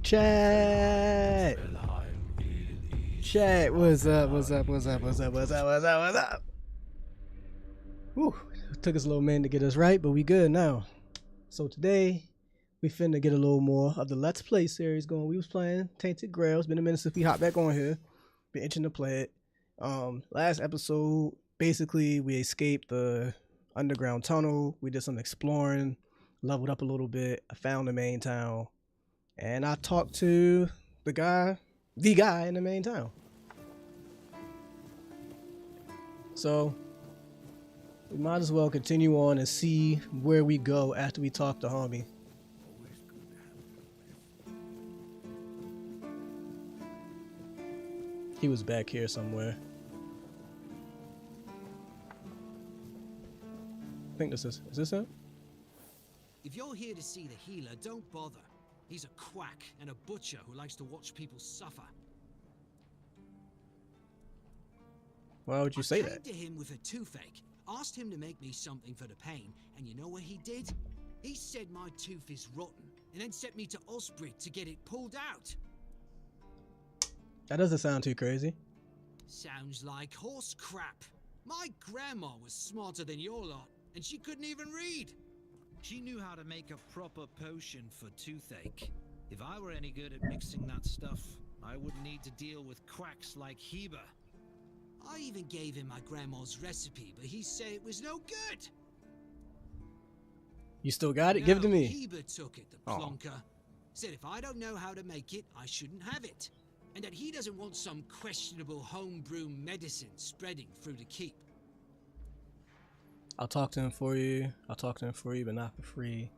Chat. Chat. What's up? What's up? What's up? What's up? What's up? What's up? What's up? Whew. It took us a little minute to get us right, but we good now. So today we finna get a little more of the Let's Play series going. We was playing Tainted Grail. It's been a minute since we hopped back on here. Been itching to play it. Last episode, basically we escaped the underground tunnel. We did some exploring, leveled up a little bit. I found the main town, and I talked to the guy in the main town. So we might as well continue on and see where we go after we talk to homie. He was back here somewhere. I think this is this him? If you're here to see the healer, don't bother. He's a quack and a butcher who likes to watch people suffer. Why would you say that? I came to him with a toothache, asked him to make me something for the pain, and you know what he did? He said my tooth is rotten, and then sent me to Osprey to get it pulled out. That doesn't sound too crazy. Sounds like horse crap. My grandma was smarter than your lot, and she couldn't even read. She knew how to make a proper potion for toothache. If I were any good at mixing that stuff, I wouldn't need to deal with quacks like Heber. I even gave him my grandma's recipe, but he said it was no good. You still got it? No, Give it to me. Heber took it, the plonker. Said if I don't know how to make it, I shouldn't have it. And that he doesn't want some questionable homebrew medicine spreading through the keep. I'll talk to him for you. I'll talk to him for you, but not for free.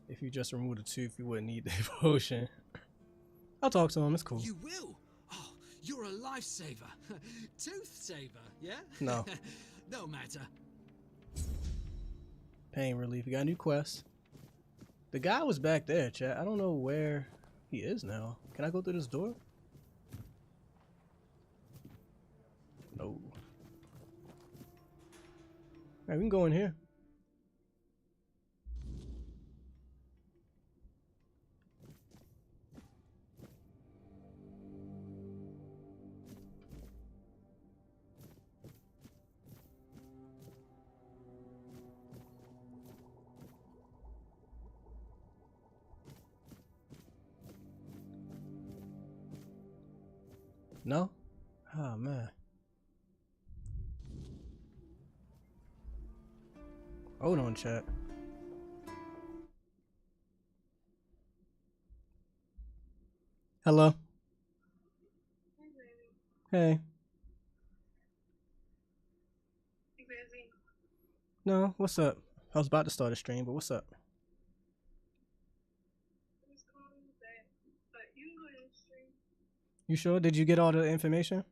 If you just remove the tooth, you wouldn't need the potion. I'll talk to him. It's cool. You will? Oh, you're a lifesaver. Tooth saver, yeah? No. No matter. Pain relief. We got a new quest. The guy was back there, chat. I don't know where he is now. Can I go through this door? No. Alright, we can go in here. No? Oh man. Hold on, chat. Hello. Hey. You busy? No, what's up? I was about to start a stream, but what's up? I was calling you back, but you go in the stream. You sure? Did you get all the information?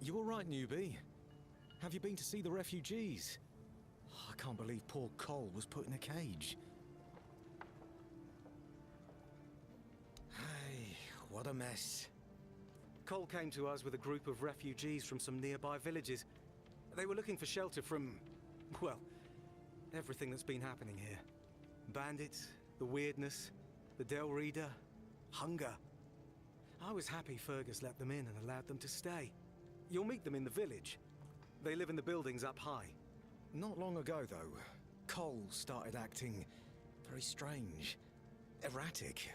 You all right, newbie? Have you been to see the refugees? I can't believe poor Cole was put in a cage. Hey, what a mess. Cole came to us with a group of refugees from some nearby villages. They were looking for shelter from, well, everything that's been happening here. Bandits, the weirdness, the Del Reader, hunger. I was happy Fergus let them in and allowed them to stay. You'll meet them in the village. They live in the buildings up high. Not long ago, though, Cole started acting very strange, erratic,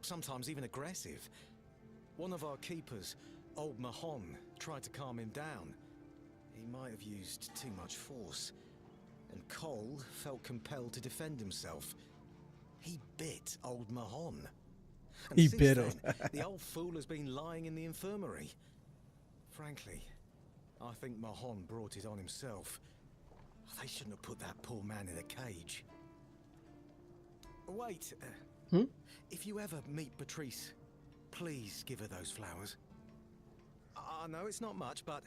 sometimes even aggressive. One of our keepers, old Mahon, tried to calm him down. He might have used too much force, and Cole felt compelled to defend himself. He bit old Mahon. And He since bit him. then, the old fool has been lying in the infirmary. Frankly, I think Mahon brought it on himself. They shouldn't have put that poor man in a cage. Wait. If you ever meet Patrice, please give her those flowers. I know it's not much, but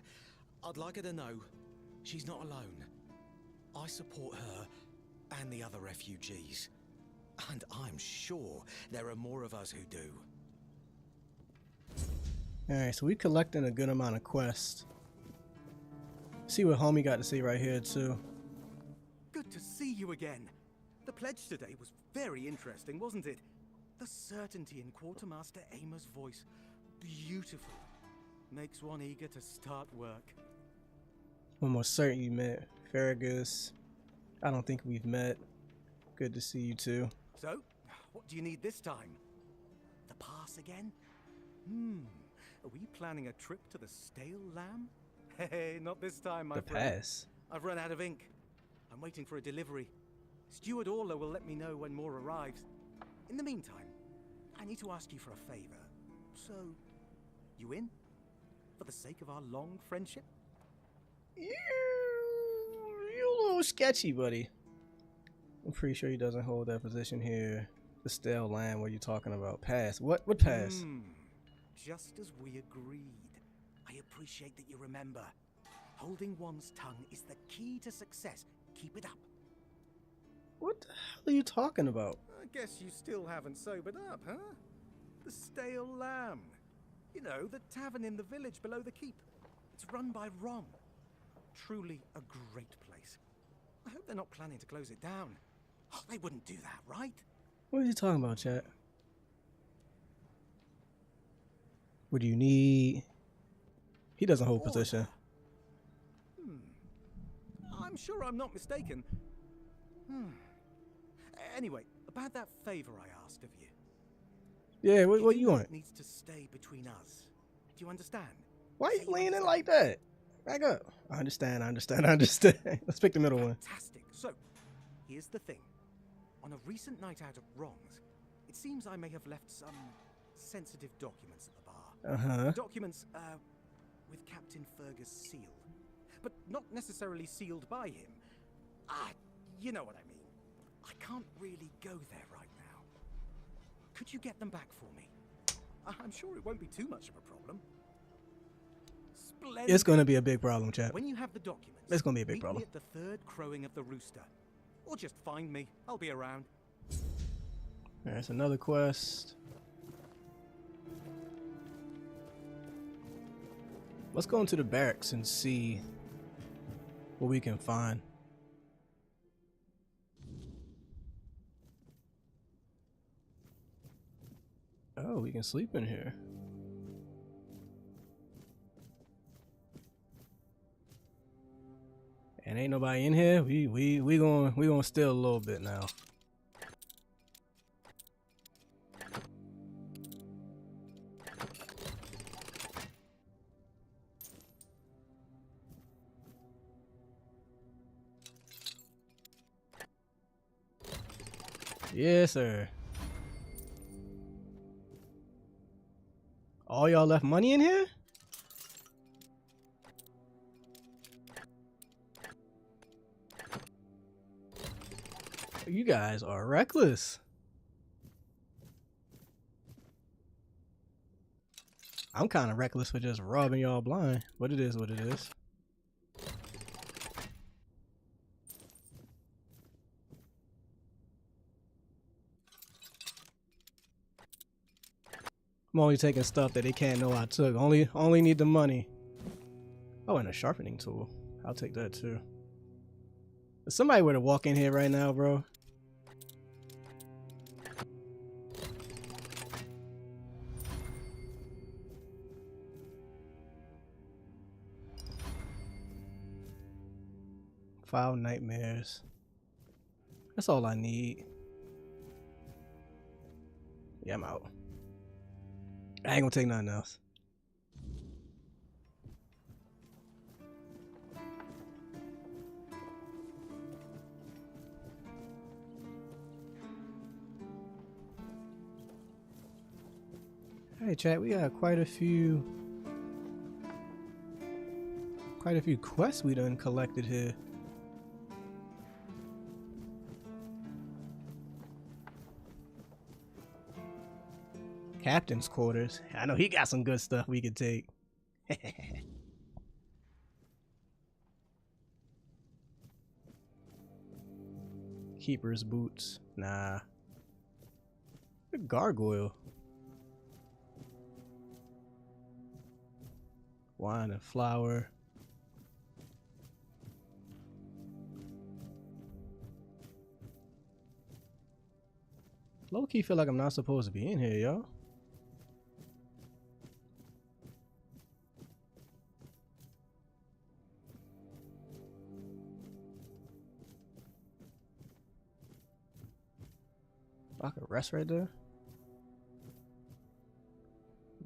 I'd like her to know she's not alone. I support her and the other refugees. And I'm sure there are more of us who do. Alright, so we collecting a good amount of quests. See what homie got to say right here too. Good to see you again. The pledge today was very interesting, wasn't it? The certainty in Quartermaster Aymer's voice. Beautiful. Makes one eager to start work. Almost certain you met Fergus. I don't think we've met. Good to see you too. So, what do you need this time? The pass again? Are we planning a trip to the Stale Lamb? Hey, not this time, my The friend. pass. I've run out of ink. I'm waiting for a delivery. Steward Orla will let me know when more arrives. In the meantime, I need to ask you for a favor. So, you in? For the sake of our long friendship? You're a little sketchy, buddy. I'm pretty sure he doesn't hold that position here. The stale land, what you talking about? Pass. What pass? Just as we agreed. I appreciate that you remember. Holding one's tongue is the key to success. Keep it up. What the hell are you talking about? I guess you still haven't sobered up, huh? The Stale Lamb. You know, the tavern in the village below the keep. It's run by Rom. Truly a great place. I hope they're not planning to close it down. Oh, they wouldn't do that, right? What are you talking about, chat? What do you need? He doesn't hold position. I'm sure I'm not mistaken. Anyway, about that favor I asked of you. Yeah, what you Anything want? that needs to stay between us. Do you understand? Why Say you you leaning understand. like that? Back up. I understand. Let's pick the middle one. Fantastic. So, here's the thing. On a recent night out at Wrong's, it seems I may have left some sensitive documents at the bar. Uh-huh. Documents, with Captain Fergus' seal. But not necessarily sealed by him. You know what I mean. I can't really go there right now. Could you get them back for me? I'm sure it won't be too much of a problem. Splendid. It's gonna be a big problem, chat. When you have the documents, It's gonna be a big meet problem. me at the third crowing of the rooster. Or just find me. I'll be around. There's another quest. Let's go into the barracks and see what we can find. Oh, we can sleep in here. And ain't nobody in here. We gonna steal a little bit now. Yes, sir. All y'all left money in here? You guys are reckless. I'm kind of reckless for just robbing y'all blind, but it is what it is. I'm only taking stuff that they can't know I took. Only need the money. Oh, and a sharpening tool. I'll take that too. If somebody were to walk in here right now, bro. File nightmares. That's all I need. Yeah, I'm out. I ain't gonna take nothing else. Hey chat, we got quite a few quests we done collected here. Captain's quarters. I know he got some good stuff we could take. Keeper's boots. Nah. A gargoyle. Wine and flour. Low-key feel like I'm not supposed to be in here, y'all. I could rest right there.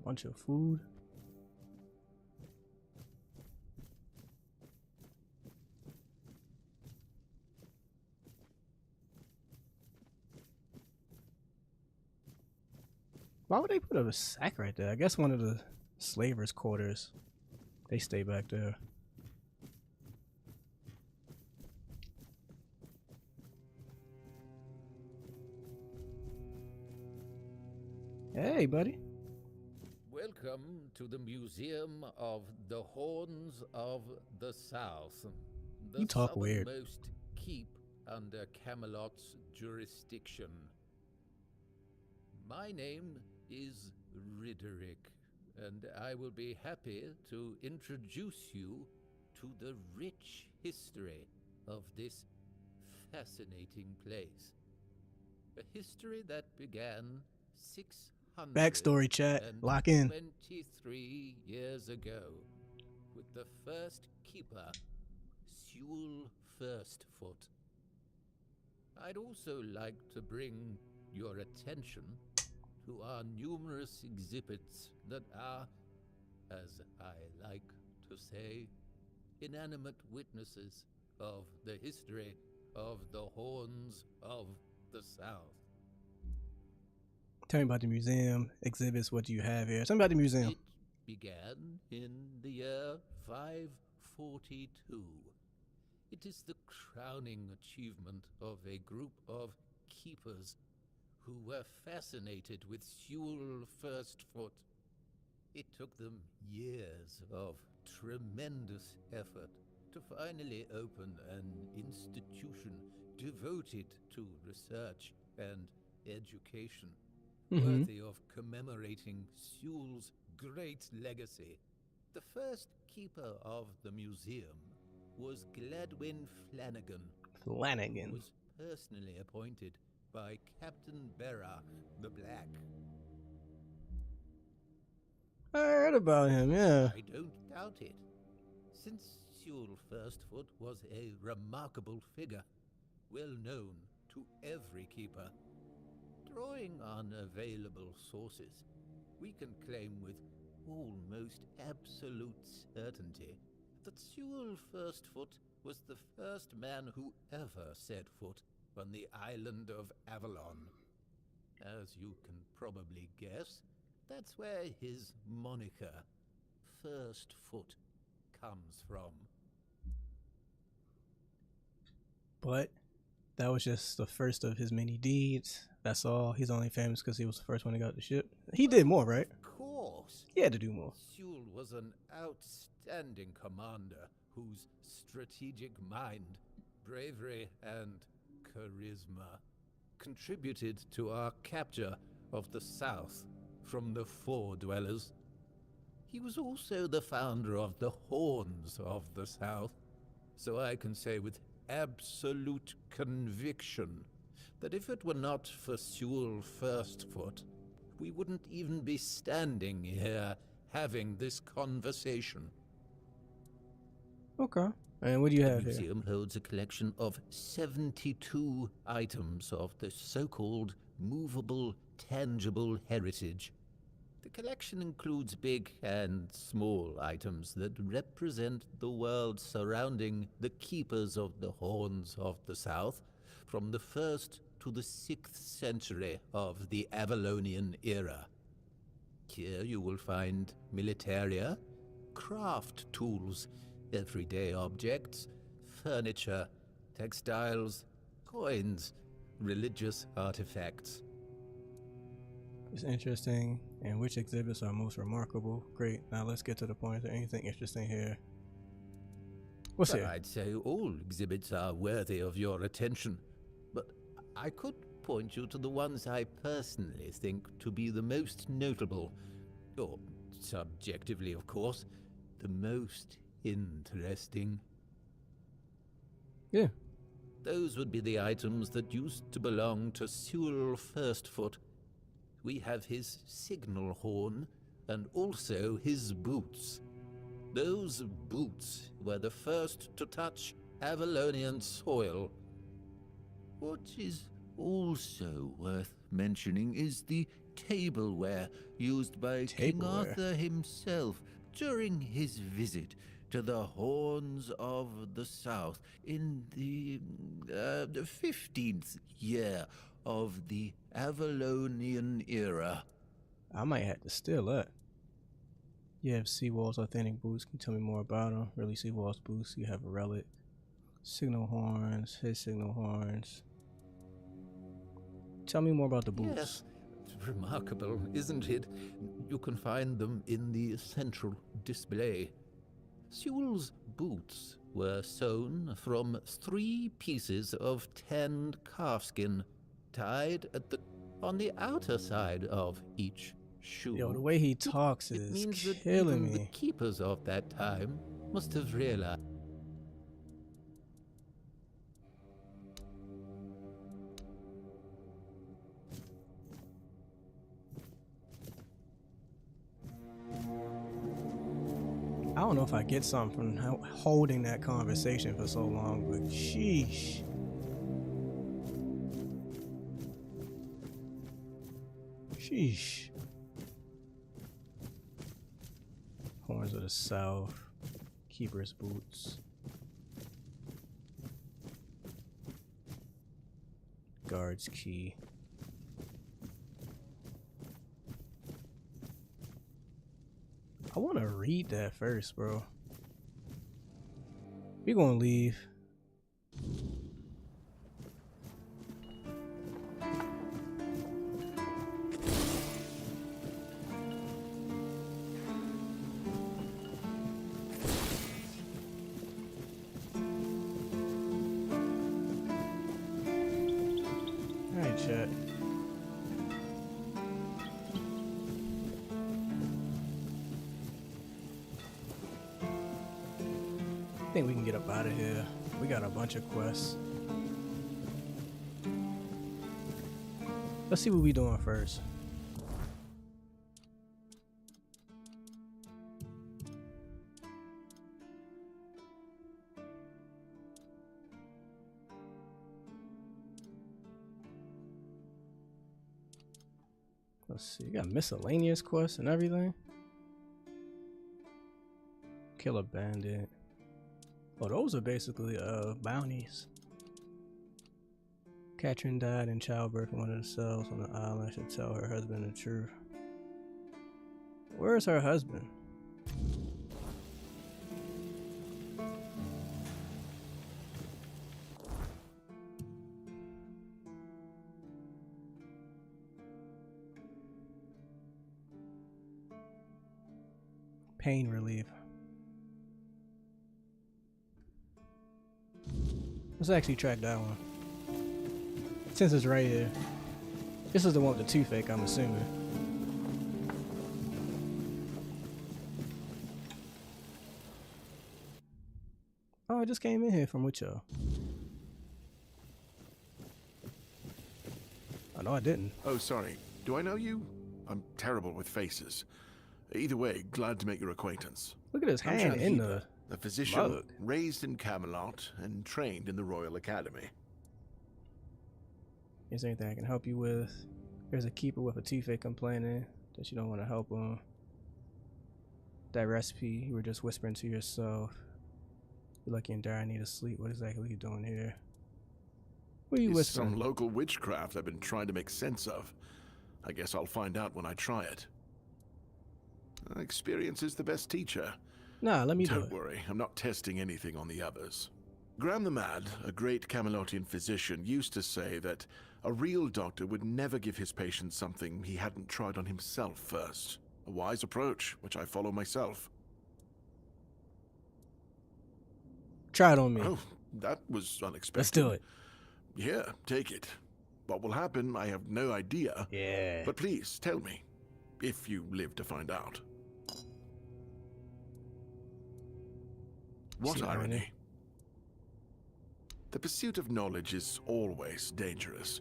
Bunch of food. Why would they put a sack right there? I guess one of the slavers' quarters. They stay back there. Hey, buddy. Welcome to the Museum of the Horns of the South. The You talk weird. southernmost keep under Camelot's jurisdiction. My name is Ridderick, and I will be happy to introduce you to the rich history of this fascinating place. A history that began 600 Backstory chat. Lock in. 23 years ago, with the first keeper, Sewell Firstfoot. I'd also like to bring your attention to our numerous exhibits that are, as I like to say, inanimate witnesses of the history of the Horns of the South. Tell me about the museum exhibits. What do you have here? Tell me about the museum. It began in the year 542. It is the crowning achievement of a group of keepers who were fascinated with Sewell Firstfoot. It took them years of tremendous effort to finally open an institution devoted to research and education, worthy of commemorating Sewell's great legacy. The first keeper of the museum was Gladwin Flanagan. Flanagan. Who was personally appointed by Captain Berra the Black. I heard about him, yeah. I don't doubt it. Since Sewell Firstfoot was a remarkable figure, well known to every keeper, drawing on available sources, we can claim with almost absolute certainty that Sewell Firstfoot was the first man who ever set foot on the island of Avalon. As you can probably guess, that's where his moniker, Firstfoot, comes from. But that was just the first of his many deeds. That's all. He's only famous because he was the first one to got the ship. He did more, right? Of course. course. He had to do more. Sewell was an outstanding commander whose strategic mind, bravery, and charisma contributed to our capture of the South from the Four Dwellers. He was also the founder of the Horns of the South, so I can say with absolute conviction that if it were not for Sewell Firstfoot, we wouldn't even be standing here having this conversation. Okay. And what do you The have here? museum holds a collection of 72 items of the so-called movable, tangible heritage. The collection includes big and small items that represent the world surrounding the keepers of the Horns of the South from the 1st to the 6th century of the Avalonian era. Here you will find militaria, craft tools, everyday objects, furniture, textiles, coins, religious artifacts. It's interesting. And which exhibits are most remarkable? Great. Now let's get to the point. Is there anything interesting here? What's Well, here? I'd say all exhibits are worthy of your attention, but I could point you to the ones I personally think to be the most notable, or subjectively, of course, the most interesting. Yeah. Those would be the items that used to belong to Sewell Firstfoot. We have his signal horn, and also his boots. Those boots were the first to touch Avalonian soil. What is also worth mentioning is the tableware used by King Tableware? Arthur himself during his visit to the Horns of the South in the 15th year of the Avalonian era. I might have to steal that. You have Seawall's authentic boots. Can you tell me more about them? Really, Seawall's boots. You have a relic. Signal horns. His signal horns. Tell me more about the boots. Yes, it's remarkable, isn't it? You can find them in the central display. Sewell's boots were sewn from 3 pieces of tanned calfskin, tied on the outer side of each shoe. Yo, the way he talks It is means that killing even the me. keepers of that time must have realized. I don't know if I get something from holding that conversation for so long, but sheesh. Sheesh. Horns of the South. Keeper's boots. Guard's key. I want to read that first, bro. We gonna leave. All right, chat. I think we can get up out of here. We got a bunch of quests. Let's see what we doing first. Let's see. You got miscellaneous quests and everything. Kill a bandit. Oh, those are basically bounties. Katrin died in childbirth in one of the cells on the island. Should tell her husband the truth. Where's her husband? Pain relief. Let's actually track that one. Since it's right here. This is the one with the toothache, I'm assuming. Oh, I just came in here from with y'all. Oh, no, I didn't. Oh, sorry. Do I know you? I'm terrible with faces. Either way, glad to make your acquaintance. Look at his I'm hand in Shadheeba, a physician mug. raised in Camelot and trained in the Royal Academy. Is there anything I can help you with? There's a keeper with a toothache complaining that you don't want to help him. That recipe you were just whispering to yourself. You're lucky and dire, I need to sleep. What exactly are you doing here? What are you It's whispering? some local witchcraft I've been trying to make sense of. I guess I'll find out when I try it. Experience is the best teacher. Nah, let me do Don't it. worry, I'm not testing anything on the others. Graham the Mad, a great Camelotian physician, used to say that a real doctor would never give his patients something he hadn't tried on himself first. A wise approach, which I follow myself. Try it on me. Oh, that was unexpected. Let's do it. Yeah, take it. What will happen, I have no idea. Yeah. But please, tell me, if you live to find out. What See irony. irony. The pursuit of knowledge is always dangerous.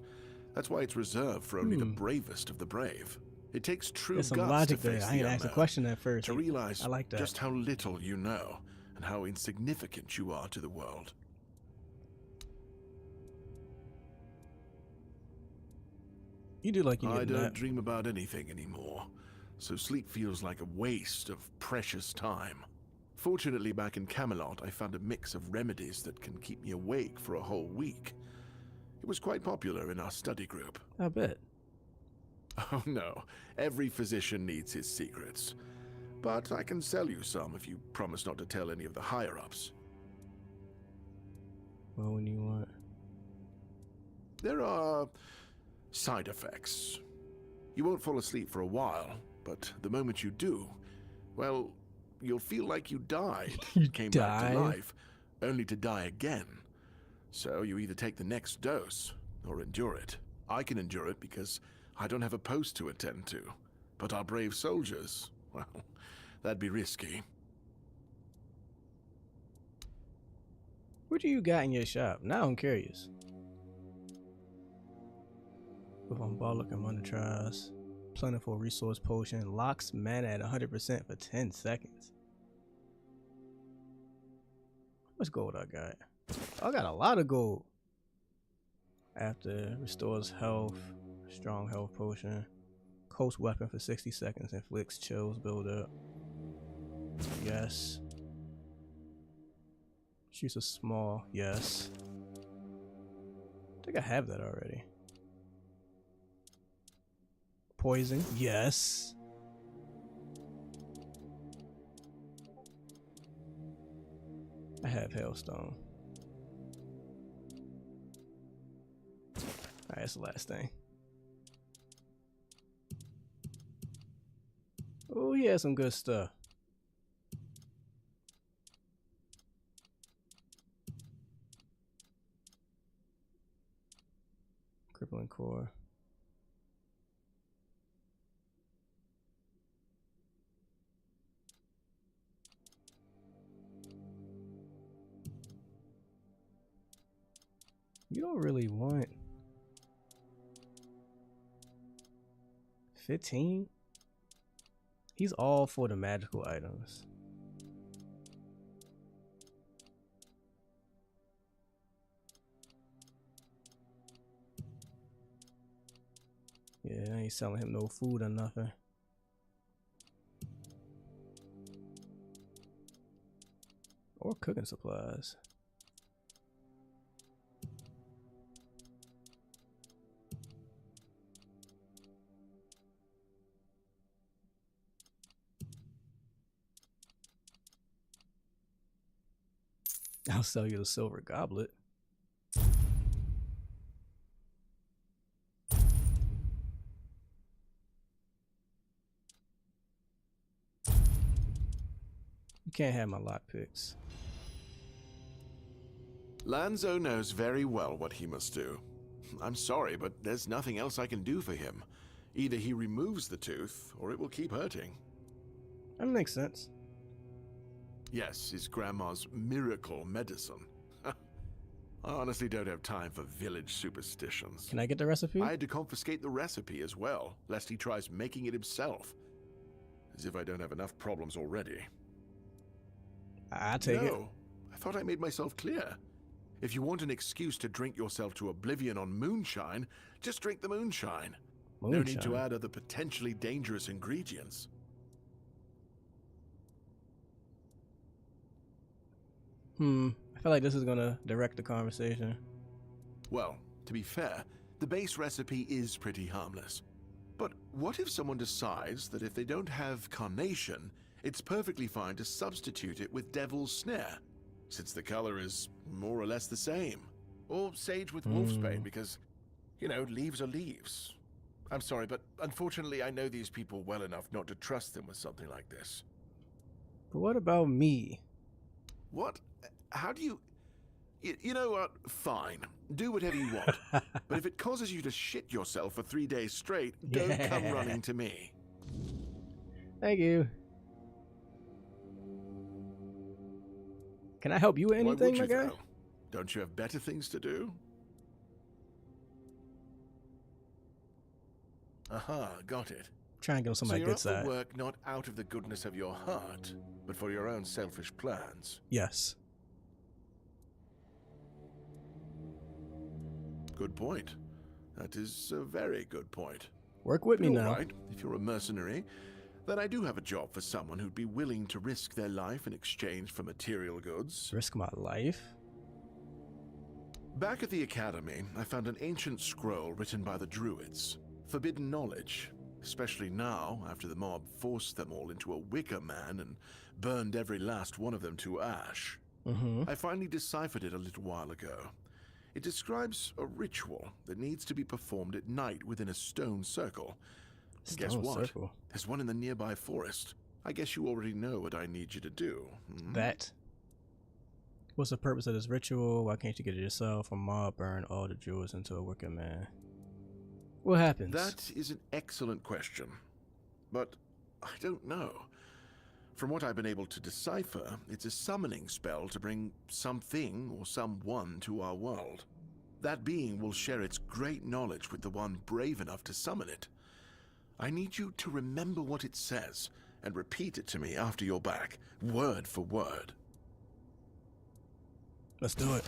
That's why it's reserved for only the bravest of the brave. It takes true There's some guts logic to there. face I the ain't asked a unknown, question at first. to realize I like that. just how little you know and how insignificant you are to the world. You do like you I get don't that. dream about anything anymore, so sleep feels like a waste of precious time. Fortunately, back in Camelot, I found a mix of remedies that can keep me awake for a whole week. It was quite popular in our study group. I bet. Oh no, every physician needs his secrets. But I can sell you some if you promise not to tell any of the higher-ups. Well, when you want. There are side effects. You won't fall asleep for a while, but the moment you do, well, you'll feel like you died, came back died? to life, only to die again. So you either take the next dose, or endure it. I can endure it because I don't have a post to attend to. But our brave soldiers, well, that'd be risky. What do you got in your shop? Now I'm curious. With Umbolic and Monotraz. Plentiful resource potion. Locks mana at 100% for 10 seconds. How much gold I got? I got a lot of gold. After restores health. Strong health potion. Coast weapon for 60 seconds. Inflicts chills build up. Yes. Shoots a small. Yes. I think I have that already. Poison. Yes. I have Hailstone. Alright, that's the last thing. Oh, he has some good stuff. Crippling core. You don't really want 15? He's all for the magical items. Yeah, I ain't selling him no food or nothing. Or cooking supplies. I'll sell you the silver goblet. can't have my lockpicks. Lanzo knows very well what he must do. I'm sorry, but there's nothing else I can do for him. Either he removes the tooth, or it will keep hurting. That makes sense. Yes, his grandma's miracle medicine. I honestly don't have time for village superstitions. Can I get the recipe? I had to confiscate the recipe as well, lest he tries making it himself. As if I don't have enough problems already. I take it. No, I thought I made myself clear. If you want an excuse to drink yourself to oblivion on moonshine, just drink the moonshine. No need to add other potentially dangerous ingredients. I feel like this is gonna direct the conversation. Well, to be fair, the base recipe is pretty harmless. But what if someone decides that if they don't have carnation, it's perfectly fine to substitute it with devil's snare, since the color is more or less the same? Or sage with wolfsbane, because, you know, leaves are leaves. I'm sorry, but unfortunately I know these people well enough not to trust them with something like this. But what about me? What? How do you... You know what? Fine. Do whatever you want. But if it causes you to shit yourself for 3 days straight, don't come running to me. Thank you. Can I help you with anything, my guy? Though? Don't you have better things to do? Aha, got it. Try and get on So somebody's you're good up side. for work not out of the goodness of your heart, but for your own selfish plans. Yes. Good point. That is a very good point. Work with me now. All right, if you're a mercenary, then I do have a job for someone who'd be willing to risk their life in exchange for material goods. Risk my life? Back at the academy, I found an ancient scroll written by the Druids. Forbidden knowledge, especially now after the mob forced them all into a wicker man and burned every last one of them to ash. I finally deciphered it a little while ago. It describes a ritual that needs to be performed at night within a stone circle. Guess what? Circle. There's one in the nearby forest. I guess you already know what I need you to do. That? What's the purpose of this ritual? Why can't you get it yourself? A mob burn all the jewels into a wicker man. What happens? That is an excellent question. But I don't know. From what I've been able to decipher, it's a summoning spell to bring something or someone to our world. That being will share its great knowledge with the one brave enough to summon it. I need you to remember what it says and repeat it to me after you're back, word for word. Let's do it.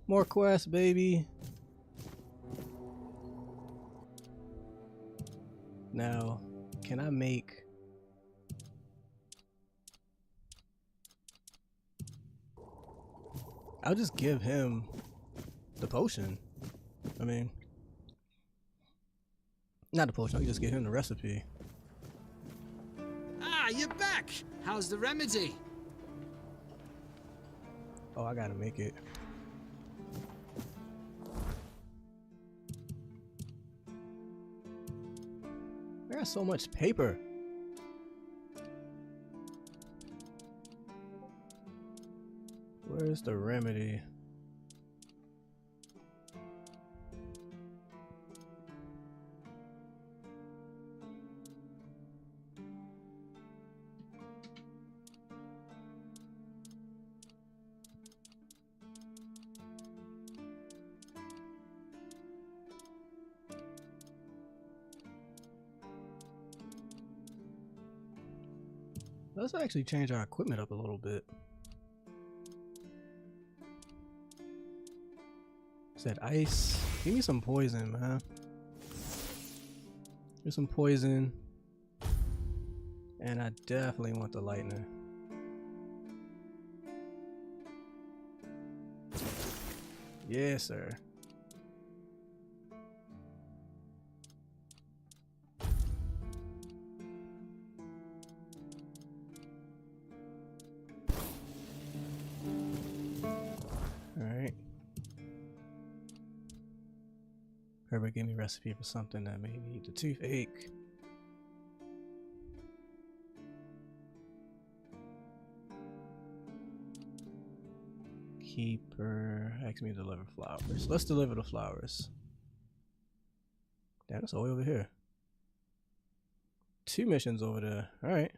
More quests, baby. Now, can I make... I'll just give him the potion. I mean... Not the potion, I'll just give him the recipe. Ah, you're back! How's the remedy? Oh, I gotta make it. I got so much paper. Where's the remedy? Let's actually change our equipment up a little bit. Said ice. Give me some poison, man. Here's some poison. And I definitely want the lightning. Yes, sir. Everybody give me a recipe for something that may need the toothache. Keeper. Ask me to deliver flowers. Let's deliver the flowers. Damn, that's all the way over here. 2 missions over there. Alright.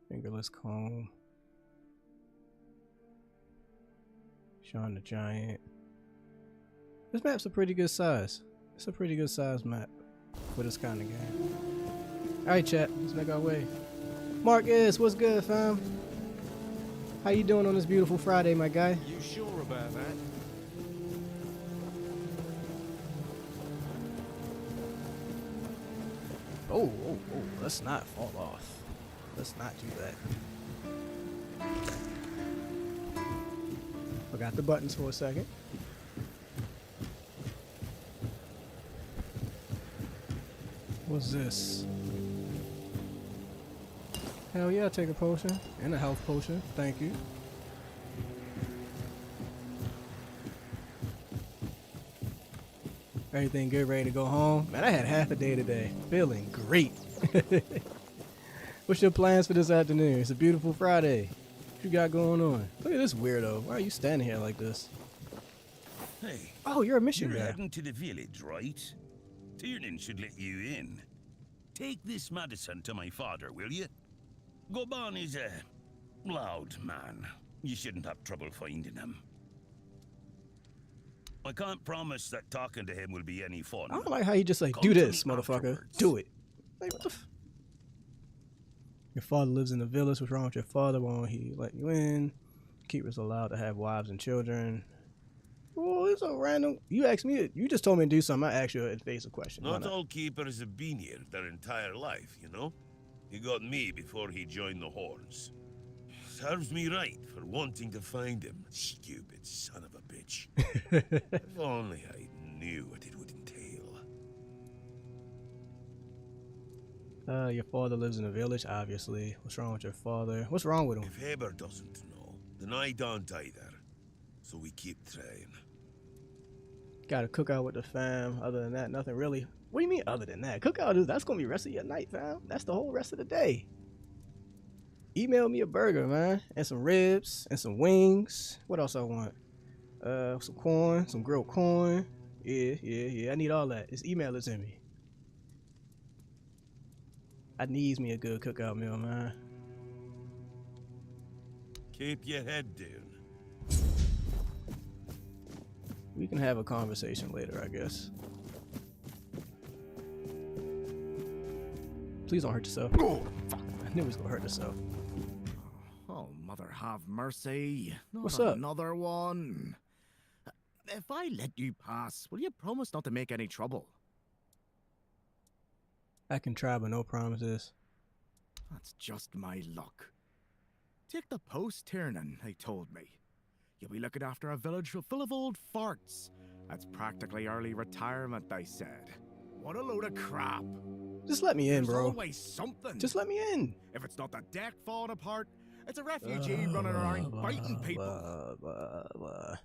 Fingerless comb. Sean the Giant. This map's a pretty good size. It's a pretty good size map for this kind of game. Alright, chat. Let's make our way. Marcus, what's good, fam? How you doing on this beautiful Friday, my guy? You sure about that? Oh, let's not fall off. Let's not do that. Forgot the buttons for a second. What's this? Hell yeah, I'll take a potion. And a health potion. Thank you. Everything good, ready to go home? Man, I had half a day today. Feeling great. What's your plans for this afternoon? It's a beautiful Friday. What you got going on? Look at this weirdo. Why are you standing here like this? Hey. Oh, you're a mission You're guy. heading to the village, right? Tiernan should let you in. Take this medicine to my father, will you? Goban is a loud man. You shouldn't have trouble finding him. I can't promise that talking to him will be any fun. I don't like how you just like, Come do to this, me motherfucker. afterwards. Do it. Like, what the f— Your father lives in the village. What's wrong with your father? Why won't he let you in? Keepers allowed to have wives and children. Oh, it's a random. You asked me. You just told me to do something. I asked you and face a question. Why Not not? all keepers have been here their entire life, you know? He got me before he joined the Horns. Serves me right for wanting to find him. Stupid son of a bitch. If only I knew what it would entail. Your father lives in a village, obviously. What's wrong with your father? What's wrong with him? If Heber doesn't know, then I don't either. So we keep trying. Got a cookout with the fam. Other than that, nothing really. What do you mean other than that? Cookout is, that's gonna be rest of your night, fam. That's the whole rest of the day. Email me a burger, man, and some ribs and some wings. What else I want? Some corn, some grilled corn. Yeah. I need all that. Just email it to me. I needs me a good cookout meal, man. Keep your head down. We can have a conversation later, I guess. Please don't hurt yourself. Oh, fuck. I knew he was gonna hurt himself. Oh, mother have mercy. Not What's up? Another one. If I let you pass, will you promise not to make any trouble? I can try, but no promises. That's just my luck. Take the post, Tiernan, they told me. You'll be looking after a village full of old farts. That's practically early retirement, they said. What a load of crap. Just let me in, There's bro. always something. Just let me in. If it's not the deck falling apart, it's a refugee running around biting people. What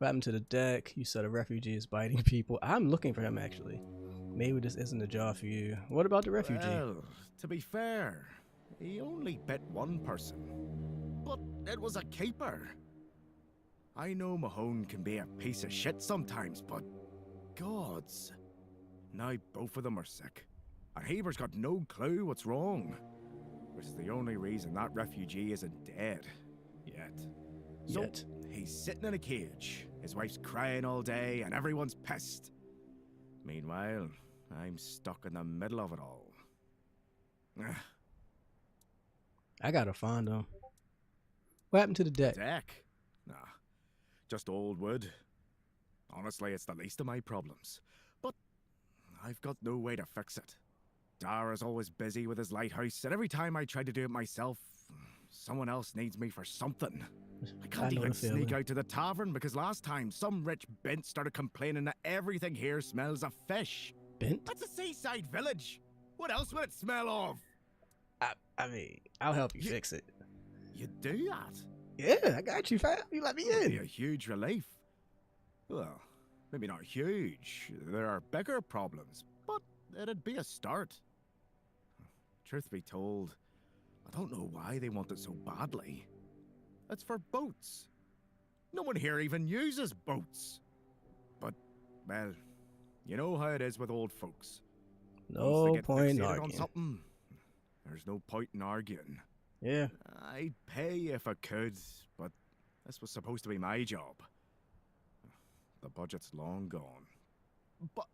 happened to the deck? You said a refugee is biting people. I'm looking for him, actually. Maybe this isn't the job for you. What about the refugee? Well, to be fair, he only bit one person. But it was a keeper. I know Mahone can be a piece of shit sometimes, but gods. Now both of them are sick. And Heber's got no clue what's wrong. Which is the only reason that refugee isn't dead. Yet. So, he's sitting in a cage. His wife's crying all day and everyone's pissed. Meanwhile, I'm stuck in the middle of it all. I gotta find him. What happened to the deck? Deck? Nah, just old wood. Honestly, it's the least of my problems. But I've got no way to fix it. Dara's always busy with his lighthouse, and every time I try to do it myself, someone else needs me for something. I can't know even the feeling. sneak out to the tavern because last time some rich bint started complaining that everything here smells of fish. Bent? That's a seaside village. What else would it smell of? I mean, I'll help you fix it. You do that? Yeah, I got you, fam. You let me It'd be in. a huge relief. Well, maybe not huge. There are bigger problems, but it'd be a start. Truth be told, I don't know why they want it so badly. It's for boats. No one here even uses boats. But, well, you know how it is with old folks. Once they No get point in fixated on arguing. something, there's no point in arguing. Yeah. I'd pay if I could, but this was supposed to be my job. The budget's long gone. But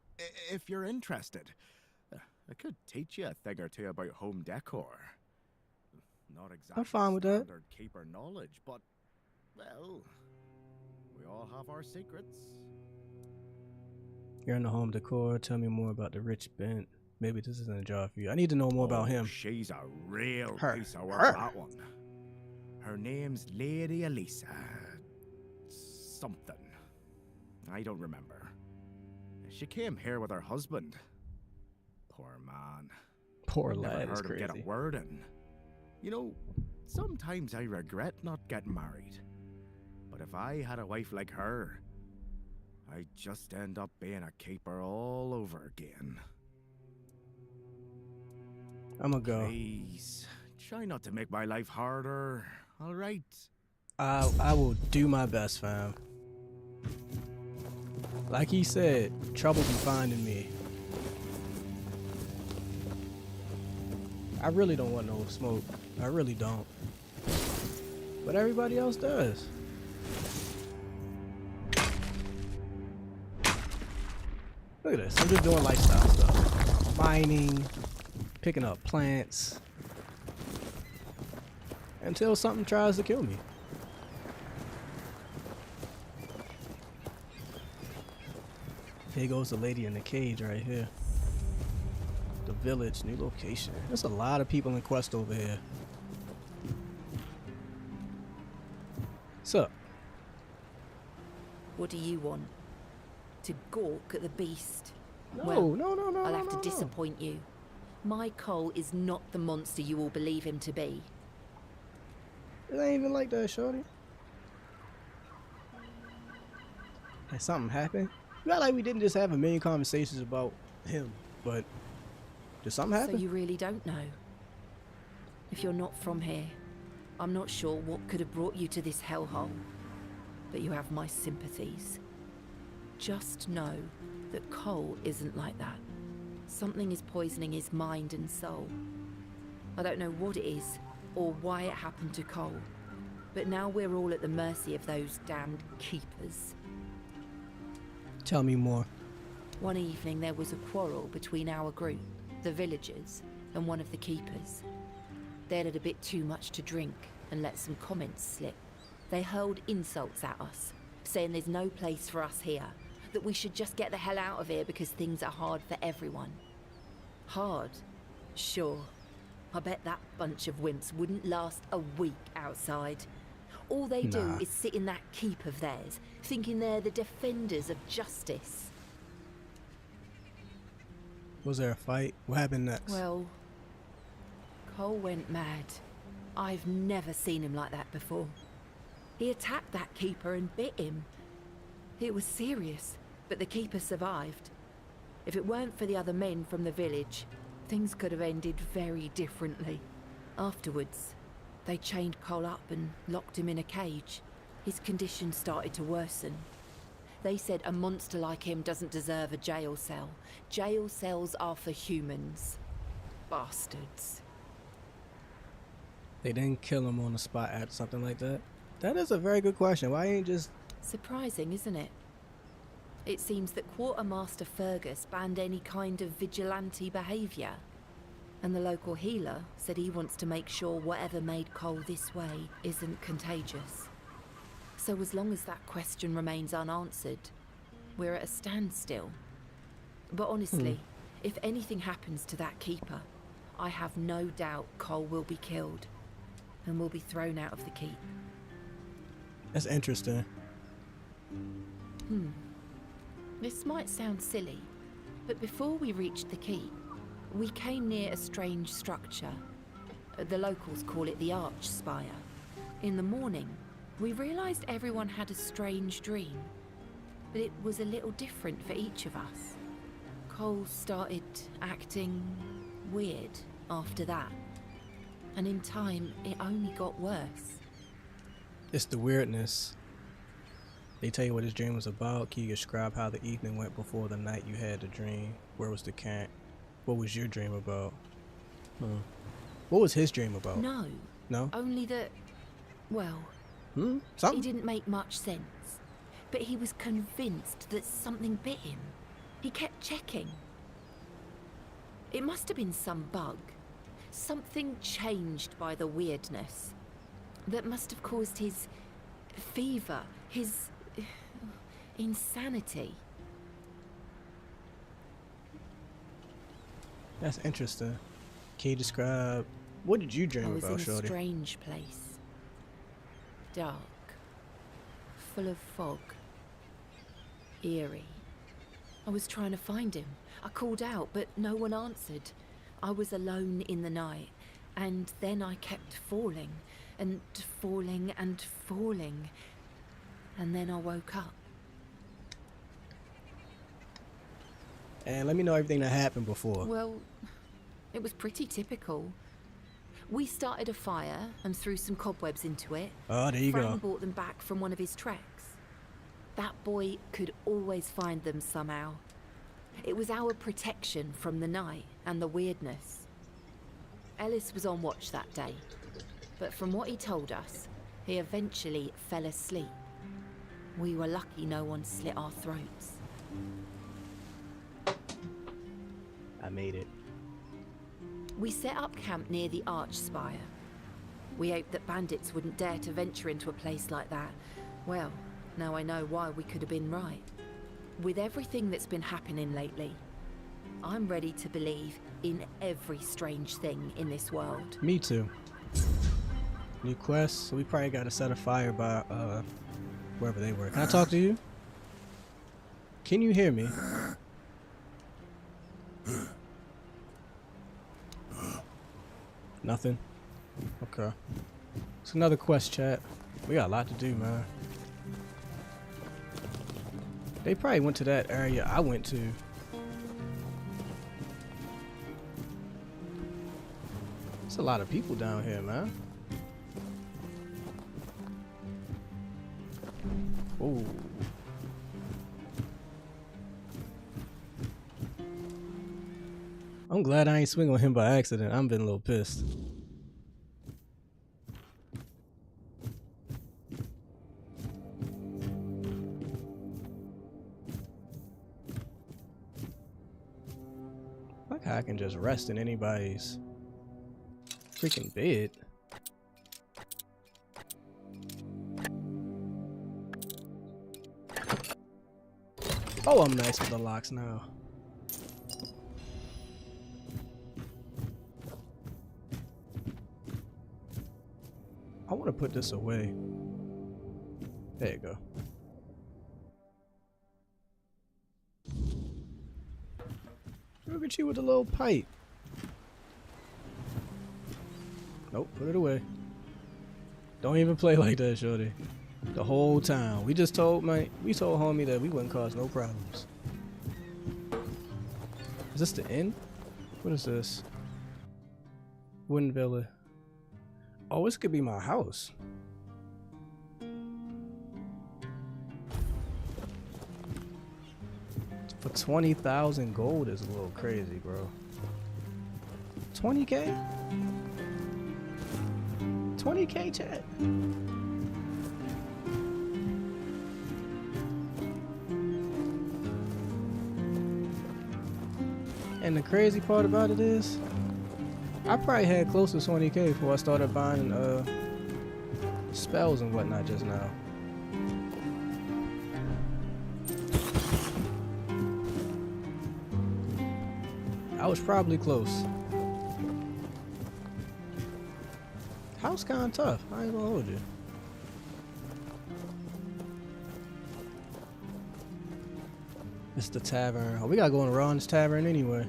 if you're interested, I could teach you a thing or two about home decor. Not exactly I'm fine with that. standard keeper knowledge, but, well, we all have our secrets. You're in the home decor. Tell me more about the rich bent. Maybe this isn't a job for you. I need to know more about him. She's a real Her. piece of work, Her. that one. Her name's Lady Elisa. Something. I don't remember. She came here with her husband. Poor man. Poor Never lad is heard him get crazy. a word in. You know, sometimes I regret not getting married. But if I had a wife like her, I'd just end up being a keeper all over again. I'm gonna go. Please, try not to make my life harder, alright? I will do my best, fam. Like he said, trouble be finding me. I really don't want no smoke. I really don't. But everybody else does. Look at this. I'm just doing lifestyle stuff. Mining, picking up plants. Until something tries to kill me. Here goes the lady in the cage right here. The village, new location. There's a lot of people in quest over here. What's up? What do you want? To gawk at the beast? No, Well, no. I'll have to disappoint you. My Cole is not the monster you all believe him to be. It ain't even like that, shorty. Has something happened? Not like we didn't just have a million conversations about him, but did something happen? So you really don't know? If you're not from here, I'm not sure what could have brought you to this hellhole. But you have my sympathies. Just know that Cole isn't like that. Something is poisoning his mind and soul. I don't know what it is, or why it happened to Cole. But now we're all at the mercy of those damned keepers. Tell me more. One evening there was a quarrel between our group, the villagers, and one of the keepers. They'd had a bit too much to drink and let some comments slip. They hurled insults at us, saying there's no place for us here, that we should just get the hell out of here because things are hard for everyone. Hard? Sure. I bet that bunch of wimps wouldn't last a week outside. All they do is sit in that keep of theirs, thinking they're the defenders of justice. Was there a fight? What happened next? Well, Cole went mad. I've never seen him like that before. He attacked that keeper and bit him. It was serious, but the keeper survived. If it weren't for the other men from the village, things could have ended very differently. Afterwards, they chained Cole up and locked him in a cage. His condition started to worsen. They said a monster like him doesn't deserve a jail cell. Jail cells are for humans. Bastards. They didn't kill him on the spot at something like that? That is a very good question. Why ain't just... Surprising, isn't it? It seems that Quartermaster Fergus banned any kind of vigilante behaviour. And the local healer said he wants to make sure whatever made Cole this way isn't contagious. So as long as that question remains unanswered, we're at a standstill. But honestly, if anything happens to that keeper, I have no doubt Cole will be killed and will be thrown out of the keep. That's interesting. This might sound silly, but before we reached the keep, we came near a strange structure. The locals call it the Arch Spire. In the morning, we realised everyone had a strange dream, but it was a little different for each of us. Cole started acting weird after that, and in time, it only got worse. It's the weirdness. They tell you what his dream was about. Can you describe how the evening went before the night you had the dream? Where was the camp? What was your dream about? What was his dream about? No. No? Only that, well, Something? it didn't make much sense. But he was convinced that something bit him. He kept checking. It must have been some bug. Something changed by the weirdness. That must have caused his fever, his insanity. That's interesting. Can you describe, what did you dream I was about, in a shorty? strange place. Dark. Full of fog. Eerie. I was trying to find him. I called out, but no one answered. I was alone in the night, and then I kept falling, and falling, and falling. And then I woke up. And let me know everything that happened before. Well, it was pretty typical. We started a fire and threw some cobwebs into it. Oh, there you Fran go. bought them back from one of his treks. That boy could always find them somehow. It was our protection from the night and the weirdness. Ellis was on watch that day, but from what he told us, he eventually fell asleep. We were lucky no one slit our throats. I made it. We set up camp near the arch spire. We hoped that bandits wouldn't dare to venture into a place like that. Well, now I know why we could have been right. With everything that's been happening lately, I'm ready to believe in every strange thing in this world. Me too. New quest, so we probably got to set a fire by wherever they were. Can I talk to you? Can you hear me? Nothing? Okay. It's another quest, chat. We got a lot to do, man. They probably went to that area I went to. There's a lot of people down here, man. Oh. I'm glad I ain't swing on him by accident. I'm been a little pissed. Like how I can just rest in anybody's freaking bed. Oh, I'm nice with the locks now. I want to put this away. There you go. Look at you with the little pipe. Nope, put it away. Don't even play like that, shorty. The whole time. We just told homie that we wouldn't cause no problems. Is this the inn? What is this? Wooden villa. Oh, this could be my house. For 20,000 gold is a little crazy, bro. 20K? 20K, chat. And the crazy part about it is, I probably had close to 20K before I started buying spells and whatnot just now. I was probably close. House kinda tough, I ain't gonna hold you. It's the tavern. Oh, we gotta go in Ron's tavern anyway.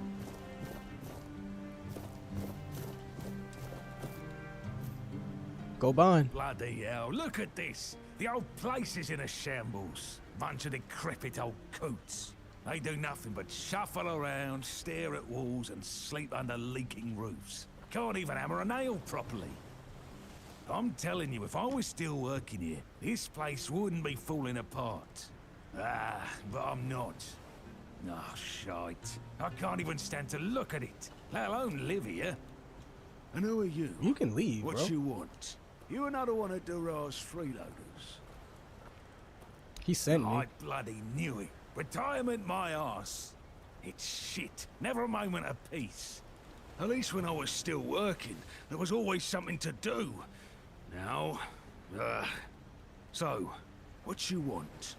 Go Bond. Bloody hell, look at this. The old place is in a shambles. Bunch of decrepit old coots. They do nothing but shuffle around, stare at walls, and sleep under leaking roofs. Can't even hammer a nail properly. I'm telling you, if I was still working here, this place wouldn't be falling apart. Ah, but I'm not. Oh, shite. I can't even stand to look at it, let alone live here. And who are you? You can leave, What bro. you want? You another one of Durar's freeloaders? He sent me. I bloody knew it. Retirement my arse. It's shit. Never a moment of peace. At least when I was still working, there was always something to do. Now, so, what you want?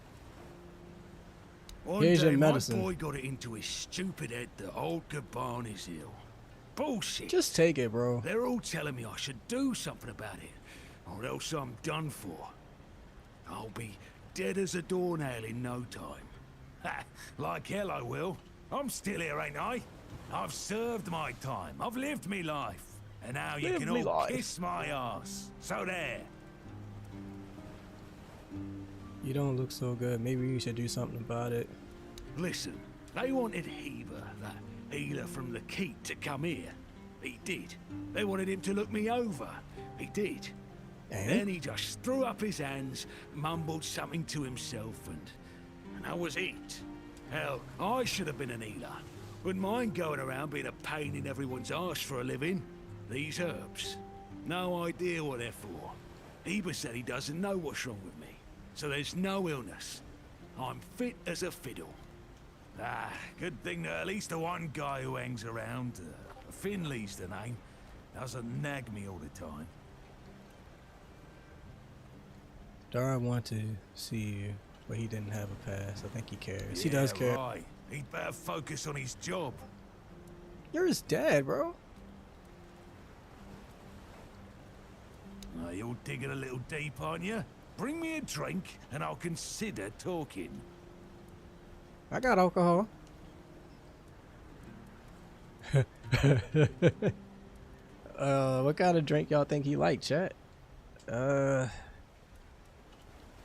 One Here's day your my medicine. boy got it into his stupid head that old Gaban is ill. Bullshit. Just take it, bro. They're all telling me I should do something about it, or else I'm done for. I'll be dead as a doornail in no time. Ha! Like hell I will. I'm still here, ain't I? I've served my time. I've lived me life. And now you can all kiss my ass. So there. You don't look so good. Maybe you should do something about it. Listen, they wanted Heber, that healer from the keep, to come here. He did. They wanted him to look me over. He did. And Then he just threw up his hands, mumbled something to himself, and that was it. Hell, I should have been an healer. Wouldn't mind going around being a pain in everyone's arse for a living. These herbs, no idea what they're for. Heber said he doesn't know what's wrong with me, so there's no illness. I'm fit as a fiddle. Ah, good thing that at least the one guy who hangs around, Finley's the name, doesn't nag me all the time. Dara wanted to see you, but he didn't have a pass. I think he cares. He does care. Right. He'd better focus on his job. You're his dad, bro. You're digging a little deep, aren't you? Bring me a drink, and I'll consider talking. I got alcohol. What kind of drink y'all think he like, chat? I'm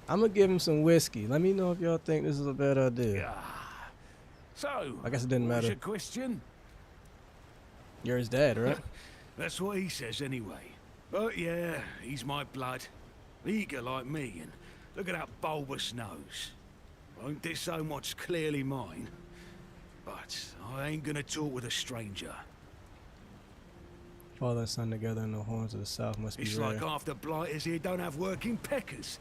gonna give him some whiskey. Let me know if y'all think this is a bad idea. So, I guess it didn't what's matter. your question? You're his dad, right? That's what he says anyway. But yeah, he's my blood. Eager like me, and look at that bulbous nose. Won't disown what's clearly mine. But I ain't gonna talk with a stranger. Father and son together in the horns of the south must be It's rare. like half the blighters here don't have working peckers.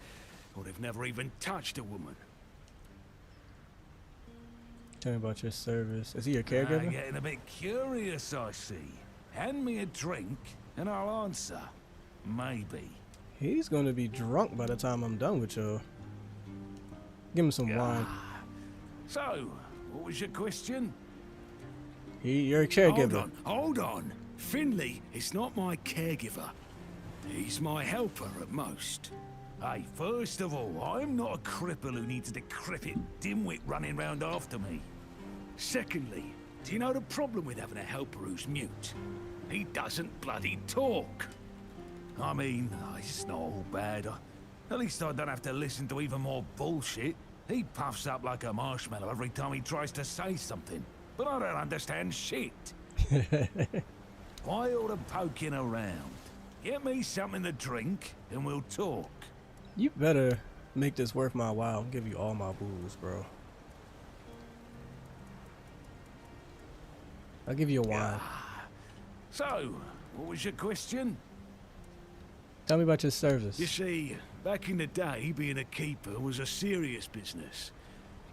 Or they've never even touched a woman. Tell me about your service. Is he your I'm caregiver? getting a bit curious, I see. Hand me a drink, and I'll answer. Maybe. He's gonna be drunk by the time I'm done with you. Give him some wine. So, what was your question? You're a caregiver. Hold on. Finley is not my caregiver. He's my helper at most. Hey, first of all, I'm not a cripple who needs a decrepit dimwit running round after me. Secondly, do you know the problem with having a helper who's mute? He doesn't bloody talk. I mean, it's not all bad. At least I don't have to listen to even more bullshit. He puffs up like a marshmallow every time he tries to say something. But I don't understand shit. Why all the poking around? Get me something to drink, and we'll talk. You better make this worth my while. I'll give you all my booze, bro. I'll give you a wine. So, what was your question? Tell me about your service. You see, back in the day, being a keeper was a serious business.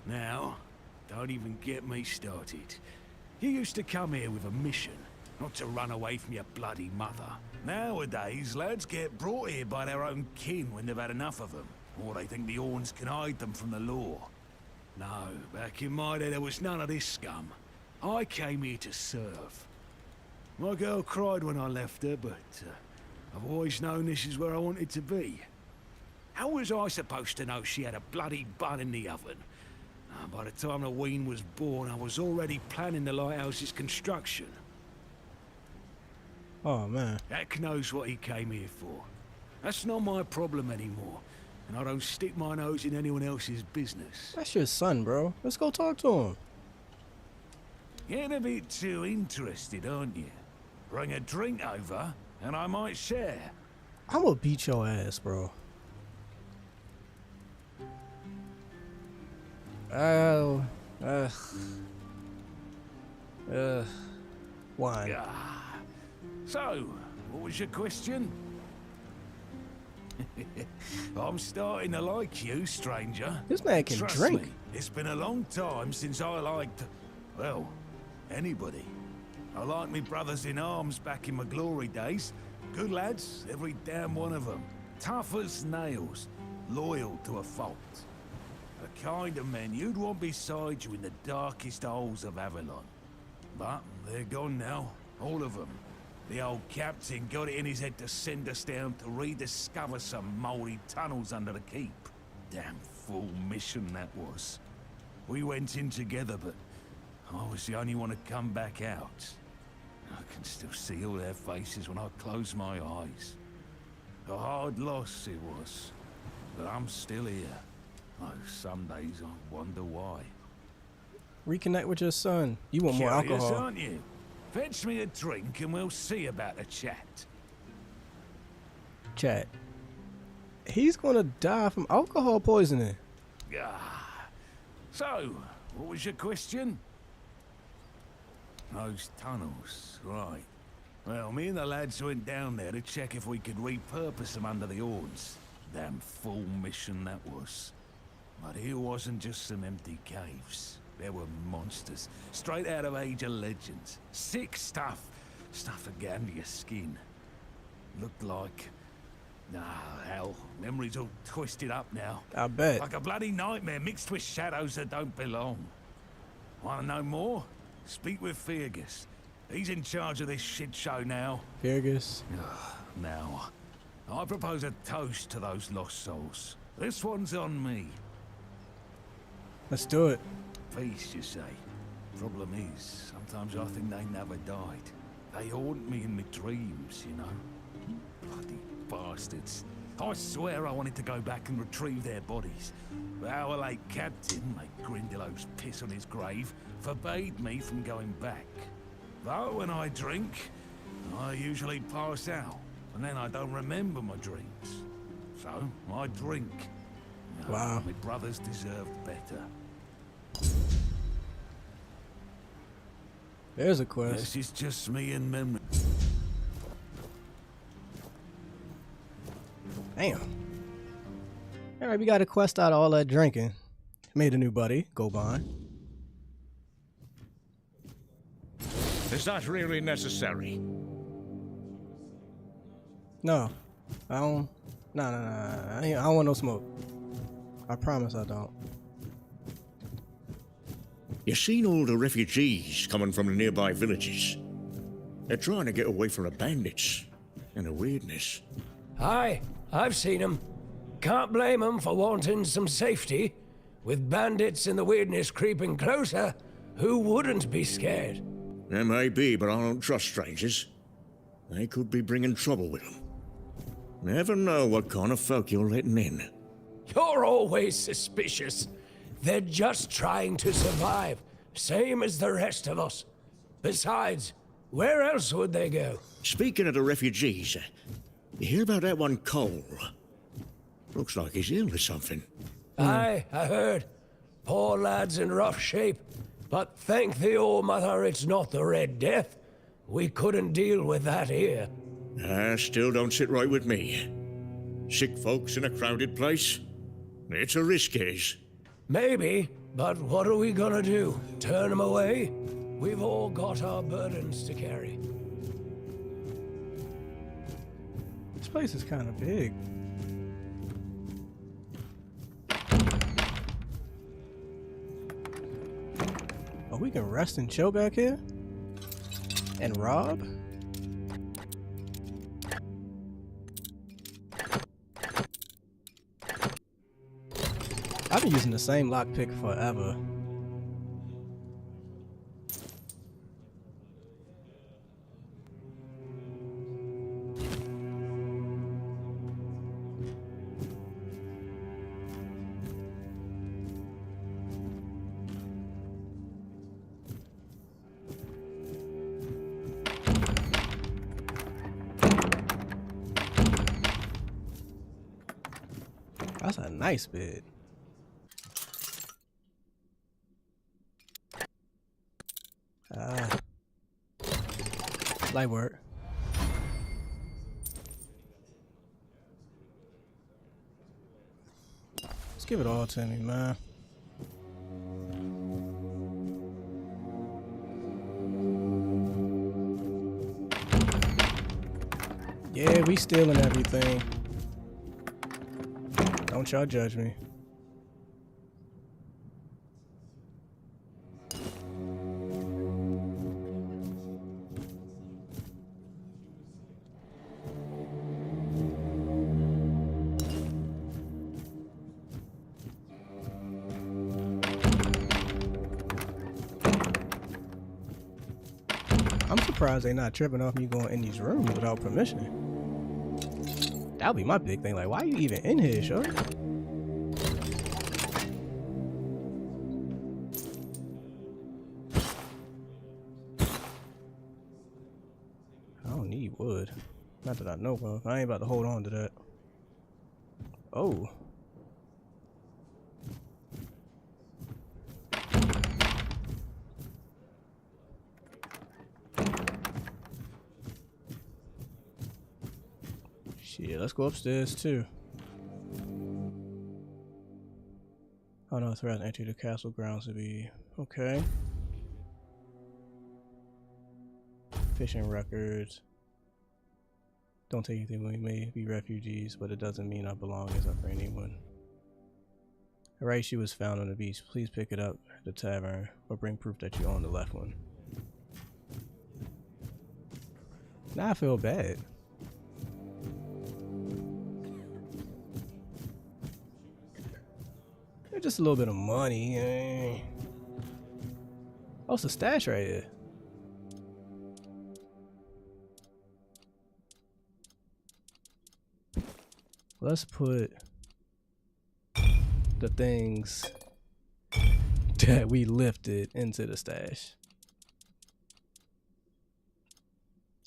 Now, don't even get me started. You used to come here with a mission, not to run away from your bloody mother. Nowadays, lads get brought here by their own kin when they've had enough of them, or they think the Orns can hide them from the law. No, back in my day there was none of this scum. I came here to serve. My girl cried when I left her, but I've always known this is where I wanted to be. How was I supposed to know she had a bloody bun in the oven? By the time the wean was born, I was already planning the lighthouse's construction. Oh, man. Heck knows what he came here for. That's not my problem anymore, and I don't stick my nose in anyone else's business. That's your son, bro. Let's go talk to him. Getting a bit too interested, aren't you? Bring a drink over, and I might share. I'm gonna beat your ass, bro. Oh, wine. Yeah. So, what was your question? I'm starting to like you, stranger. This man can Trust drink. me, it's been a long time since I liked, well, anybody. I liked me brothers in arms back in my glory days. Good lads, every damn one of them. Tough as nails, loyal to a fault. The kind of men you'd want beside you in the darkest holes of Avalon. But they're gone now, all of them. The old captain got it in his head to send us down to rediscover some mouldy tunnels under the keep. Damn fool mission that was. We went in together, but I was the only one to come back out. I can still see all their faces when I close my eyes. A hard loss it was, but I'm still here. Oh, some days I wonder why. Reconnect with your son. You want more Curious, alcohol? aren't you? Fetch me a drink and we'll see about the chat. Chat. He's gonna die from alcohol poisoning. Ah. So, what was your question? Those tunnels, right. Well, me and the lads went down there to check if we could repurpose them under the horns. Damn fool mission that was. But here wasn't just some empty caves. There were monsters, straight out of Age of Legends. Sick stuff. Stuff that get under your skin. Looked like... hell, memory's all twisted up now. I bet. Like a bloody nightmare mixed with shadows that don't belong. Want to know more? Speak with Fergus. He's in charge of this shit show now. Fergus. Now, I propose a toast to those lost souls. This one's on me. Let's do it. Peace, you say. Problem is, sometimes I think they never died. They haunt me in my dreams, you know. Bloody bastards. I swear I wanted to go back and retrieve their bodies. But our late captain, like Grindelows piss on his grave, forbade me from going back. But when I drink, I usually pass out, and then I don't remember my dreams. So, I drink. Wow. My brothers deserved better. There's a quest. This is just me and memory. Damn. Alright, we got a quest out of all that drinking. Made a new buddy, Goban. Is that really necessary? No. I don't. No. I don't want no smoke. I promise I don't. You seen all the refugees coming from the nearby villages? They're trying to get away from the bandits and the weirdness. Aye, I've seen 'em. Can't blame 'em for wanting some safety. With bandits and the weirdness creeping closer, who wouldn't be scared? There may be, but I don't trust strangers. They could be bringing trouble with them. Never know what kind of folk you're letting in. You're always suspicious. They're just trying to survive, same as the rest of us. Besides, where else would they go? Speaking of the refugees, you hear about that one Cole? Looks like he's ill or something. Aye, I heard. Poor lad's in rough shape. But thank the All-Mother it's not the Red Death. We couldn't deal with that here. Still don't sit right with me. Sick folks in a crowded place? It's a risk, is. Maybe, but what are we gonna do? Turn them away? We've all got our burdens to carry. This place is kind of big. Oh, we can rest and chill back here? And rob? I've been using the same lockpick forever. That's a nice bed. Light work. Let's give it all to me, man. Yeah, we stealing everything. Don't y'all judge me. I'm surprised they not tripping off me going in these rooms without permission. That would be my big thing. Like, why are you even in here, shorty? I don't need wood. Not that I know of. I ain't about to hold on to that. Oh. Shit, let's go upstairs too. Oh no, threat entry the castle grounds to be okay. Fishing records. Don't take anything. We may be refugees, but it doesn't mean our belongings are for anyone. A right shoe was found on the beach. Please pick it up at the tavern or bring proof that you own the left one. Now I feel bad. Just a little bit of money. Oh, it's a stash right here. Let's put the things that we lifted into the stash.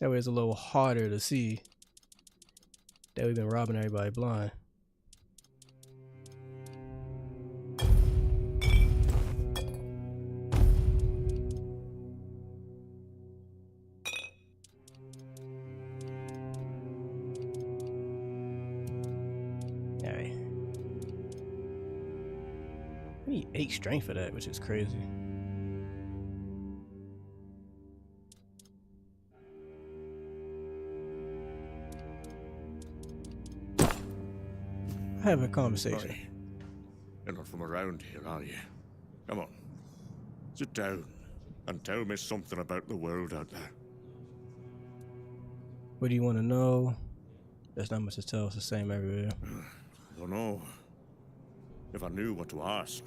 That way it's a little harder to see that we've been robbing everybody blind. I need 8 strength for that, which is crazy. Have a conversation. Oi. You're not from around here, are you? Come on. Sit down and tell me something about the world out there. What do you want to know? There's not much to tell. It's the same everywhere. I don't know. If I knew what to ask,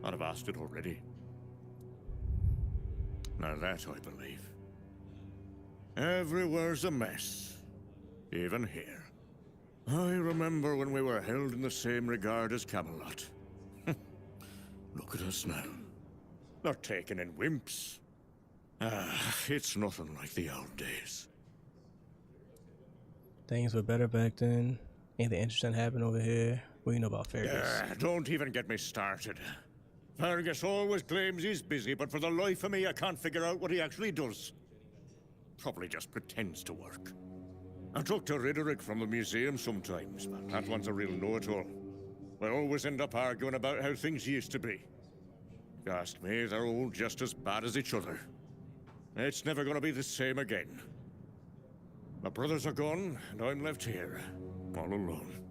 I'd have asked it already. Now that I believe. Everywhere's a mess. Even here. I remember when we were held in the same regard as Camelot. Look at us now. Not taken in wimps. It's nothing like the old days. Things were better back then. Anything interesting happened over here? What do you know about Fergus? Don't even get me started. Fergus always claims he's busy, but for the life of me, I can't figure out what he actually does. Probably just pretends to work. I talk to Riderick from the museum sometimes, but that one's a real know-it-all. We always end up arguing about how things used to be. If you ask me, they're all just as bad as each other. It's never gonna be the same again. My brothers are gone, and I'm left here, all alone.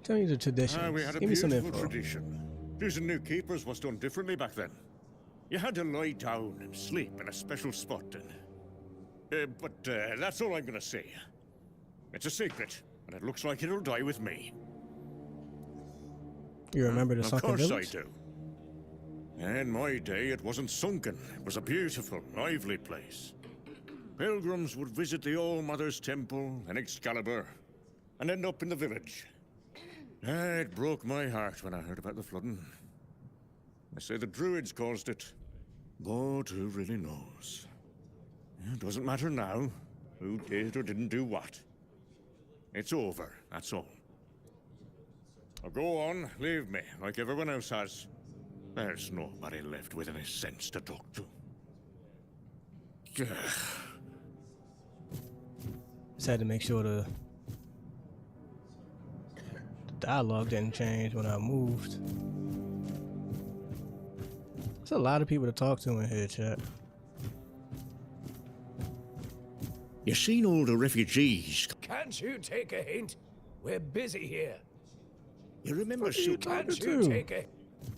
Tell me the traditions. We had a Give me some beautiful info. tradition. Choosing new keepers was done differently back then. You had to lie down and sleep in a special spot. But that's all I'm gonna say. It's a secret, and it looks like it'll die with me. You remember the sunken village? Of course I do. In my day, it wasn't sunken. It was a beautiful, lively place. Pilgrims would visit the All-Mother's Temple and Excalibur, and end up in the village. It broke my heart when I heard about the flooding. They say the Druids caused it, but who really knows? It doesn't matter now, who did or didn't do what. It's over, that's all. Now go on, leave me, like everyone else has. There's nobody left with any sense to talk to. Ugh. Just had to make sure the dialogue didn't change when I moved. There's a lot of people to talk to in here, chat. You seen all the refugees? Can't you take a hint? We're busy here. You remember What are you Silk? talking Can't you to? take a...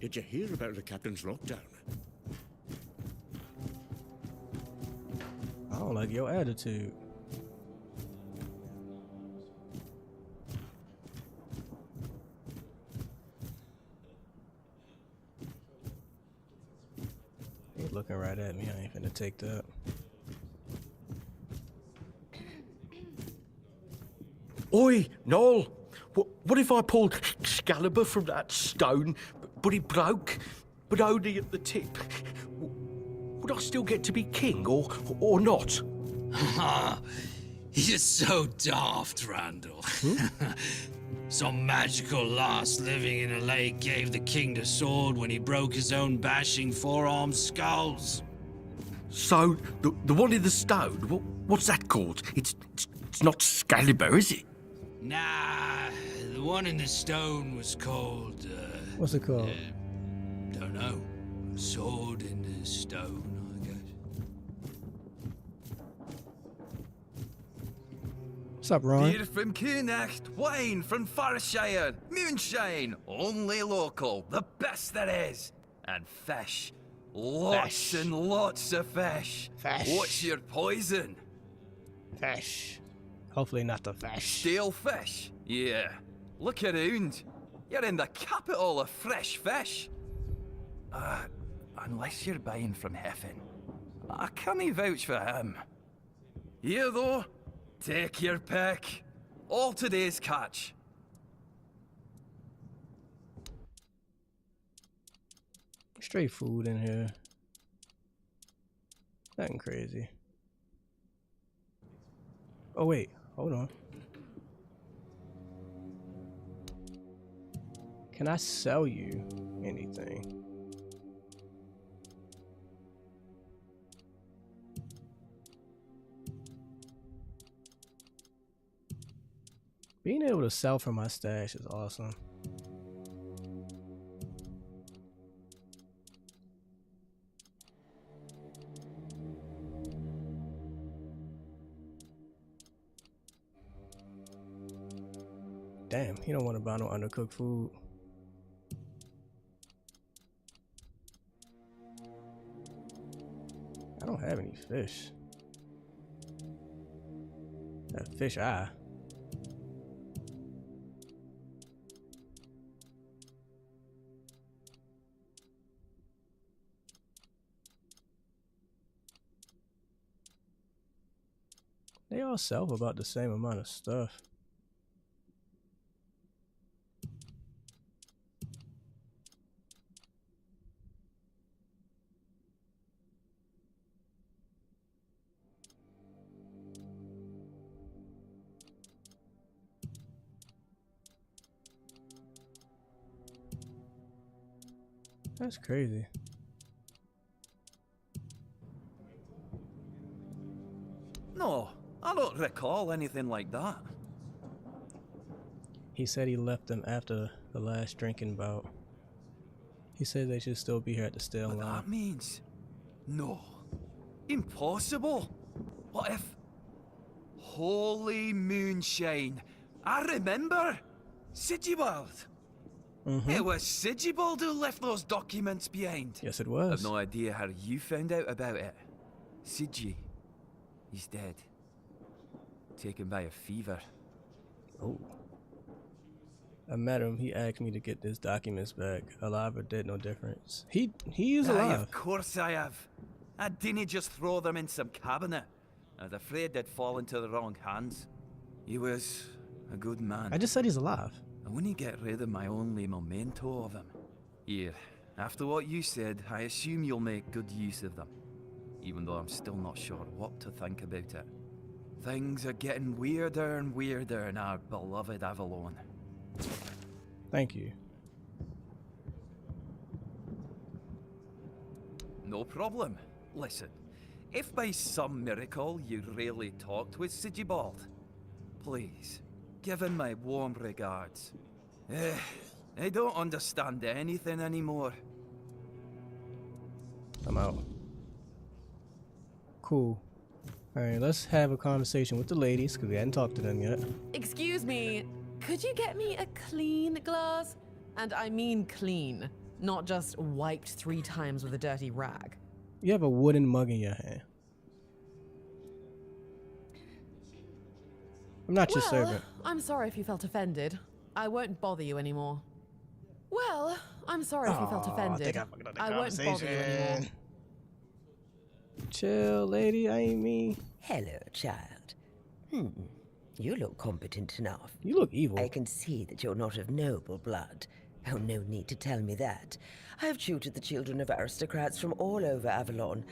Did you hear about the captain's lockdown? I don't like your attitude. He looking right at me. I ain't finna take that. Oi, Noel! What if I pulled Excalibur from that stone, but it broke, but only at the tip? Would I still get to be king, or not? You're so daft, Randall. Some magical lass living in a lake gave the king the sword when he broke his own bashing four-armed skulls. So, the one in the stone, what's that called? It's not Excalibur, is it? Nah, the one in the stone was called, What's it called? don't know. Sword in the stone, I guess. What's up, Ron? Beer from Kunacht, wine from Farshire, moonshine, only local, the best there is. And fish. Lots and lots of fish. Fish. What's your poison? Fish. Hopefully not the fish. Stale fish? Yeah. Look around. You're in the capital of fresh fish. Unless you're buying from Heffen. I can't vouch for him. Here though, take your pick. All today's catch. Straight food in here. Nothing crazy. Oh wait, hold on. Can I sell you anything? Being able to sell from my stash is awesome. Damn, he don't want to buy no undercooked food. I don't have any fish. That fish eye. They all sell for about the same amount of stuff. That's crazy. No, I don't recall anything like that. He said he left them after the last drinking bout. He said they should still be here at the still But line. that means... No. Impossible. What if... Holy moonshine. I remember. Sigibald. It was Sigibald who left those documents behind. Yes, it was. I've no idea how you found out about it. Sigi. He's dead. Taken by a fever. Oh. I met him. He asked me to get his documents back. Alive or dead, no difference. He is Aye, alive. of course I have. I didn't just throw them in some cabinet. I was afraid they'd fall into the wrong hands. He was a good man. I just said he's alive. I wouldn't get rid of my only memento of him. Here, after what you said, I assume you'll make good use of them. Even though I'm still not sure what to think about it. Things are getting weirder and weirder in our beloved Avalon. Thank you. No problem. Listen, if by some miracle you really talked with Sigibald, please, give him my warm regards. I don't understand anything anymore. I'm out. Cool. Alright, let's have a conversation with the ladies, because we hadn't talked to them yet. Excuse me, could you get me a clean glass? And I mean clean, not just wiped 3 times with a dirty rag. You have a wooden mug in your hand. I'm not your servant. I'm sorry if you felt offended. I won't bother you anymore. Well, I'm sorry if you felt offended. I won't bother you anymore. Chill, lady, I ain't mean. Hello, child. You look competent enough. You look evil. I can see that you're not of noble blood. Oh, no need to tell me that. I've tutored the children of aristocrats from all over Avalon.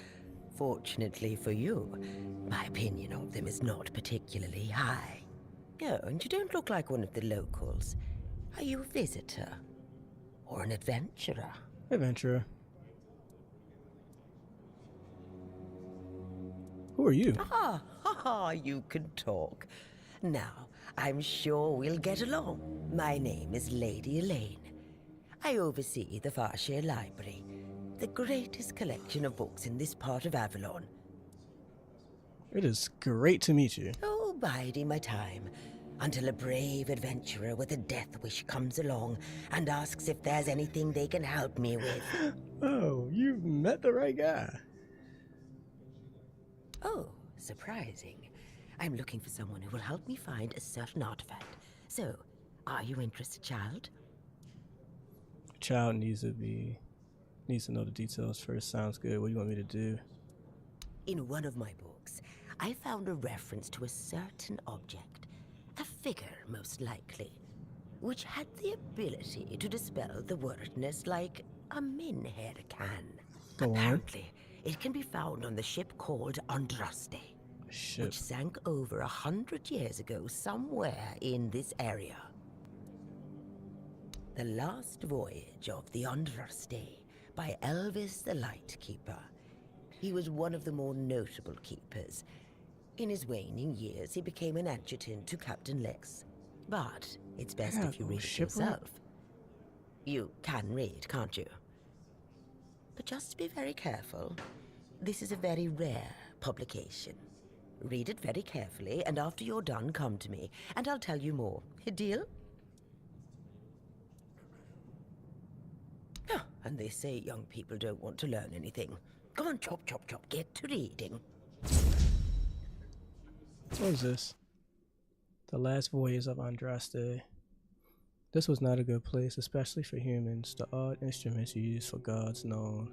Fortunately for you, my opinion of them is not particularly high. Oh, and you don't look like one of the locals. Are you a visitor? Or an adventurer? Adventurer. Who are you? You can talk. Now, I'm sure we'll get along. My name is Lady Elaine. I oversee the Farshire Library, the greatest collection of books in this part of Avalon. It is great to meet you. Oh, biding my time, until a brave adventurer with a death wish comes along and asks if there's anything they can help me with. Oh, you've met the right guy. Oh, surprising. I'm looking for someone who will help me find a certain artifact. So, are you interested, child? Child needs to know the details first. Sounds good. What do you want me to do? In one of my books, I found a reference to a certain object, a figure most likely, which had the ability to dispel the wordness like a minhair can. Apparently, it can be found on the ship called Andraste, which sank over 100 years ago somewhere in this area. The last voyage of the Andraste by Elvis the Lightkeeper. He was one of the more notable keepers. In his waning years, he became an adjutant to Captain Lex. But it's best if you read it yourself. You can read, can't you? But just be very careful. This is a very rare publication. Read it very carefully, and after you're done, come to me, and I'll tell you more. A deal? And they say young people don't want to learn anything. Come on, chop, chop, chop. Get to reading. What is this? The last voyage of Andraste. This was not a good place, especially for humans. The odd instruments used for gods known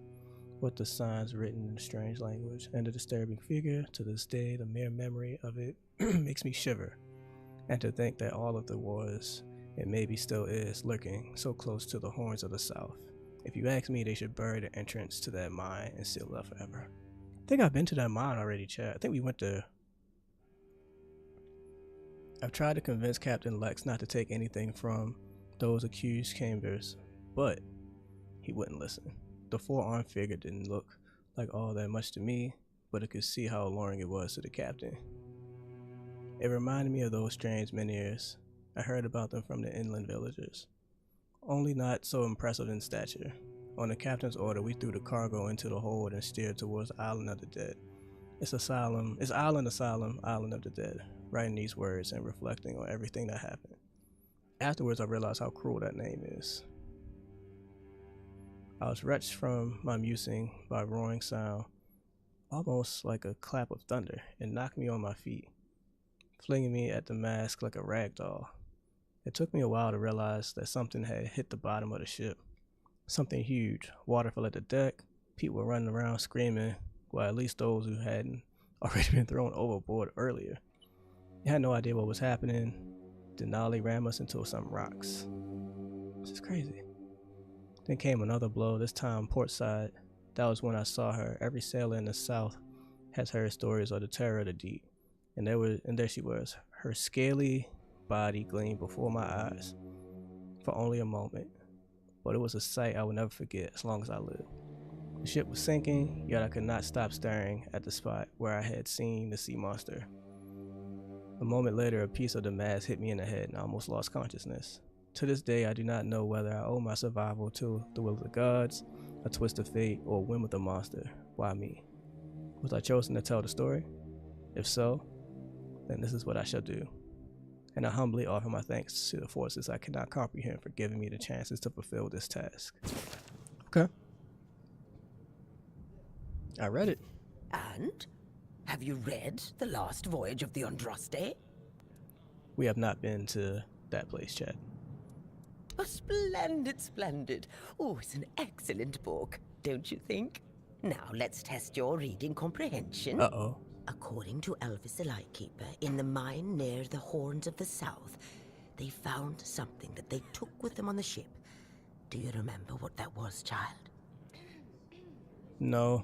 with the signs written in a strange language, and the disturbing figure. To this day, the mere memory of it makes me shiver. And to think that all of the was, and maybe still is, lurking so close to the horns of the south. If you ask me, they should bury the entrance to that mine and seal it up forever. I think I've been to that mine already, Chad. I think we went there. I've tried to convince Captain Lex not to take anything from those accused chambers, but he wouldn't listen. The four-armed figure didn't look like all that much to me, but I could see how alluring it was to the captain. It reminded me of those strange menhirs. I heard about them from the inland villagers, only not so impressive in stature. On the captain's order, we threw the cargo into the hold and steered towards the Island of the Dead. It's Island Asylum, Island of the Dead, writing these words and reflecting on everything that happened. Afterwards, I realized how cruel that name is. I was wrenched from my musing by a roaring sound, almost like a clap of thunder, and knocked me on my feet, flinging me at the mast like a rag doll. It took me a while to realize that something had hit the bottom of the ship. Something huge. Water fell at the deck. People were running around screaming, well, at least those who hadn't already been thrown overboard earlier. I had no idea what was happening. Denali ran us into some rocks. This is crazy. Then came another blow, this time port side. That was when I saw her. Every sailor in the south has heard stories of the terror of the deep. and there she was. Her scaly body gleamed before my eyes for only a moment, but it was a sight I will never forget as long as I live. The ship was sinking, yet I could not stop staring at the spot where I had seen the sea monster. A moment later, a piece of the mast hit me in the head and I almost lost consciousness. To this day, I do not know whether I owe my survival to the will of the gods, a twist of fate, or a whim of the monster. Why me? Was I chosen to tell the story? If so, then this is what I shall do. And I humbly offer my thanks to the forces I cannot comprehend for giving me the chances to fulfill this task. Okay. I read it. And? Have you read The Last Voyage of the Andraste? We have not been to that place, chat. Oh, splendid, splendid. Oh, it's an excellent book, don't you think? Now, let's test your reading comprehension. Uh-oh. According to Elvis the Lightkeeper, in the mine near the Horns of the South, they found something that they took with them on the ship. Do you remember what that was, child? No.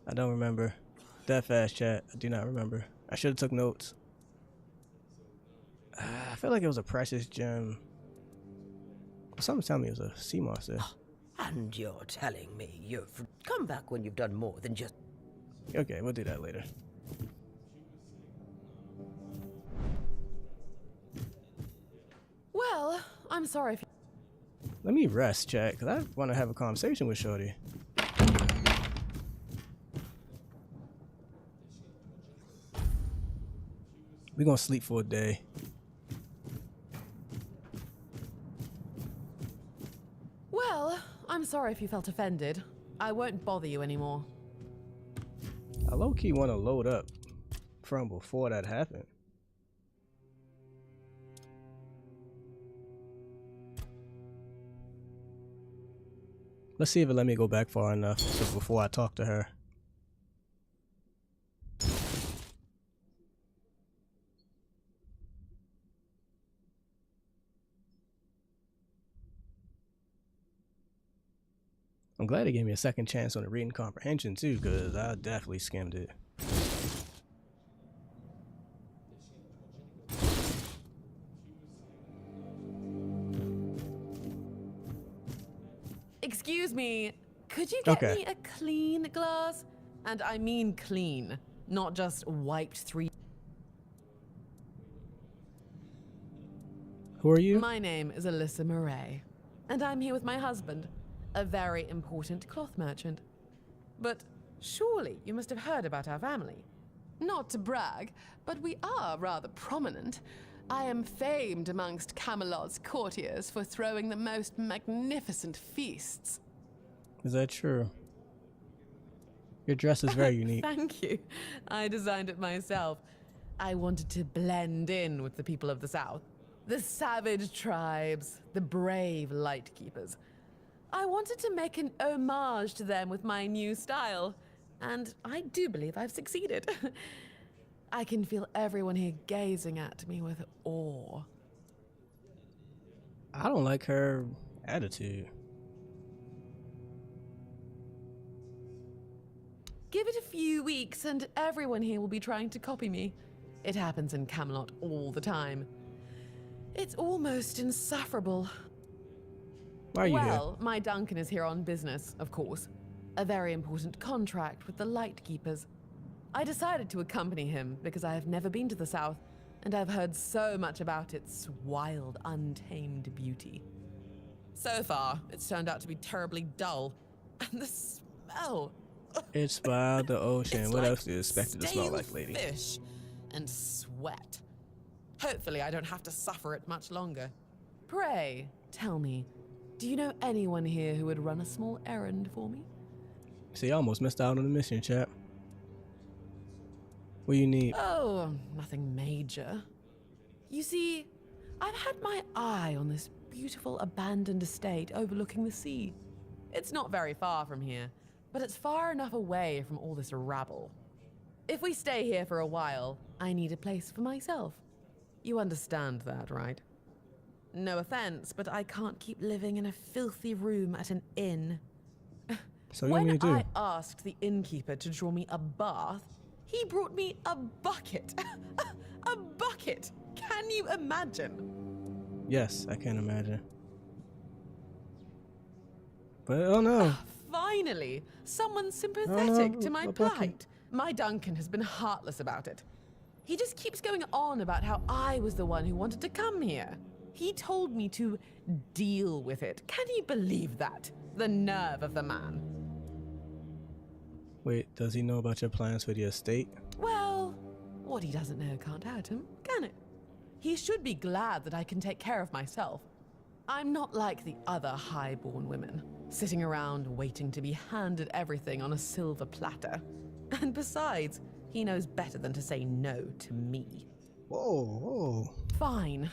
I don't remember. That fast, chat. I do not remember. I should have took notes. I feel like it was a precious gem. Something tell me it was a sea monster. And you're telling me you've come back when you've done more than just... Okay, we'll do that later. Well, I'm sorry if you... Let me rest, chat, because I want to have a conversation with Shorty. We're gonna sleep for a day. Well, I'm sorry if you felt offended. I won't bother you anymore. I low-key want to load up from before that happened. Let's see if it let me go back far enough before I talk to her. I'm glad they gave me a second chance on the reading comprehension too, because I definitely skimmed it. Excuse me, could you get me a clean glass? And I mean clean, not just wiped 3. Who are you? My name is Alyssa Murray, and I'm here with my husband, a very important cloth merchant. But surely you must have heard about our family. Not to brag, but we are rather prominent. I am famed amongst Camelot's courtiers for throwing the most magnificent feasts. Is that true? Your dress is very unique. Thank you. I designed it myself. I wanted to blend in with the people of the South. The savage tribes, the brave lightkeepers. I wanted to make an homage to them with my new style, and I do believe I've succeeded. I can feel everyone here gazing at me with awe. I don't like her attitude. Give it a few weeks and everyone here will be trying to copy me. It happens in Camelot all the time. It's almost insufferable. Why are you here? Well, my Duncan is here on business, of course. A very important contract with the Lightkeepers. I decided to accompany him because I have never been to the South, and I've heard so much about its wild, untamed beauty. So far, it's turned out to be terribly dull. And the smell... It's by the ocean. It's What like else do you expect it to smell stale like, lady? Fish and sweat. Hopefully I don't have to suffer it much longer. Pray, tell me, do you know anyone here who would run a small errand for me? See, I almost missed out on the mission, chap. What do you need? Oh, nothing major. You see, I've had my eye on this beautiful abandoned estate overlooking the sea. It's not very far from here, but it's far enough away from all this rabble. If we stay here for a while, I need a place for myself. You understand that, right? No offense, but I can't keep living in a filthy room at an inn. So what do you want me to do? When I asked the innkeeper to draw me a bath, he brought me a bucket. A bucket! Can you imagine? Yes, I can imagine. But oh no. Finally, someone sympathetic to my plight. My Duncan has been heartless about it. He just keeps going on about how I was the one who wanted to come here. He told me to deal with it. Can you believe that? The nerve of the man. Wait, does he know about your plans for the estate? Well, what he doesn't know can't hurt him, can it? He should be glad that I can take care of myself. I'm not like the other high-born women, sitting around waiting to be handed everything on a silver platter. And besides, he knows better than to say no to me. Whoa. Fine.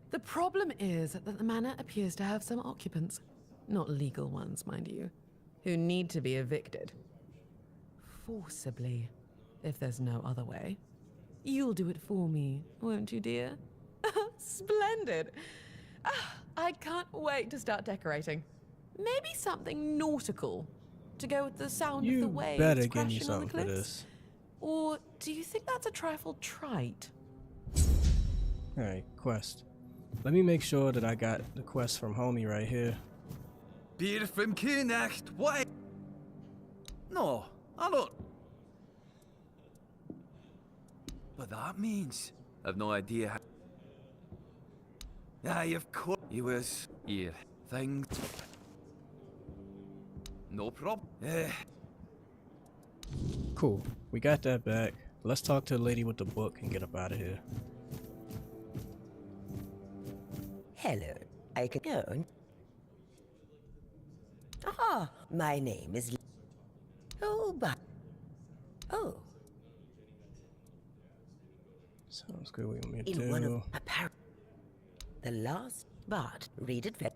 The problem is that the manor appears to have some occupants, not legal ones, mind you, who need to be evicted. Forcibly, if there's no other way. You'll do it for me, won't you, dear? Splendid. I can't wait to start decorating. Maybe something nautical, to go with the sound of the waves You better give me crashing on the something for cliffs. this. Or do you think that's a trifle trite? Alright, quest. Let me make sure that I got the quest from homie right here. Beer from Kunacht, what? No, I don't. But that means I've no idea how. Aye, of course. He was here. Things. No problem. Cool. We got that back. Let's talk to the lady with the book and get up out of here. Hello, I can go. Ah, my name is. Oh, but. Oh. Sounds good. What you want me to In do? one of the last but read it very.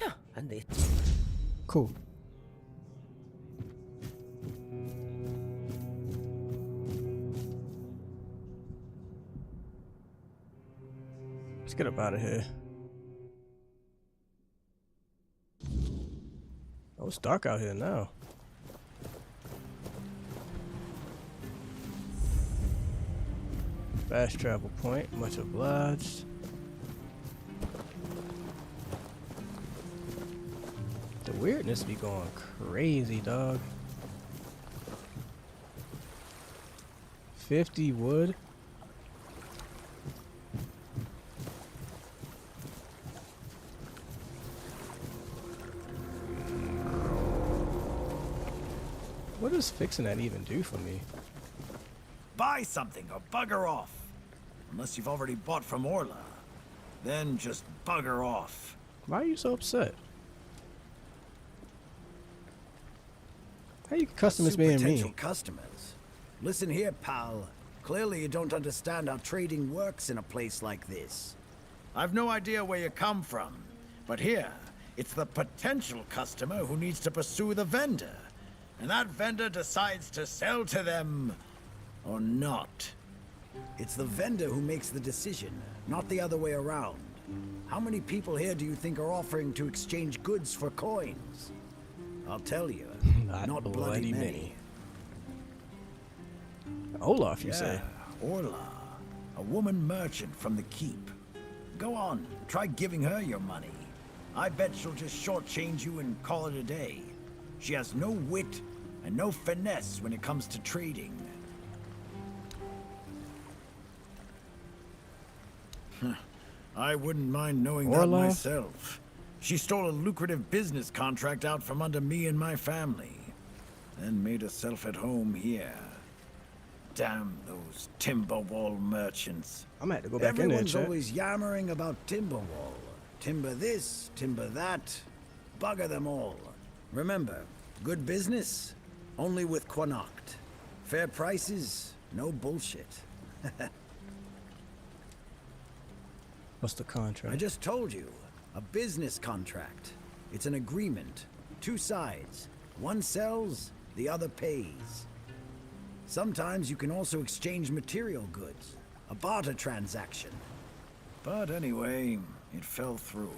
Ah, and this. Cool. Let's get up out of here. Oh, it's dark out here now. Fast travel point, much obliged. The weirdness be going crazy, dog. 50 wood. What does fixing that even do for me? Buy something or bugger off. Unless you've already bought from Orla. Then just bugger off. Why are you so upset? How you customers being Potential mean? customers. Listen here, pal. Clearly you don't understand how trading works in a place like this. I've no idea where you come from, but here, it's the potential customer who needs to pursue the vendor. And that vendor decides to sell to them or not. It's the vendor who makes the decision, not the other way around. How many people here do you think are offering to exchange goods for coins? I'll tell you, not bloody many. Olaf, you say? Orla, a woman merchant from the keep. Go on, try giving her your money. I bet she'll just shortchange you and call it a day. She has no wit and no finesse when it comes to trading. I wouldn't mind knowing that myself. She stole a lucrative business contract out from under me and my family, then made herself at home here. Damn those Timberwall merchants. I'm gonna have to go back in there, Everyone's chat. always yammering about Timberwall. Timber this, timber that. Bugger them all. Remember, good business, only with Quanacht. Fair prices, no bullshit. What's the contract? I just told you. A business contract. It's an agreement. Two sides. One sells, the other pays. Sometimes you can also exchange material goods. A barter transaction. But anyway, it fell through.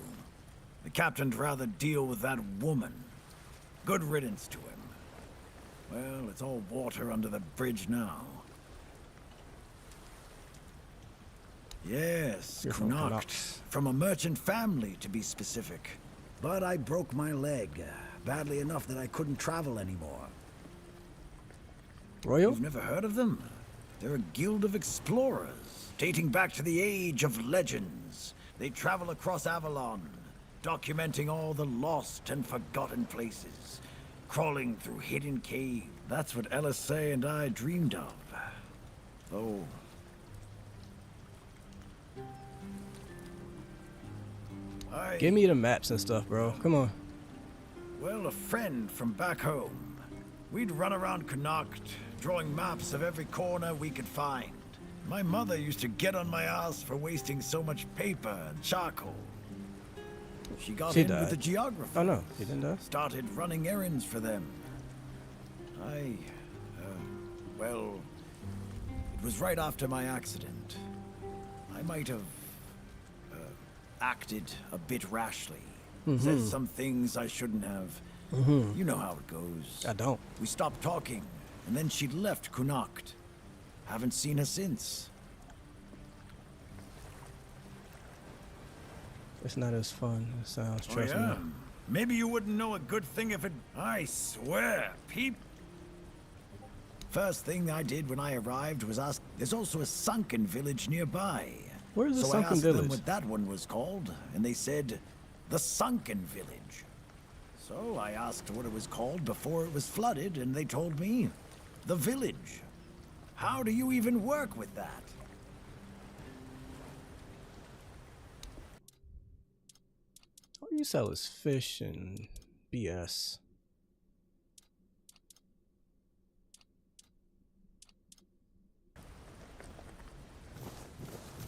The captain'd rather deal with that woman. Good riddance to him. Well, it's all water under the bridge now. Yes, You're from Connacht. From a merchant family, to be specific. But I broke my leg, badly enough that I couldn't travel anymore. Royal? You've never heard of them? They're a guild of explorers, dating back to the age of legends. They travel across Avalon, documenting all the lost and forgotten places, crawling through hidden caves. That's what LSA and I dreamed of. Oh. Give me the maps and stuff, bro. Come on. Well, a friend from back home. We'd run around Connacht, drawing maps of every corner we could find. My mother used to get on my ass for wasting so much paper and charcoal. She got in with the geographer. Oh no, she didn't die. Started running errands for them. Well, it was right after my accident. I might have acted a bit rashly. Said some things I shouldn't have. You know how it goes. I don't. We stopped talking, and then she left Connacht. Haven't seen her since. It's not as fun as it sounds, trust me. Maybe you wouldn't know a good thing if it... I swear, peep. First thing I did when I arrived was ask... There's also a sunken village nearby. Where's the so sunken I asked village? them what that one was called, and they said, the Sunken Village. So I asked what it was called before it was flooded, and they told me, the village. How do you even work with that? All you sell is fish and BS.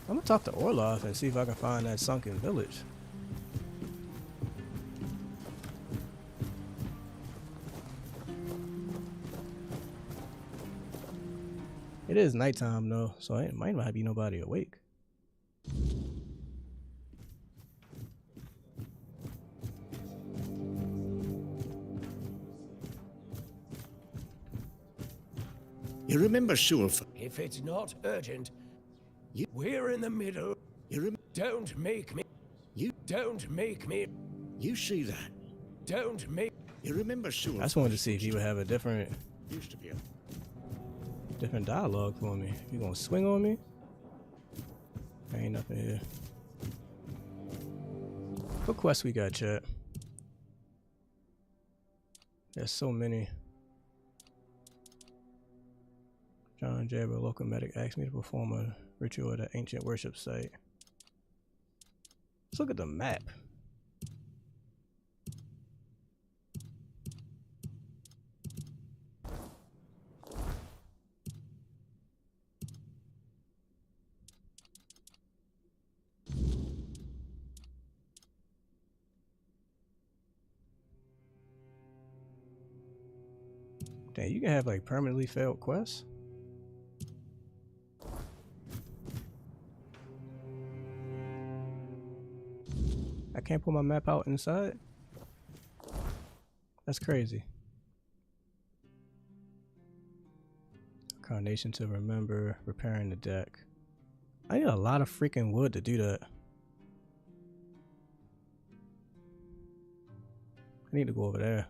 I'm gonna talk to Orloff and see if I can find that sunken village. It is nighttime though, so it might not be nobody awake. You remember Sulfur? If it's not urgent, we're in the middle. Don't make me. Don't make me. You see that? Don't make. You remember Sulfur? I just wanted to see if you would have a different Used to be a dialogue for me. You gonna swing on me? There ain't nothing here. What quests we got, chat? There's so many. John Jabber, local medic, asked me to perform a ritual at an ancient worship site. Let's look at the map. Damn, you can have like permanently failed quests. I can't pull my map out inside. That's crazy. Carnation to remember, repairing the deck. I need a lot of freaking wood to do that. I need to go over there.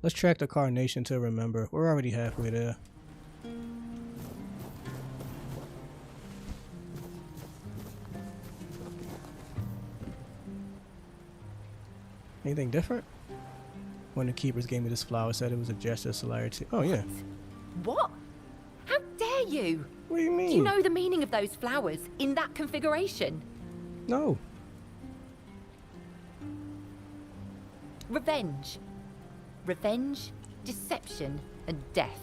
Let's track the Carnation to remember. We're already halfway there. Anything different? When the keepers gave me this flower, said it was a gesture of solidarity. Oh yeah. What? How dare you? What do you mean? Do you know the meaning of those flowers in that configuration? No. Revenge. Revenge, deception, and death.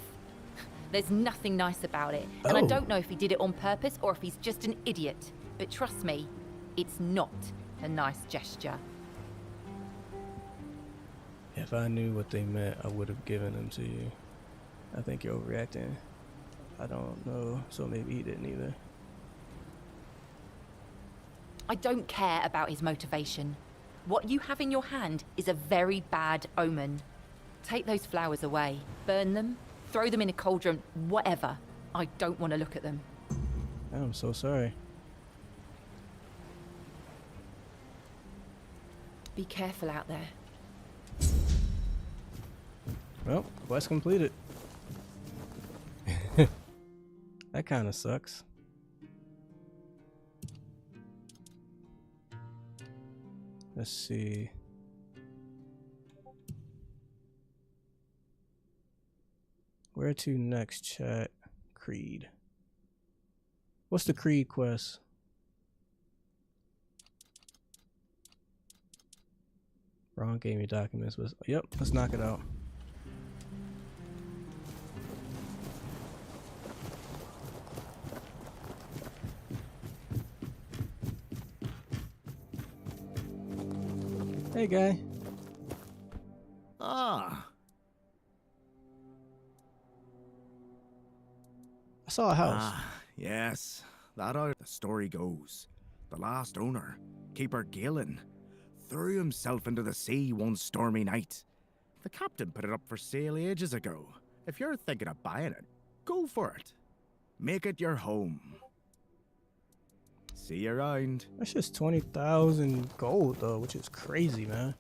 There's nothing nice about it. And I don't know if he did it on purpose or if he's just an idiot. But trust me, it's not a nice gesture. If I knew what they meant, I would have given them to you. I think you're overreacting. I don't know, so maybe he didn't either. I don't care about his motivation. What you have in your hand is a very bad omen. Take those flowers away, burn them, throw them in a cauldron, whatever. I don't want to look at them. I'm so sorry. Be careful out there. Well, quest completed. That kind of sucks. Let's see. Where to next, chat? Creed. What's the Creed quest? Ron gave me documents. Yep, let's knock it out. Hey, guy. Ah. I saw a house. Ah, yes. That how the story goes. The last owner, Keeper Galen, threw himself into the sea one stormy night. The captain put it up for sale ages ago. If you're thinking of buying it, go for it. Make it your home. See you around. That's just 20,000 gold, though, which is crazy, man.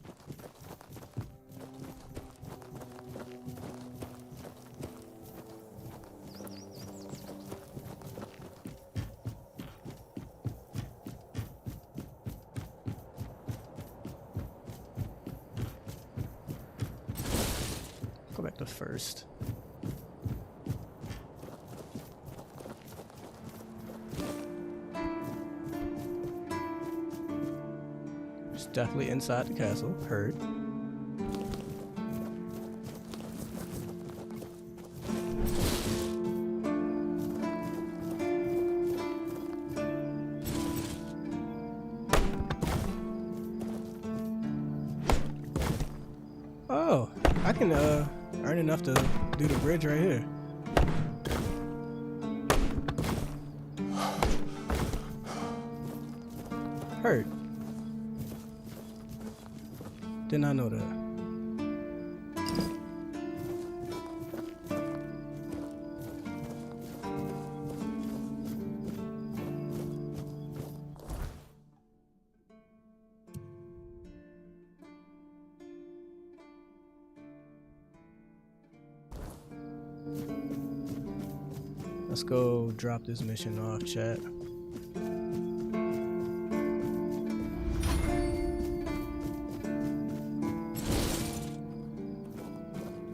Go back to first. It's definitely inside the castle. Heard. Oh, I can earn enough to do the bridge right here. Heard. Did not know that. Let's go drop this mission off, chat.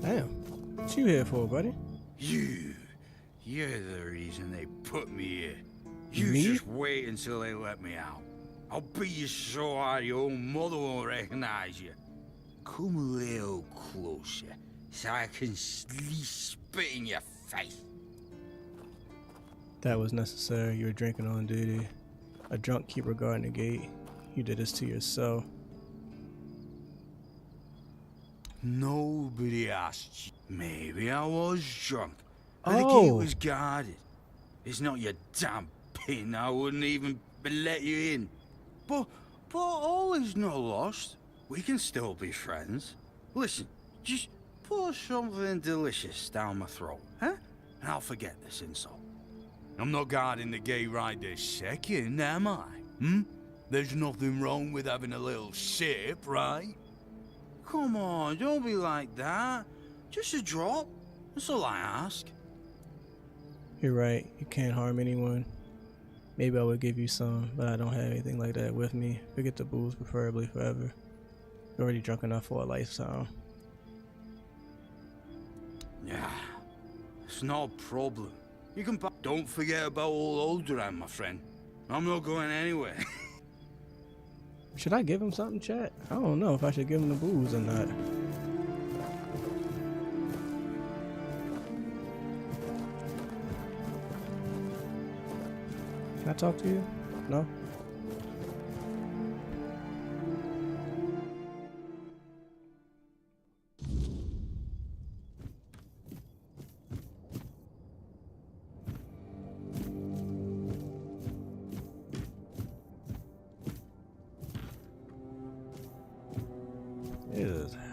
Damn. What you here for, buddy? You're the reason they put me here. You Me? just wait until they let me out. I'll beat you so hard your own mother won't recognize you. Come a little closer so I can spit in your face. That was necessary. You were drinking on duty. A drunk keeper guarding the gate. You did this to yourself. Nobody asked you. Maybe I was drunk. But the Oh. gate was guarded. It's not your damn pin. I wouldn't even let you in. But all is not lost. We can still be friends. Listen, just pour something delicious down my throat, huh? And I'll forget this insult. I'm not guarding the gate right this second, am I? There's nothing wrong with having a little sip, right? Come on, don't be like that. Just a drop. That's all I ask. You're right. You can't harm anyone. Maybe I would give you some, but I don't have anything like that with me. Forget the booze, preferably forever. You're already drunk enough for a lifetime. Yeah, it's no problem. You can don't forget about old Oldran, my friend. I'm not going anywhere. Should I give him something, chat? I don't know if I should give him the booze or not. Can I talk to you? No?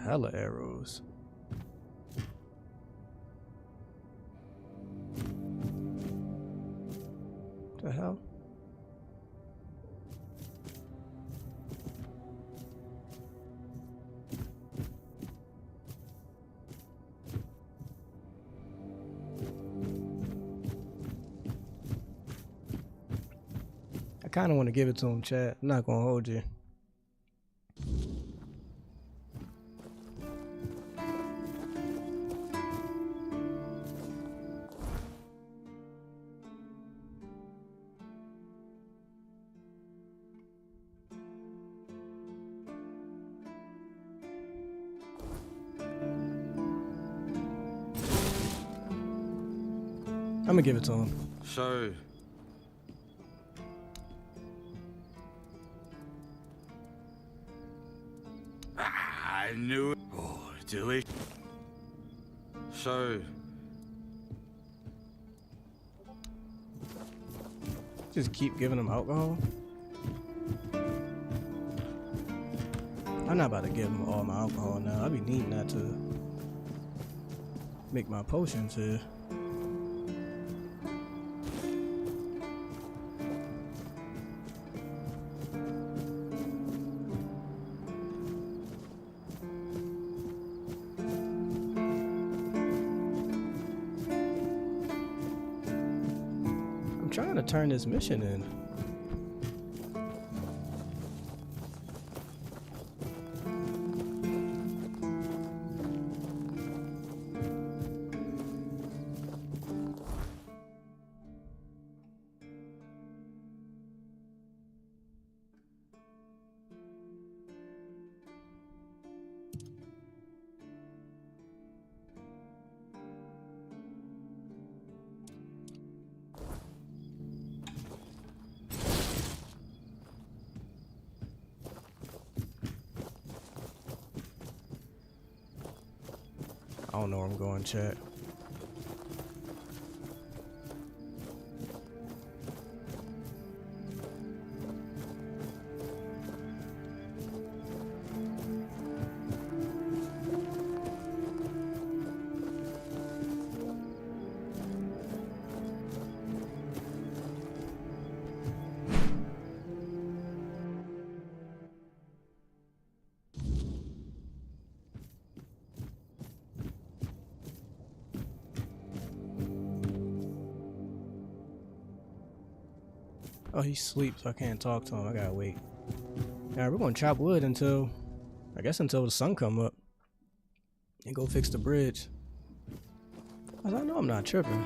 hella arrows. What the hell? I kind of want to give it to him, chat. I'm not gonna hold you. I'm gonna give it to him. So, I knew it. Oh, delicious. So, Just keep giving him alcohol. I'm not about to give him all my alcohol now. I be needing that to make my potions here. I'm trying to turn this mission in. I don't know where I'm going, chat. Oh, he sleeps, so I can't talk to him. I gotta wait. Alright, we're gonna chop wood until, I guess until the sun come up. And go fix the bridge. I know I'm not tripping.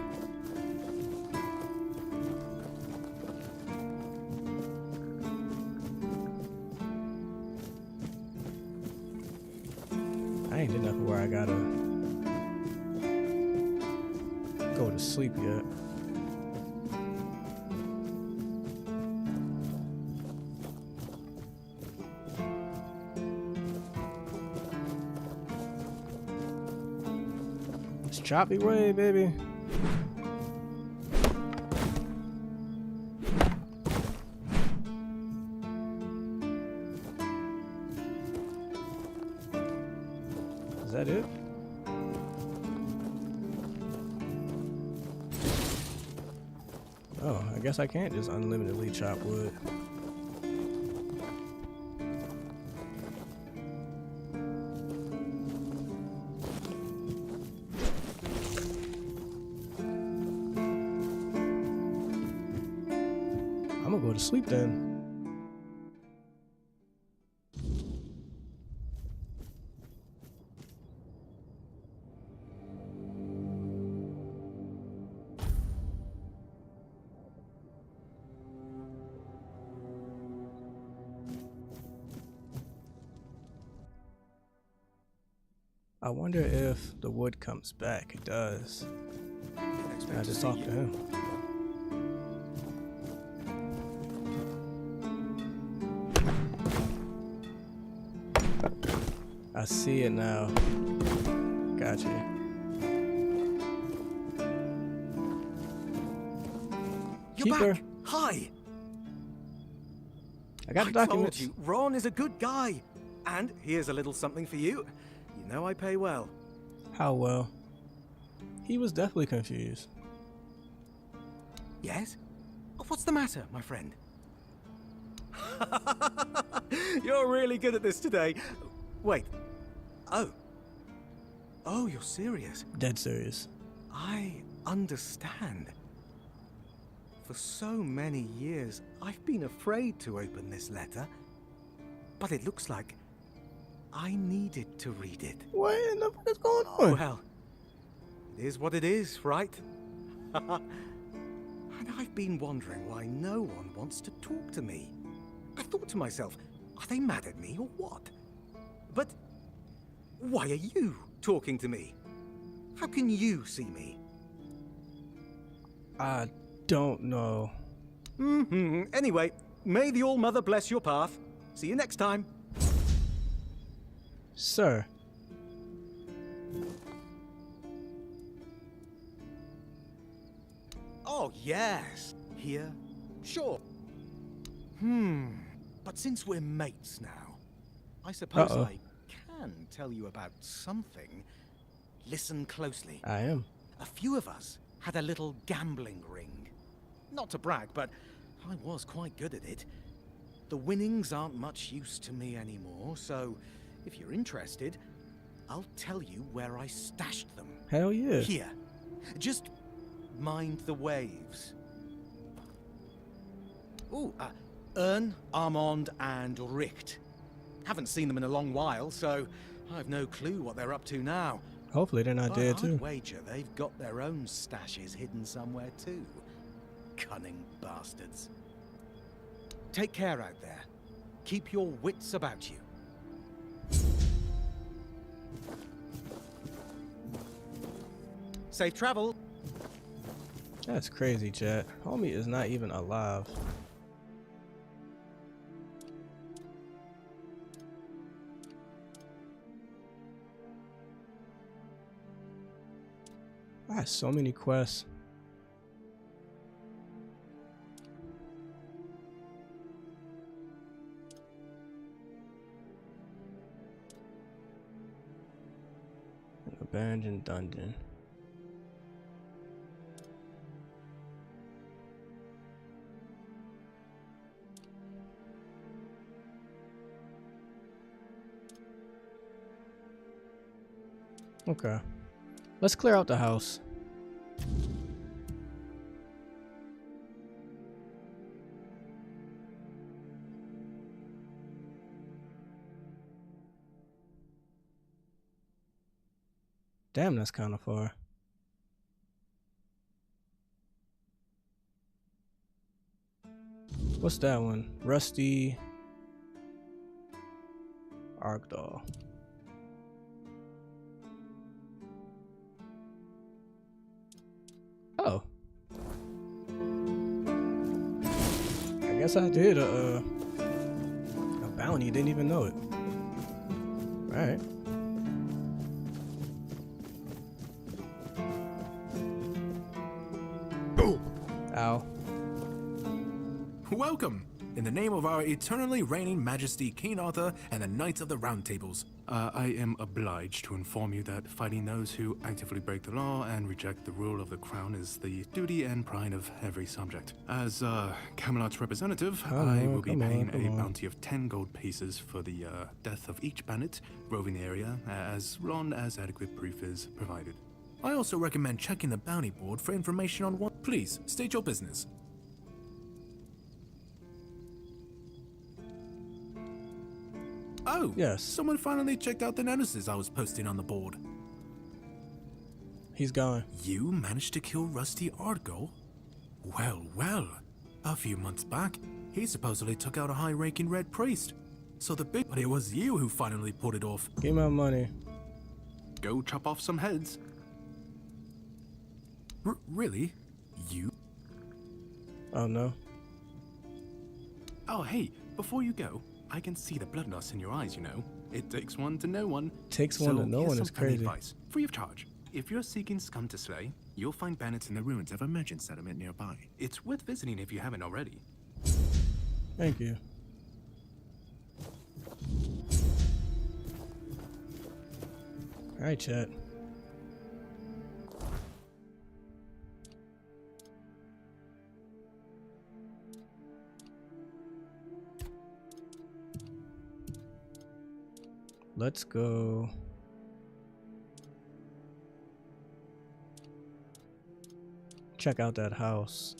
I ain't did nothing where I gotta go to sleep yet. Choppy way, baby. Is that it? Oh, I guess I can't just unlimitedly chop wood. I'm gonna go to sleep then. I wonder if the wood comes back. It does. I just talked to him. I see it now. Gotcha. You're Keeper. back. Hi. I got the I told documents. you, Ron is a good guy. And here's a little something for you. You know I pay well. How well? He was definitely confused. Yes? What's the matter, my friend? You're really good at this today. Wait. Oh, you're serious? Dead serious. I understand. For so many years, I've been afraid to open this letter. But it looks like I needed to read it. What in the fuck is going on? Well, it is what it is, right? And I've been wondering why no one wants to talk to me. I thought to myself, are they mad at me or what? But why are you talking to me? How can you see me? I don't know. Anyway, may the All-Mother bless your path. See you next time. Sir. Oh, yes. Here? Sure. But since we're mates now, I suppose I can tell you about something. Listen closely. I am. A few of us had a little gambling ring. Not to brag, but I was quite good at it. The winnings aren't much use to me anymore, so if you're interested, I'll tell you where I stashed them. Hell yeah. Here. Just mind the waves. Ooh, Ern, Armand, and Richt. Haven't seen them in a long while, so I've no clue what they're up to now. Hopefully they're not dead too. I'd wager they've got their own stashes hidden somewhere too. Cunning bastards. Take care out there. Keep your wits about you. Safe travel. That's crazy, chat. Homie is not even alive. I have so many quests. An abandoned dungeon. Okay. Let's clear out the house. Damn, that's kind of far. What's that one? Rusty Arkdal. Oh. I guess I did a bounty, didn't even know it. Alright. Ow. Welcome! In the name of our eternally reigning Majesty King Arthur and the Knights of the Round Tables, I am obliged to inform you that fighting those who actively break the law and reject the rule of the crown is the duty and pride of every subject. As Camelot's representative, I will be paying a bounty of 10 gold pieces for the death of each bandit roving the area, as long as adequate proof is provided. I also recommend checking the bounty board for information on what. Please, state your business. Oh, yes. Someone finally checked out the notices I was posting on the board. He's gone. You managed to kill Rusty Arkdal? Well, well. A few months back, he supposedly took out a high-ranking red priest. So but it was you who finally pulled it off. Give me my money. Go chop off some heads. Really? You? Oh no. Oh hey, before you go, I can see the bloodlust in your eyes, you know. It takes one to know one. Takes one to know one is crazy. Advice, free of charge. If you're seeking scum to slay, you'll find bandits in the ruins of a merchant settlement nearby. It's worth visiting if you haven't already. Thank you. Alright, chat. Let's go. Check out that house.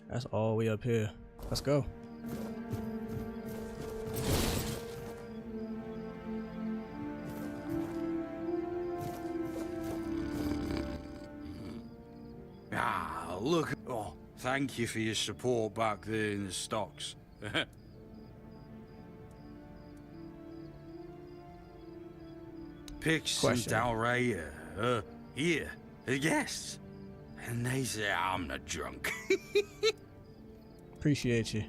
That's all the way up here. Let's go. Ah, look. Oh, thank you for your support back there in the stocks. Picks and Dalray here, the guests. And they say I'm not drunk. Appreciate you.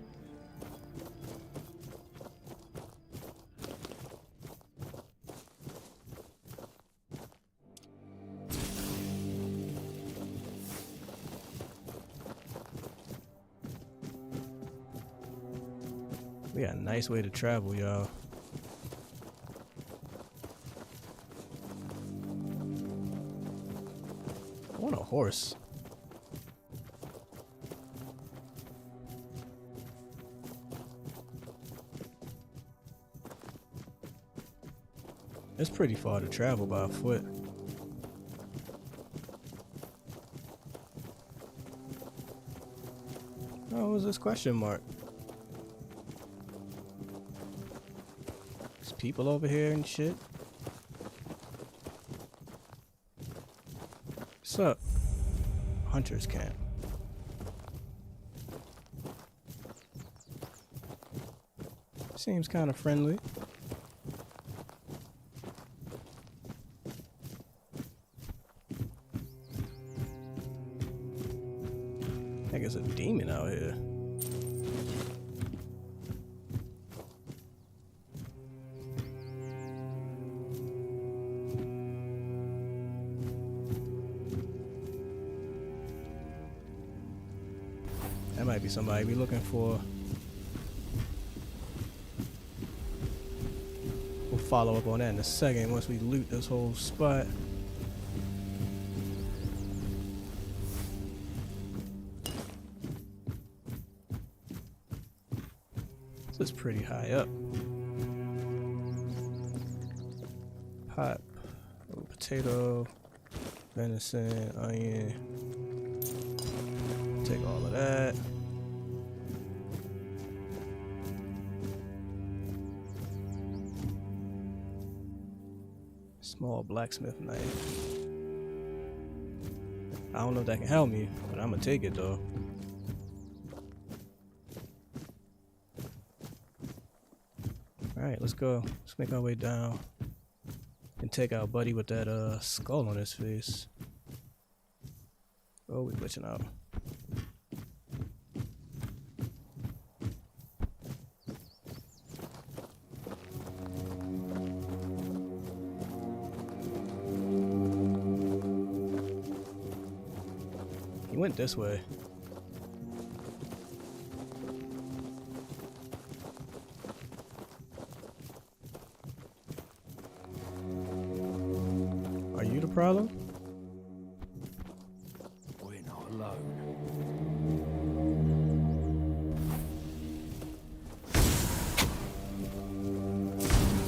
We got a nice way to travel, y'all. I want a horse. It's pretty far to travel by foot. Oh, what was this question mark? There's people over here and shit. What's up? Hunter's camp. Seems kind of friendly. I think there's a demon out here. That might be somebody we looking for. We'll follow up on that in a second once we loot this whole spot. This is pretty high up. Pot, potato, venison, onion. Take all of that. Small blacksmith knife. I don't know if that can help me, but I'm gonna take it though. Alright, let's go. Let's make our way down and take our buddy with that skull on his face. Oh, we're glitching out. He went this way. Are you the problem? We're not alone.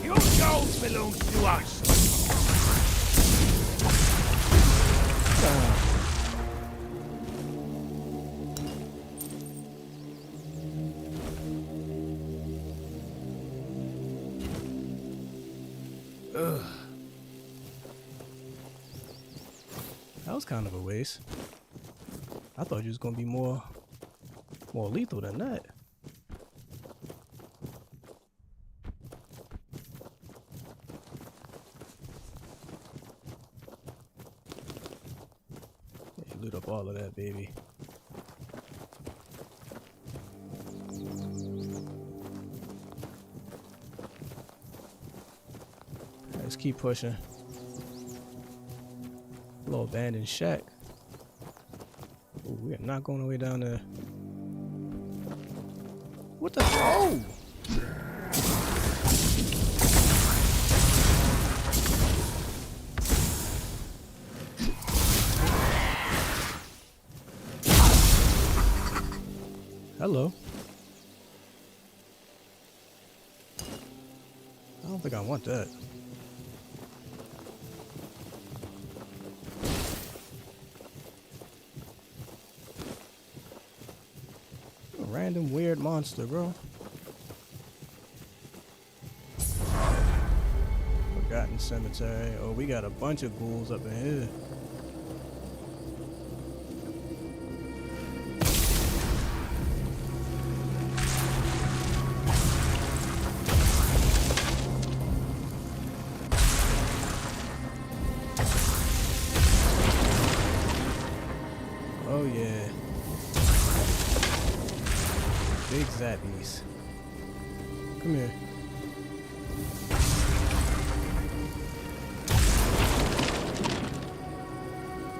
Your gold belongs to us. Ugh. That was kind of a waste. I thought you was gonna be more lethal than that. Yeah, loot up all of that, baby. Alright, let's keep pushing. Little abandoned shack. Ooh, we are not going all the way down there. What the? Oh! Hello. I don't think I want that. A random weird monster, bro. Forgotten cemetery. Oh, we got a bunch of ghouls up in here. Oh yeah. Big zappies. Come here.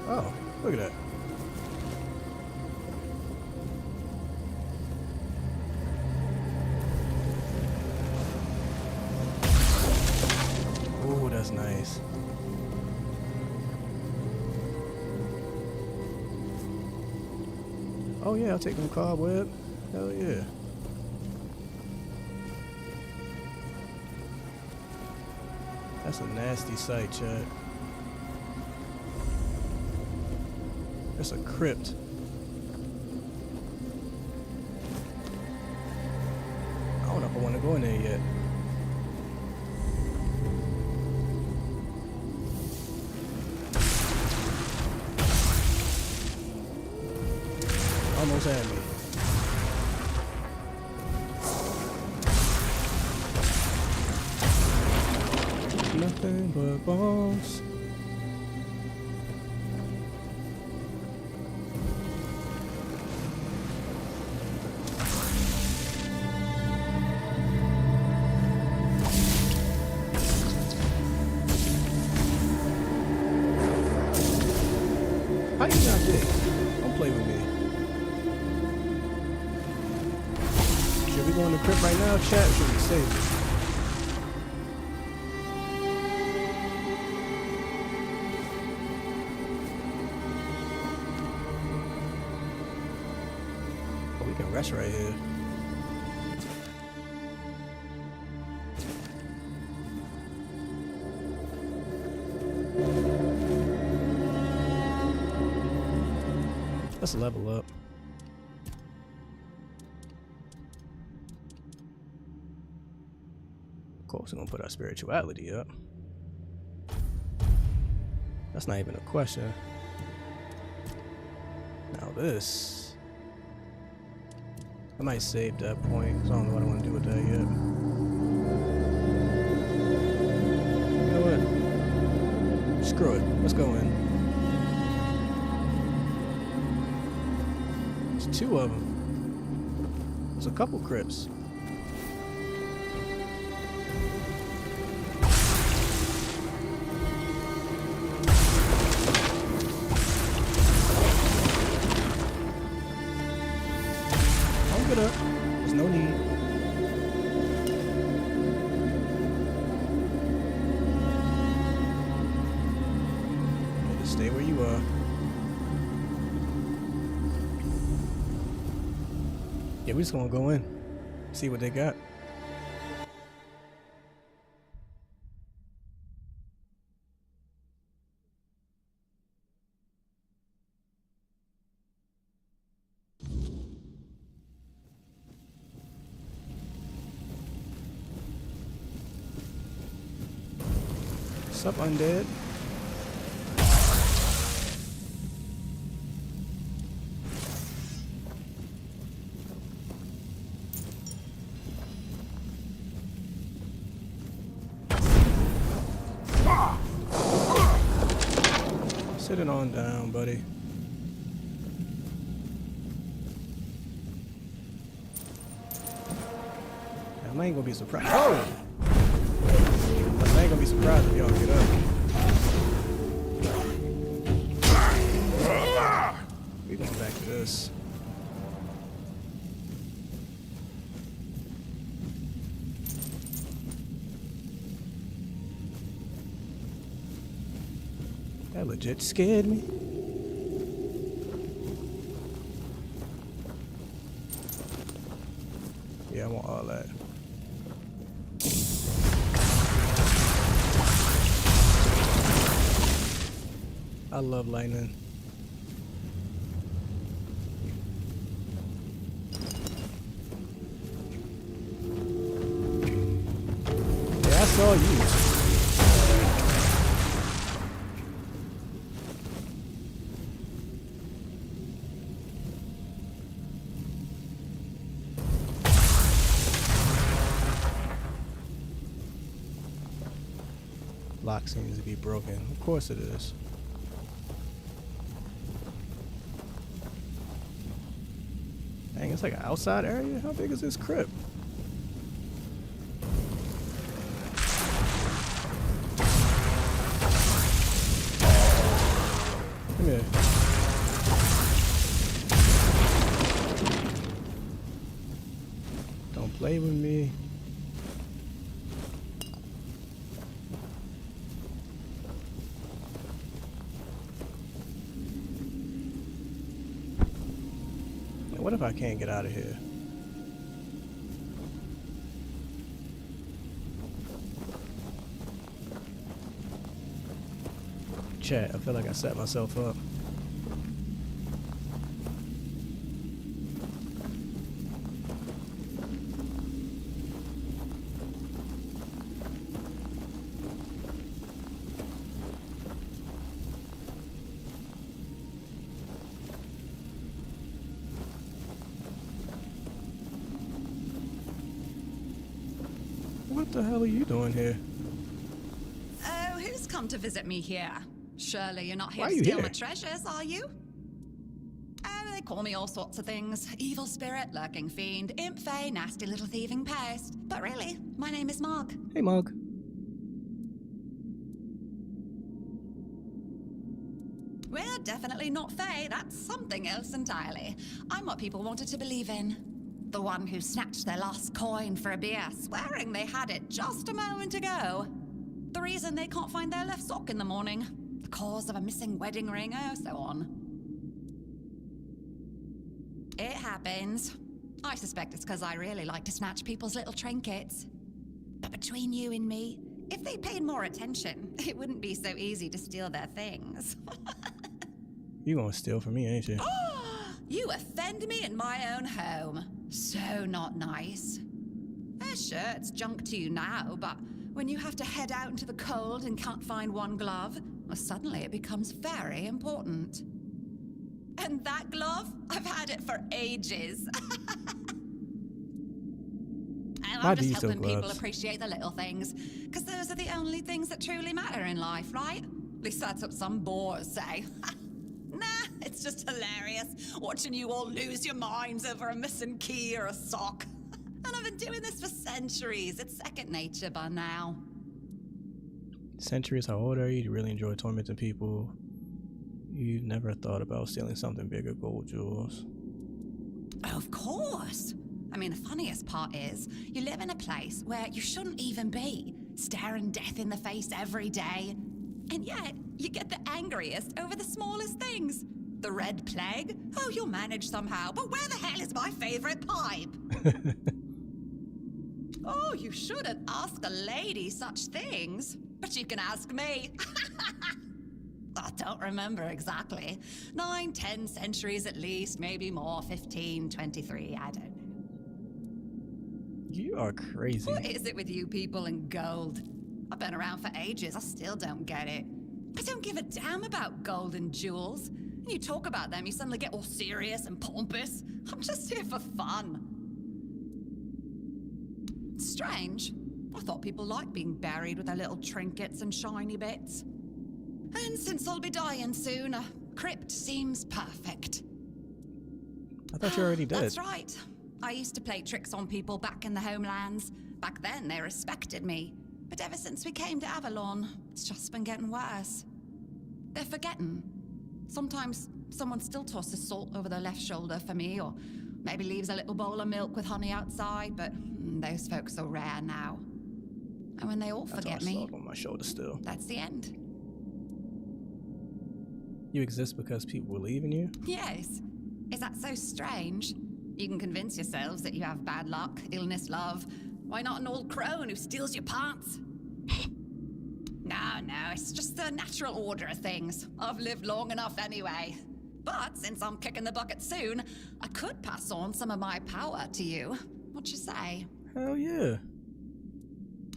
Oh, look at that. Oh, that's nice. Oh yeah, I'll take them cobweb. Hell yeah. That's a nasty sight, chat. That's a crypt. I don't know if I want to go in there yet. Almost had me. Nothing but bombs. How you got this? Don't play with me. Should we go in the crypt right now, chat? Or should we save it? Oh, we can rest right here. Let's level up. Of course, we're gonna put our spirituality up. That's not even a question. Now this, I might save that point because I don't know what I want to do with that yet. You know what? Screw it. Let's go in. There's two of them. There's a couple crypts. Get up. There's no need. Okay, just stay where you are. Yeah, we're just gonna go in, see what they got. What's up, undead? Sit it on down, buddy. I ain't gonna be surprised. Oh! I ain't gonna be surprised if y'all get up. We going back to this. That legit scared me. want all that. I love lightning. Yeah, I saw you. Lock seems to be broken. Of course it is. Dang, it's like an outside area? How big is this crypt? Come here. Don't play with me. What if I can't get out of here? Chat, I feel like I set myself up. What the hell are you doing here? Oh, who's come to visit me here? Surely you're not here Why to are you steal here? my treasures, are you? Oh, they call me all sorts of things. Evil spirit, lurking fiend, imp fae, nasty little thieving pest. But really, my name is Mark. Hey, Mog. We're definitely not fae, that's something else entirely. I'm what people wanted to believe in. The one who snatched their last coin for a beer, swearing they had it just a moment ago. The reason they can't find their left sock in the morning. The cause of a missing wedding ring, oh, so on. It happens. I suspect it's because I really like to snatch people's little trinkets. But between you and me, if they paid more attention, it wouldn't be so easy to steal their things. You gonna steal from me, ain't you? You offend me in my own home. So not nice. Sure, it's junk to you now, but when you have to head out into the cold and can't find one glove, well, suddenly it becomes very important. And that glove? I've had it for ages. I'm just helping people appreciate the little things, because those are the only things that truly matter in life, right? At least that's what some bores say. Nah, it's just hilarious, watching you all lose your minds over a missing key or a sock. And I've been doing this for centuries. It's second nature by now. Centuries? How old are you? You really enjoy tormenting people? You never thought about stealing something bigger, gold jewels? Of course. I mean, the funniest part is, you live in a place where you shouldn't even be, staring death in the face every day. And yet, you get the angriest over the smallest things. The Red Plague? Oh, you'll manage somehow, but where the hell is my favorite pipe? Oh, you shouldn't ask a lady such things, but you can ask me. I don't remember exactly. 9, 10 centuries at least, maybe more, 15, 23, I don't know. You are crazy. What is it with you people and gold? I've been around for ages, I still don't get it. I don't give a damn about gold and jewels. When you talk about them, you suddenly get all serious and pompous. I'm just here for fun. Strange. I thought people liked being buried with their little trinkets and shiny bits. And since I'll be dying soon, a crypt seems perfect. I thought you already did. That's right. I used to play tricks on people back in the homelands. Back then, they respected me. But ever since we came to Avalon, it's just been getting worse. They're forgetting. Sometimes someone still tosses salt over their left shoulder for me, or maybe leaves a little bowl of milk with honey outside, but those folks are rare now. And when they all forget me, salt on my shoulder still. That's the end. You exist because people believe in you? Yes. Is that so strange? You can convince yourselves that you have bad luck, illness, love. Why not an old crone who steals your pants? No, it's just the natural order of things. I've lived long enough anyway. But since I'm kicking the bucket soon, I could pass on some of my power to you. What you say? Hell yeah.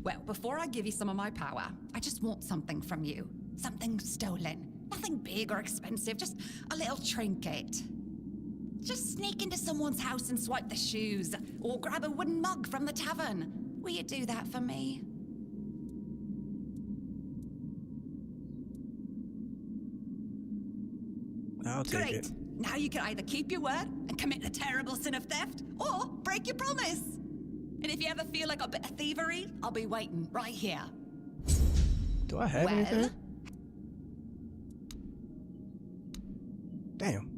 Well, before I give you some of my power, I just want something from you. Something stolen. Nothing big or expensive, just a little trinket. Just sneak into someone's house and swipe the shoes, or grab a wooden mug from the tavern. Will you do that for me? I'll take Great. it. Now you can either keep your word and commit the terrible sin of theft, or break your promise. And if you ever feel like a bit of thievery, I'll be waiting right here. Do I have anything? Damn.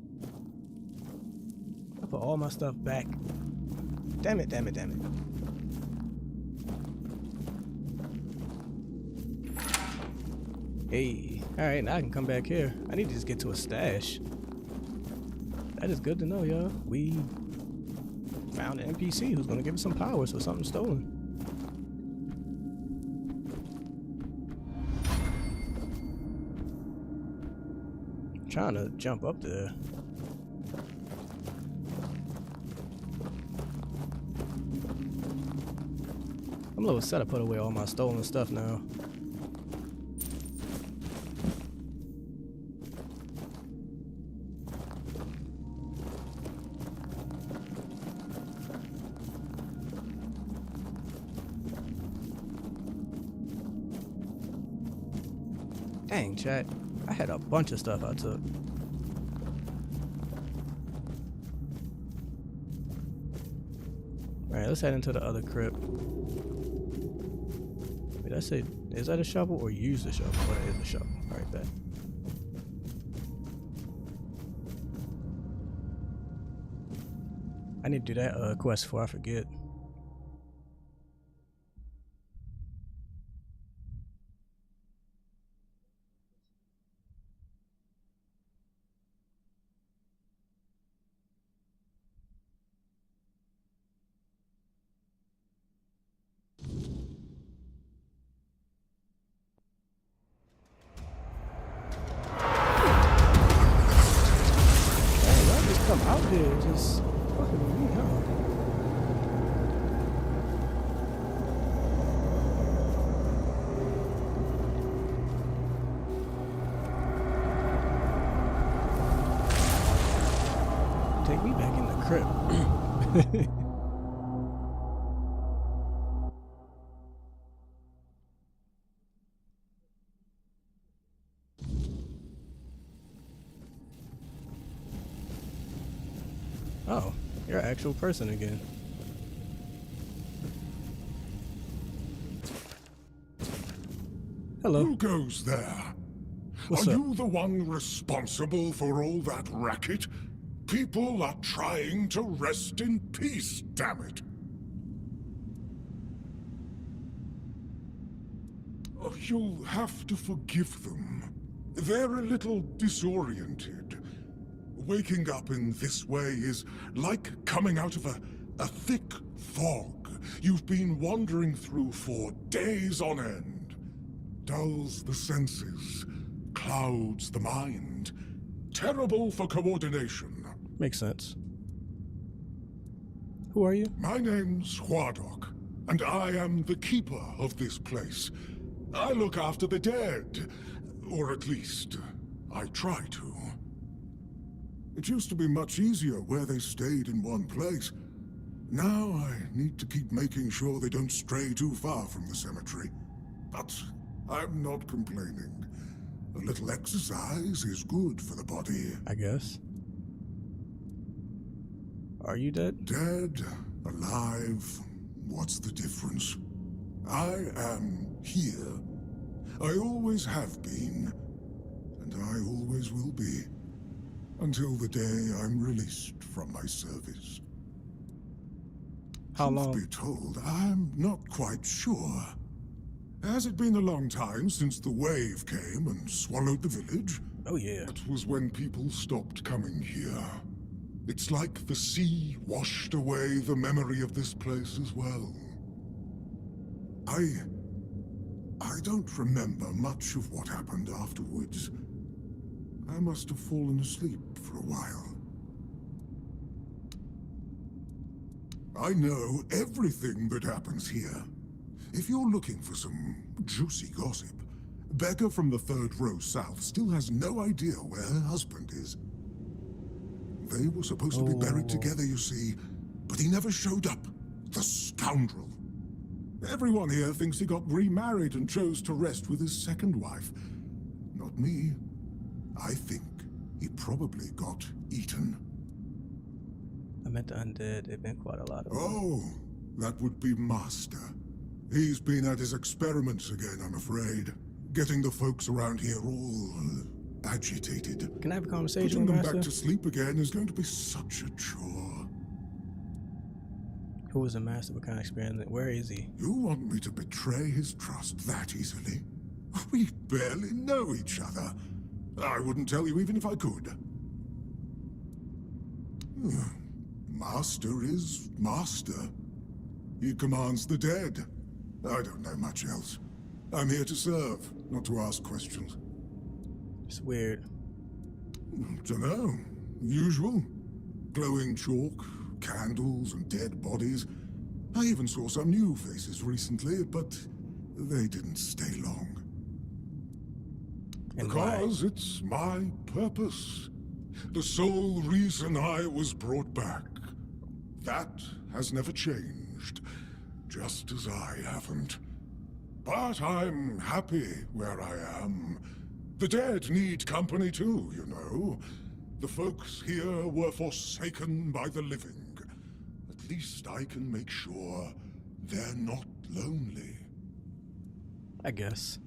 I put all my stuff back. Damn it. Hey. Alright, now I can come back here. I need to just get to a stash. That is good to know, y'all. We found an NPC who's gonna give us some power, so something's stolen. I'm trying to jump up there. I'm a little upset I put away all my stolen stuff now. Dang, chat. I had a bunch of stuff I took. Alright, let's head into the other crypt. Wait, I say, is that a shovel or use the shovel? Oh, that is a shovel. Alright, bet. I need to do that quest before I forget. Come out there, just fucking with me, huh? Take me back in the crypt. Oh, you're an actual person again. Hello. Who goes there? What's Are up? you the one responsible for all that racket? People are trying to rest in peace, damn it. Oh, you'll have to forgive them. They're a little disoriented. Waking up in this way is like coming out of a thick fog you've been wandering through for days on end. Dulls the senses, clouds the mind. Terrible for coordination. Makes sense. Who are you? My name's Huardok, and I am the keeper of this place. I look after the dead, or at least, I try to. It used to be much easier where they stayed in one place. Now I need to keep making sure they don't stray too far from the cemetery. But I'm not complaining. A little exercise is good for the body. I guess. Are you dead? Dead, alive, what's the difference? I am here. I always have been, and I always will be. Until the day I'm released from my service. How long? Truth be told, I'm not quite sure. Has it been a long time since the wave came and swallowed the village? Oh yeah. That was when people stopped coming here. It's like the sea washed away the memory of this place as well. I don't remember much of what happened afterwards. I must have fallen asleep for a while. I know everything that happens here. If you're looking for some juicy gossip, Becca from the third row south still has no idea where her husband is. They were supposed to be buried together, you see, but he never showed up. The scoundrel. Everyone here thinks he got remarried and chose to rest with his second wife. Not me. I think he probably got eaten. I meant the undead. There've been quite a lot of them. Oh, that would be Master. He's been at his experiments again, I'm afraid. Getting the folks around here all agitated. Can I have a conversation Putting with them Master? back to sleep again is going to be such a chore. Who is the Master? What kind of experiment? Where is he? You want me to betray his trust that easily? We barely know each other. I wouldn't tell you even if I could. Master is Master. He commands the dead. I don't know much else. I'm here to serve, not to ask questions. It's weird. Dunno. Usual. Glowing chalk, candles, and dead bodies. I even saw some new faces recently, but they didn't stay long. And because it's my purpose. The sole reason I was brought back. That has never changed, just as I haven't. But I'm happy where I am. The dead need company too, you know. The folks here were forsaken by the living. At least I can make sure they're not lonely. I guess.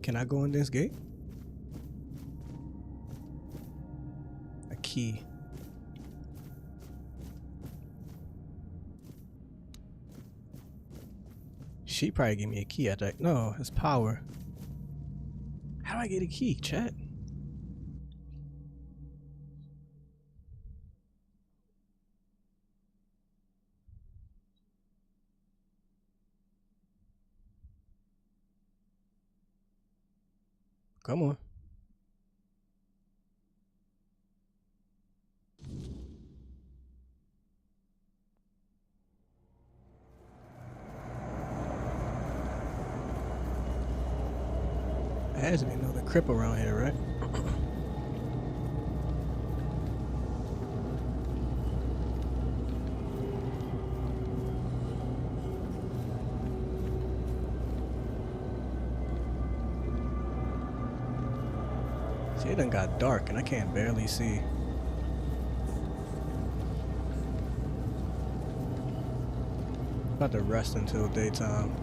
Can I go in this gate? A key. She probably gave me a key. No, it's power. How do I get a key, chat? Come on. There has to be another crip around here, right? See, it done got dark and I can't barely see. About to rest until daytime.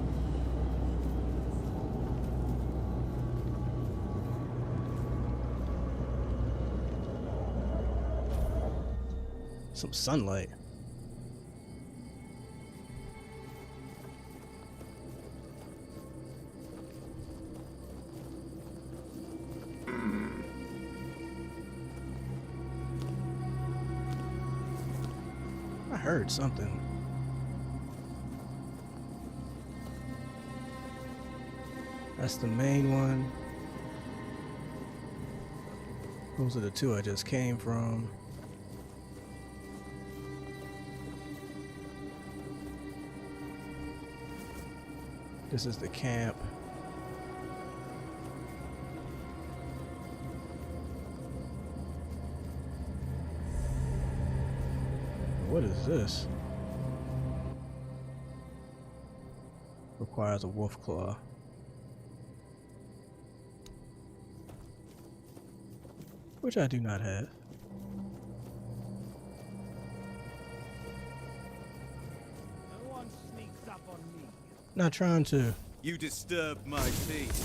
Some sunlight. I heard something. That's the main one. Those are the two I just came from. This is the camp. What is this? Requires a wolf claw. Which I do not have. No one sneaks up on me. Not trying to. You disturbed my peace.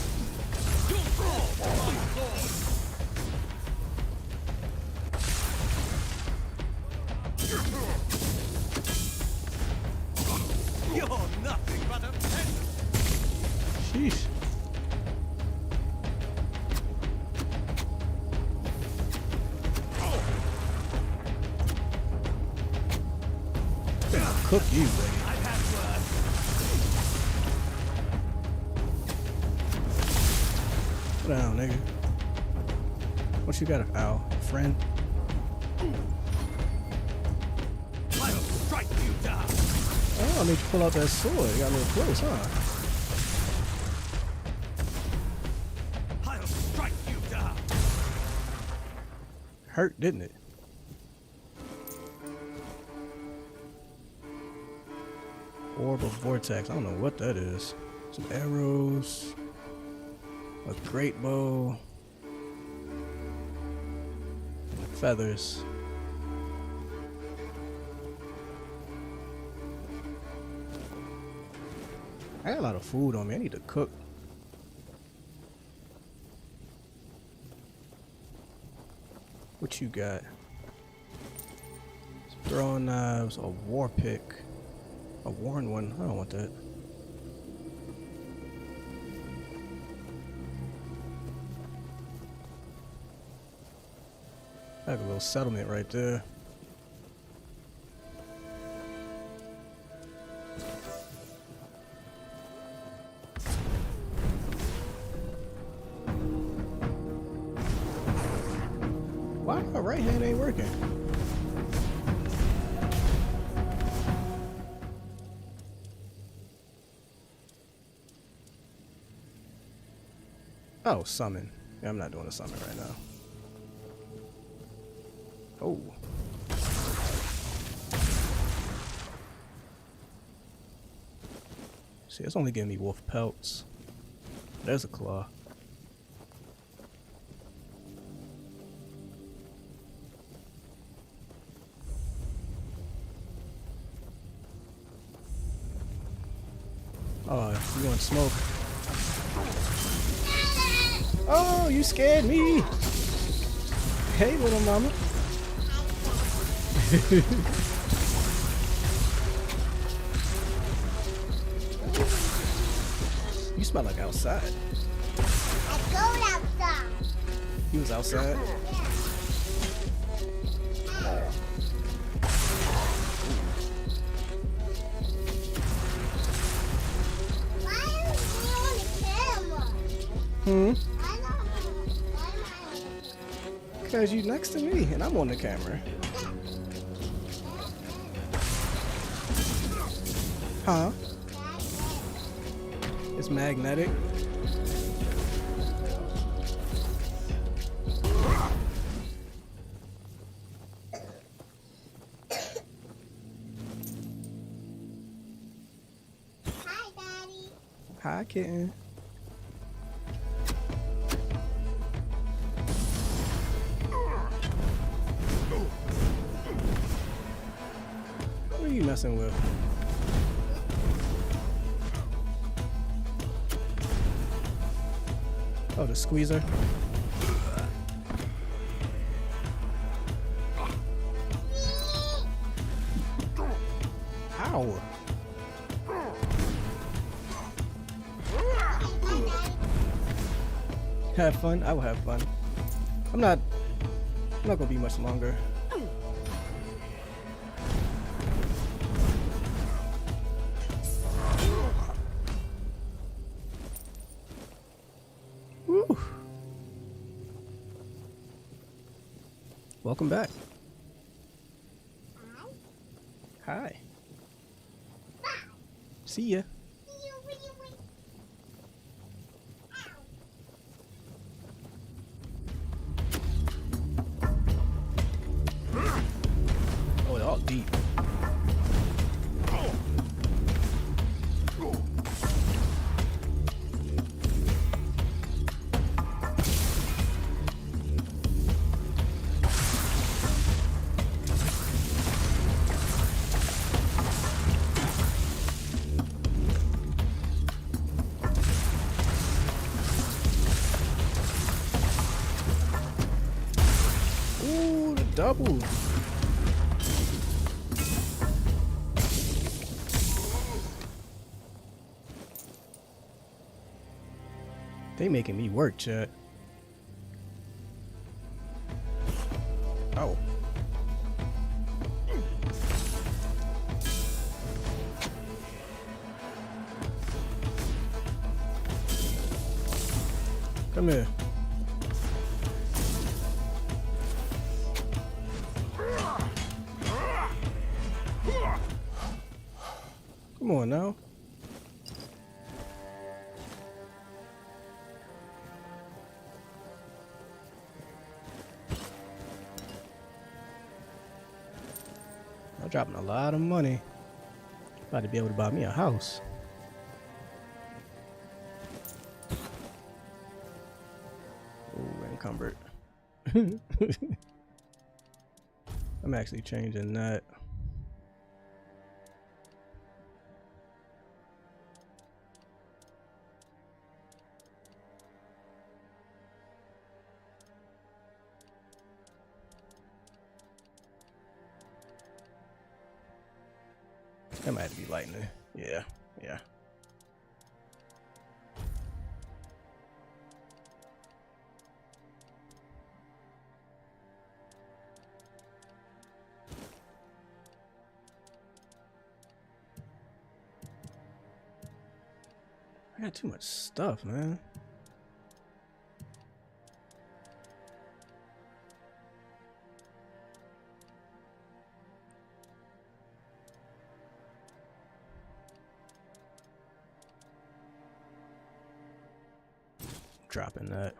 You're nothing but a peasant. cook you, baby. I've had work. Sit down, nigga. What you got, Al? Friend? I'll strike you down. Oh, I made you pull out that sword. You got a little close, huh? I'll strike you down. Hurt, didn't it? Orb of Vortex. I don't know what that is. Some arrows. A great bow. Feathers. I got a lot of food on me. I need to cook. What you got? Throwing knives, a war pick, a worn one. I don't want that. I have a little settlement right there. Why my right hand ain't working? Oh, summon. Yeah, I'm not doing a summon right now. Oh. See, it's only giving me wolf pelts. There's a claw. Oh, you want smoke? Oh, you scared me! Hey, little mama. You smell like outside. I go outside. You was outside? Why are you on the camera? Hmm? I don't know. Because you next to me and I'm on the camera. Huh? It's magnetic. Hi, Daddy. Hi, kitten. What are you messing with? Oh, the squeezer. Ow. Have fun? I will have fun. I'm not gonna be much longer. Woo. Welcome back. Hi. See ya. Oh, they're all deep. Ooh, the double. They making me work, chat. Oh. Come here. Come on now. I'm dropping a lot of money. About to be able to buy me a house. Ooh, encumbered. I'm actually changing that. That might have to be lightning. Yeah, yeah. I got too much stuff, man. Dropping that.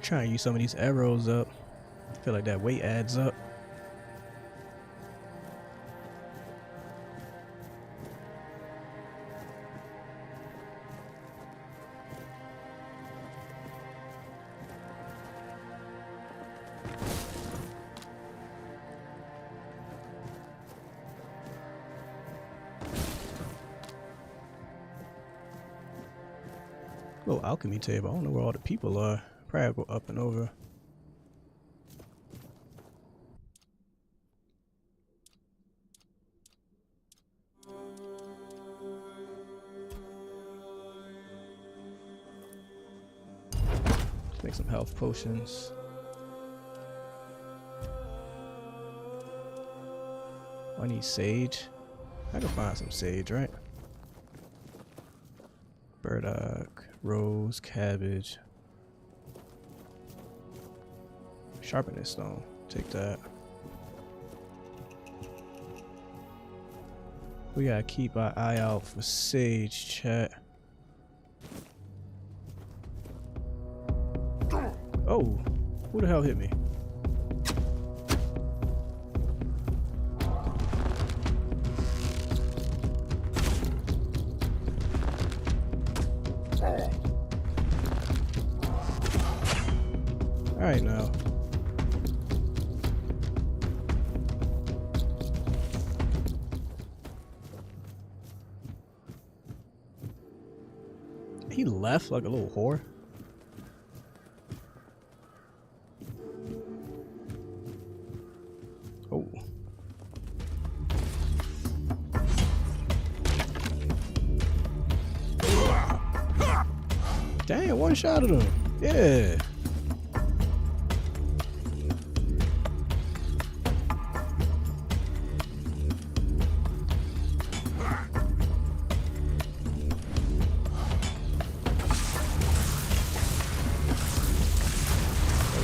Try and use some of these arrows up. I feel like that weight adds up. Little alchemy table. I don't know where all the people are. Probably go up and over. Let's make some health potions. I need sage. I can find some sage, right? Burdock, rose, cabbage. Sharpen this stone. Take that. We gotta keep our eye out for sage, chat. Oh, who the hell hit me? All right now. He left like a little whore. Oh. Dang, one shot at him. Yeah.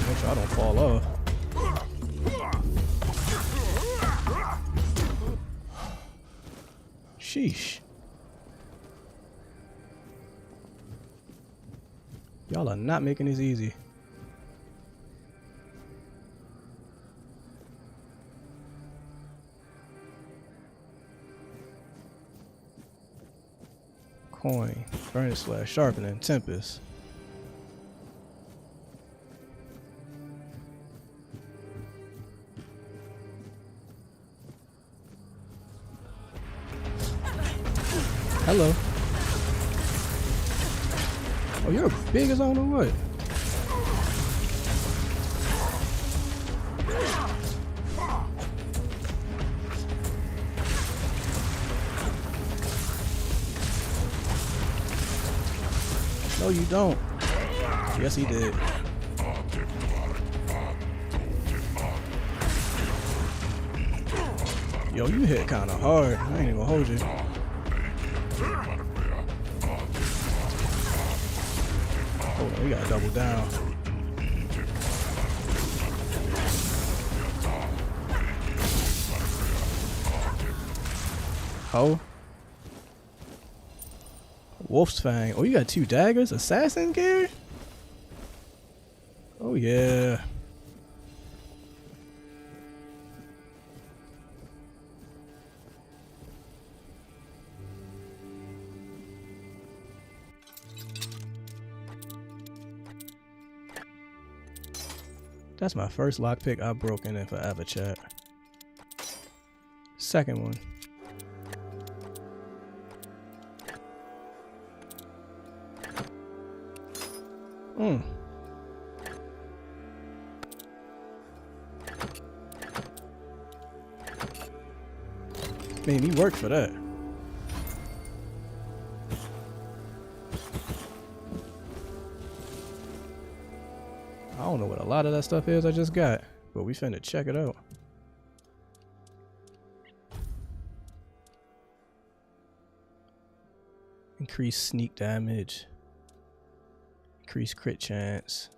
Make sure I don't fall off. Sheesh. Y'all are not making this easy. Coin, furnace slash sharpening, tempest. Hello. Oh, you're big as I don't know what. No, you don't. Yes, he did. Yo, you hit kind of hard. I ain't even gonna hold you. Hold on, we gotta double down. Oh. Wolf's Fang. Oh, you got 2 daggers? Assassin gear? Oh, yeah. That's my first lockpick I've broken in forever, chat. Second one. Made me work for that. I don't know what a lot of that stuff is I just got, but we finna check it out. Increase sneak damage. Increase crit chance.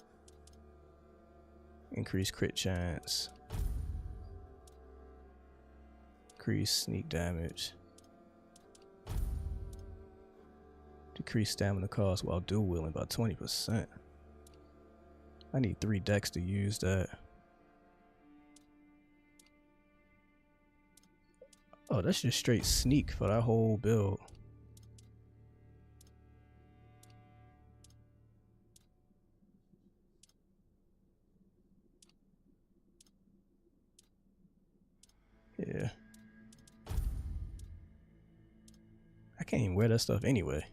Increase crit chance. Increase sneak damage. Decrease stamina cost while dual wielding by 20%. I need 3 decks to use that. Oh, that's just straight sneak for that whole build. Yeah. I can't even wear that stuff anyway.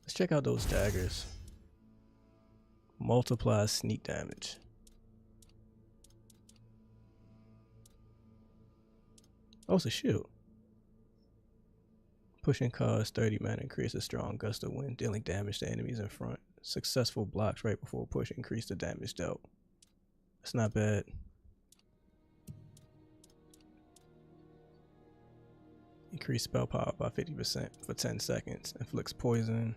Let's check out those daggers. Multiply sneak damage. Oh, it's a shield. Pushing cause 30 mana creates a strong gust of wind, dealing damage to enemies in front. Successful blocks right before push increase the damage dealt. That's not bad. Increase spell power by 50% for 10 seconds. Inflicts poison.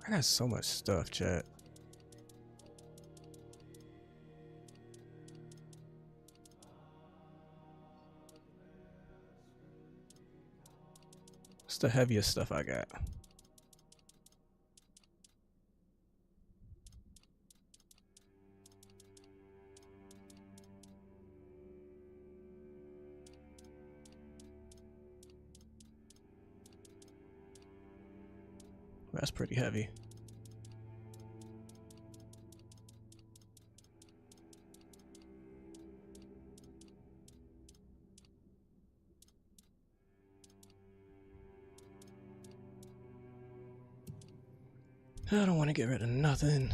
I got so much stuff, chat. What's the heaviest stuff I got? That's pretty heavy. I don't want to get rid of nothing.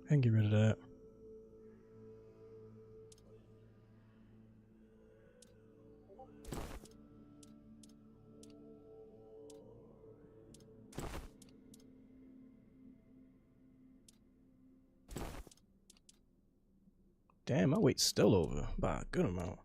I can get rid of that. Damn, my weight's still over by a good amount.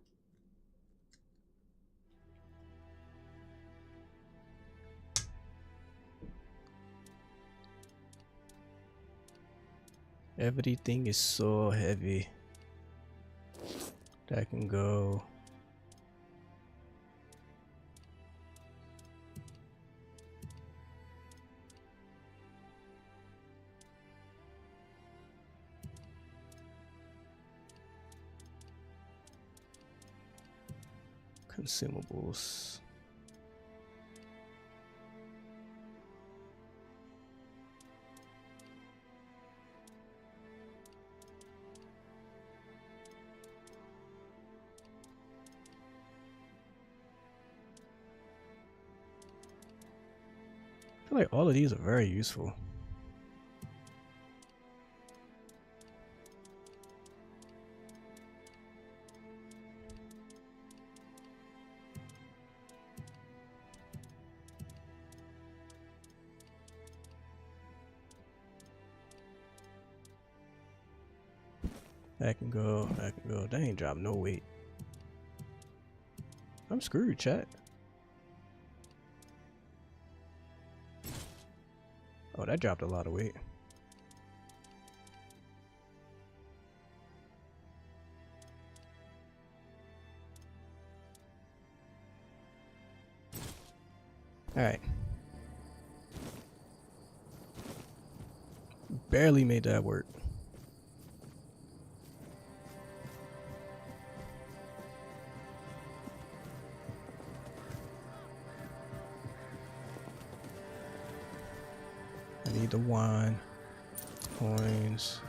Everything is so heavy. That can go. Consumables. I feel like all of these are very useful. That can go, that can go. They ain't dropping no weight. I'm screwed, chat. Oh, that dropped a lot of weight. Alright. Barely made that work. I need the wine, coins.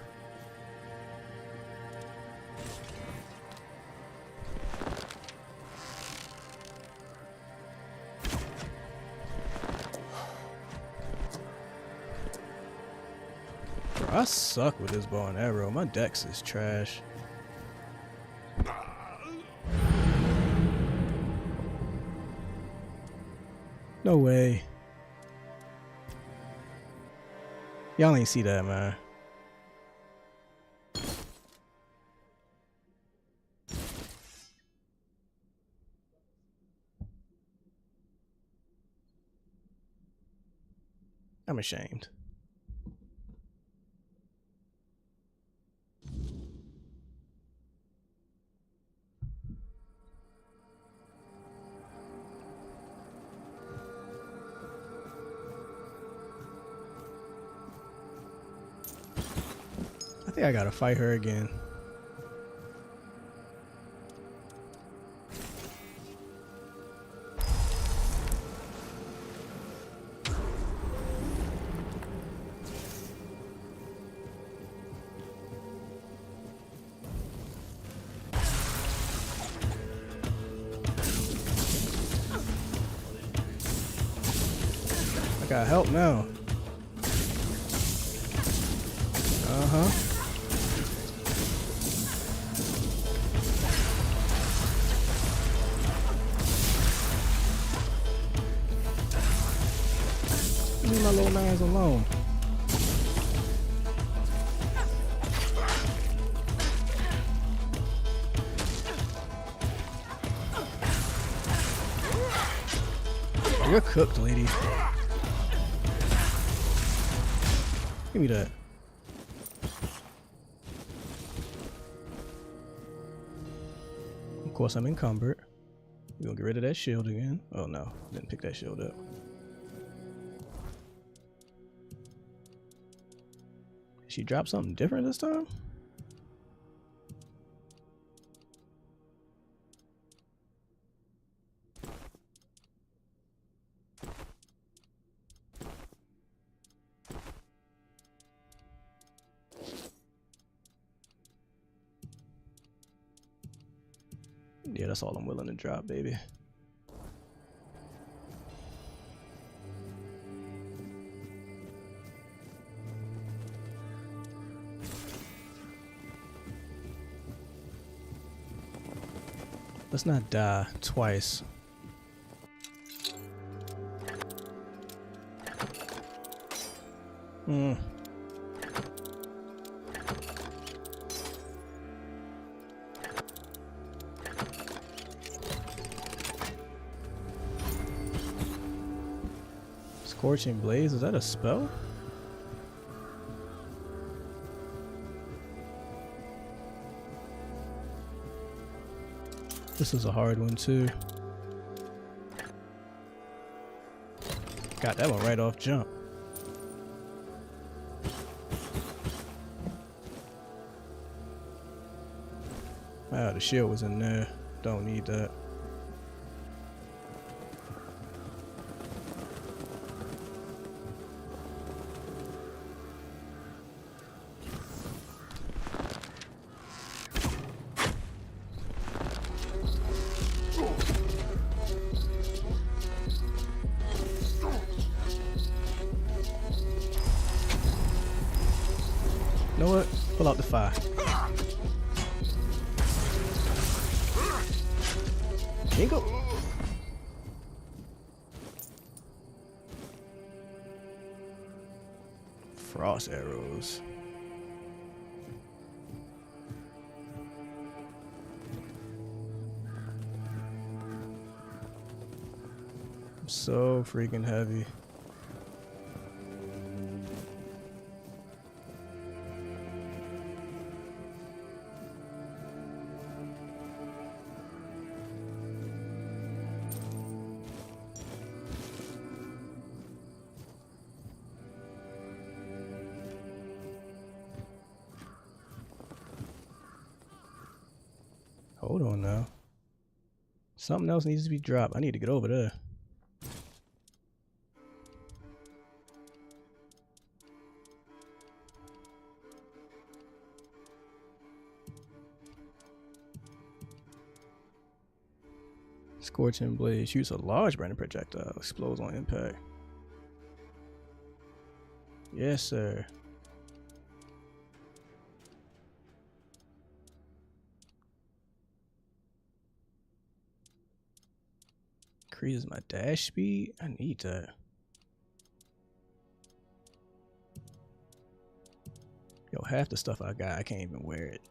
Bro, I suck with this bow and arrow. My dex is trash. No way. Y'all ain't see that, man. I'm ashamed. I think I gotta fight her again. I got help now. Uh-huh. Leave my little nines alone. You're cooked, lady. Give me that. Of course, I'm encumbered. We're gonna get rid of that shield again. Oh no, didn't pick that shield up. Did she drop something different this time? Yeah, that's all I'm willing to drop, baby. Let's not die twice. Scorching Blaze, is that a spell? This is a hard one too. Got that one right off jump. Wow, the shield was in there. Don't need that. You know what? Pull out the fire. Jingle. Frost arrows. I'm so freaking heavy. Hold on now. Something else needs to be dropped. I need to get over there. Scorching blade shoots a large burning projectile. Explodes on impact. Yes, sir. Increases my dash speed. I need that. Yo, half the stuff I got, I can't even wear it.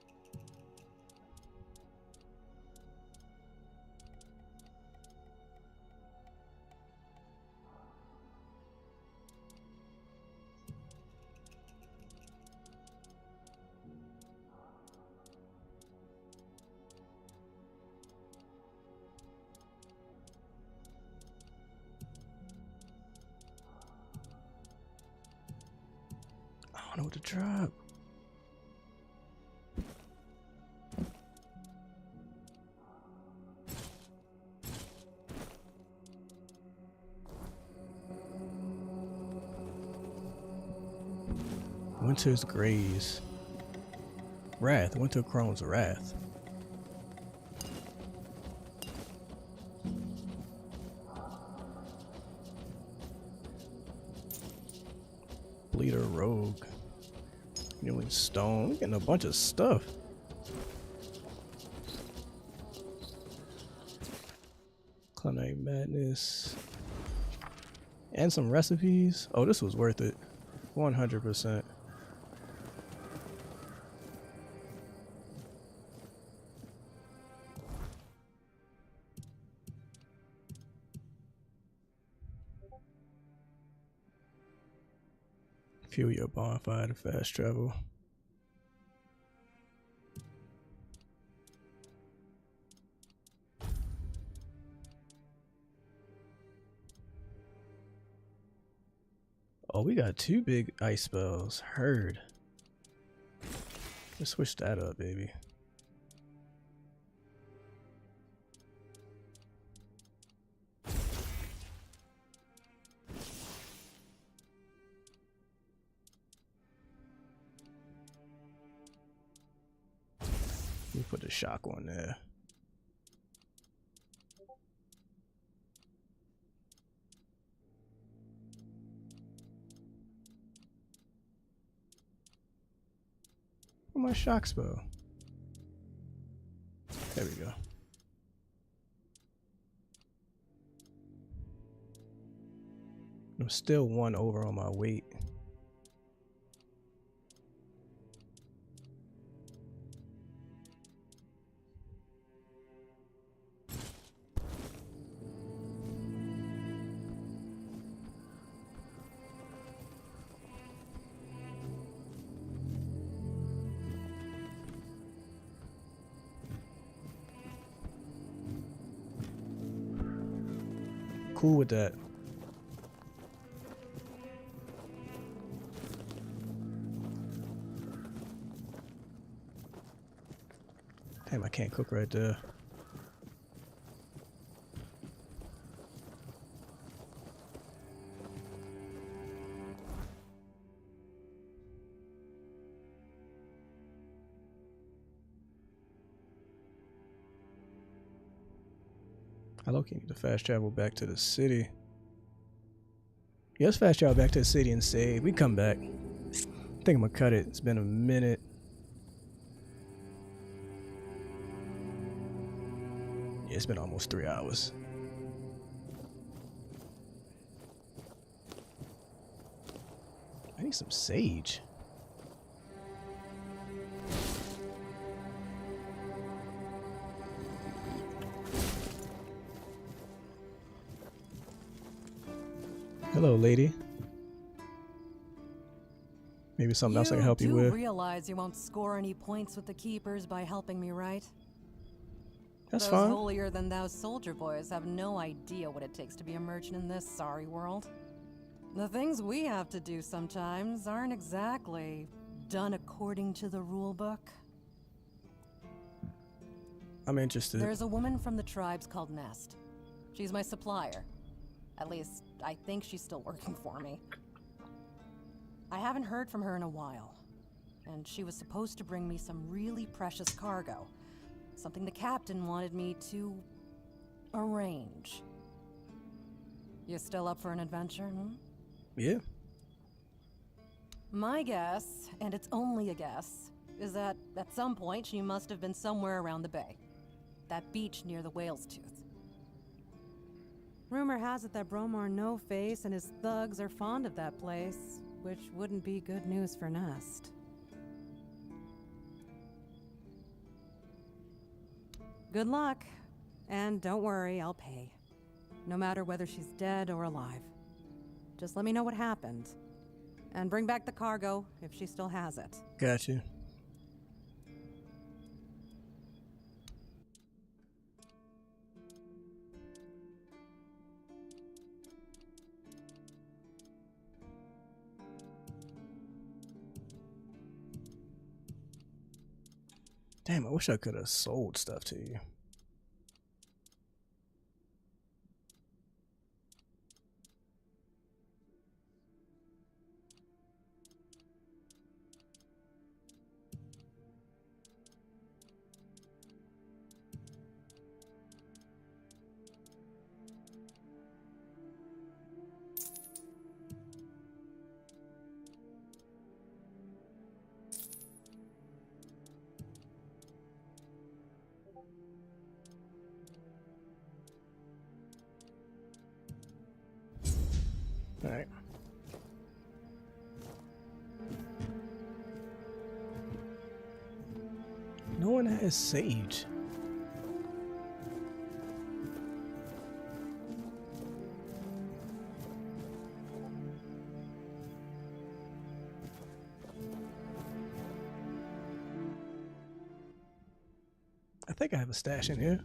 I don't know what to drop. Winter's Graze. Wrath. Winter Crone's Wrath. Bleeder Rogue. Healing Stone. We're getting a bunch of stuff. Culinary Madness. And some recipes. Oh, this was worth it. 100%. Fuel your bonfire to fast travel. Oh, we got 2 big ice spells. Heard. Let's switch that up, baby. We put the shock on there. Where's my shock spell? There we go. I'm still 1 over on my weight. Cool with that. Damn, I can't cook right there. I low-key need to fast travel back to the city. Yeah, let's fast travel back to the city and save. We come back. think I'm gonna cut it. It's been a minute. Yeah, it's been almost 3 hours. I need some sage. Hello, lady. Maybe something else I can help you do with. realize you won't score any points with the keepers by helping me, right? That's Those fine. holier-than-thou soldier boys have no idea what it takes to be a merchant in this sorry world. The things we have to do sometimes aren't exactly done according to the rule book. I'm interested. There's a woman from the tribes called Nest. She's my supplier. At least, I think she's still working for me. I haven't heard from her in a while, and she was supposed to bring me some really precious cargo. Something the captain wanted me to arrange. You still up for an adventure, Yeah. My guess, and it's only a guess, is that at some point she must have been somewhere around the bay. That beach near the Whale's Tooth. Rumor has it that Bromar No-Face and his thugs are fond of that place, which wouldn't be good news for Nest. Good luck, and don't worry, I'll pay. No matter whether she's dead or alive. Just let me know what happened. And bring back the cargo if she still has it. Got you. Damn, I wish I could have sold stuff to you. All right. No one has sage. I think I have a stash in here.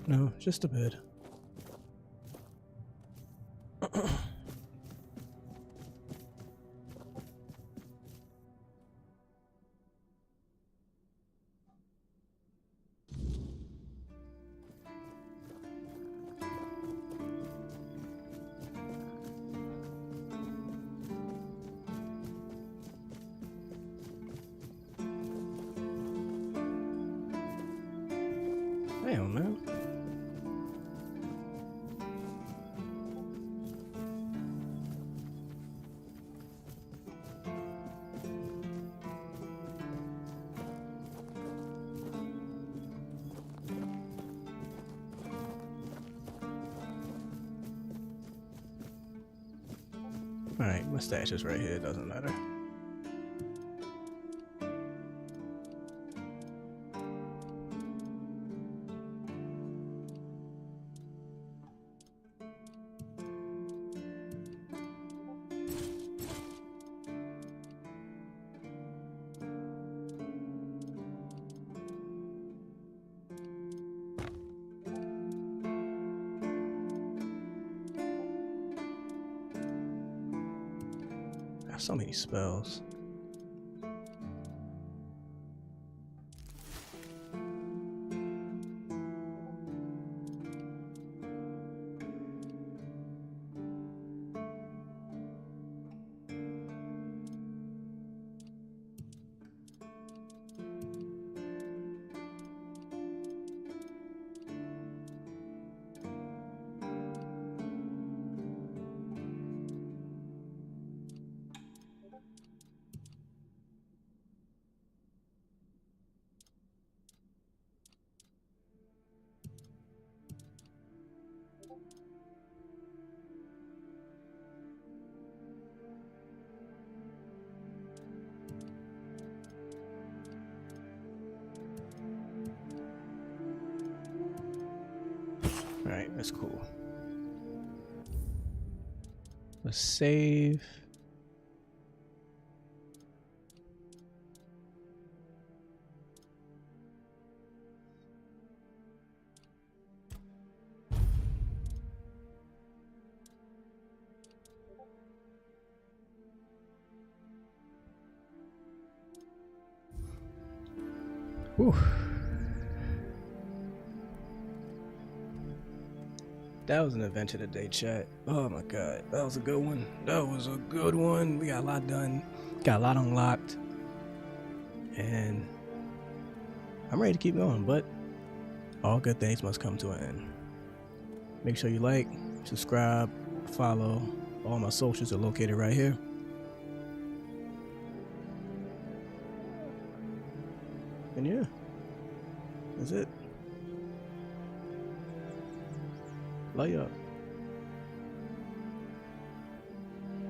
No, just a bed. Damn, man. Alright, my stash is right here, doesn't matter. I have so many spells. Alright, that's cool. Let's save. Whew. That was an adventure today, chat. Oh my god, that was a good one. That was a good one. We got a lot done, got a lot unlocked, and I'm ready to keep going, but all good things must come to an end. Make sure you like, subscribe, follow. All my socials are located right here. And yeah, that's it. Love y'all.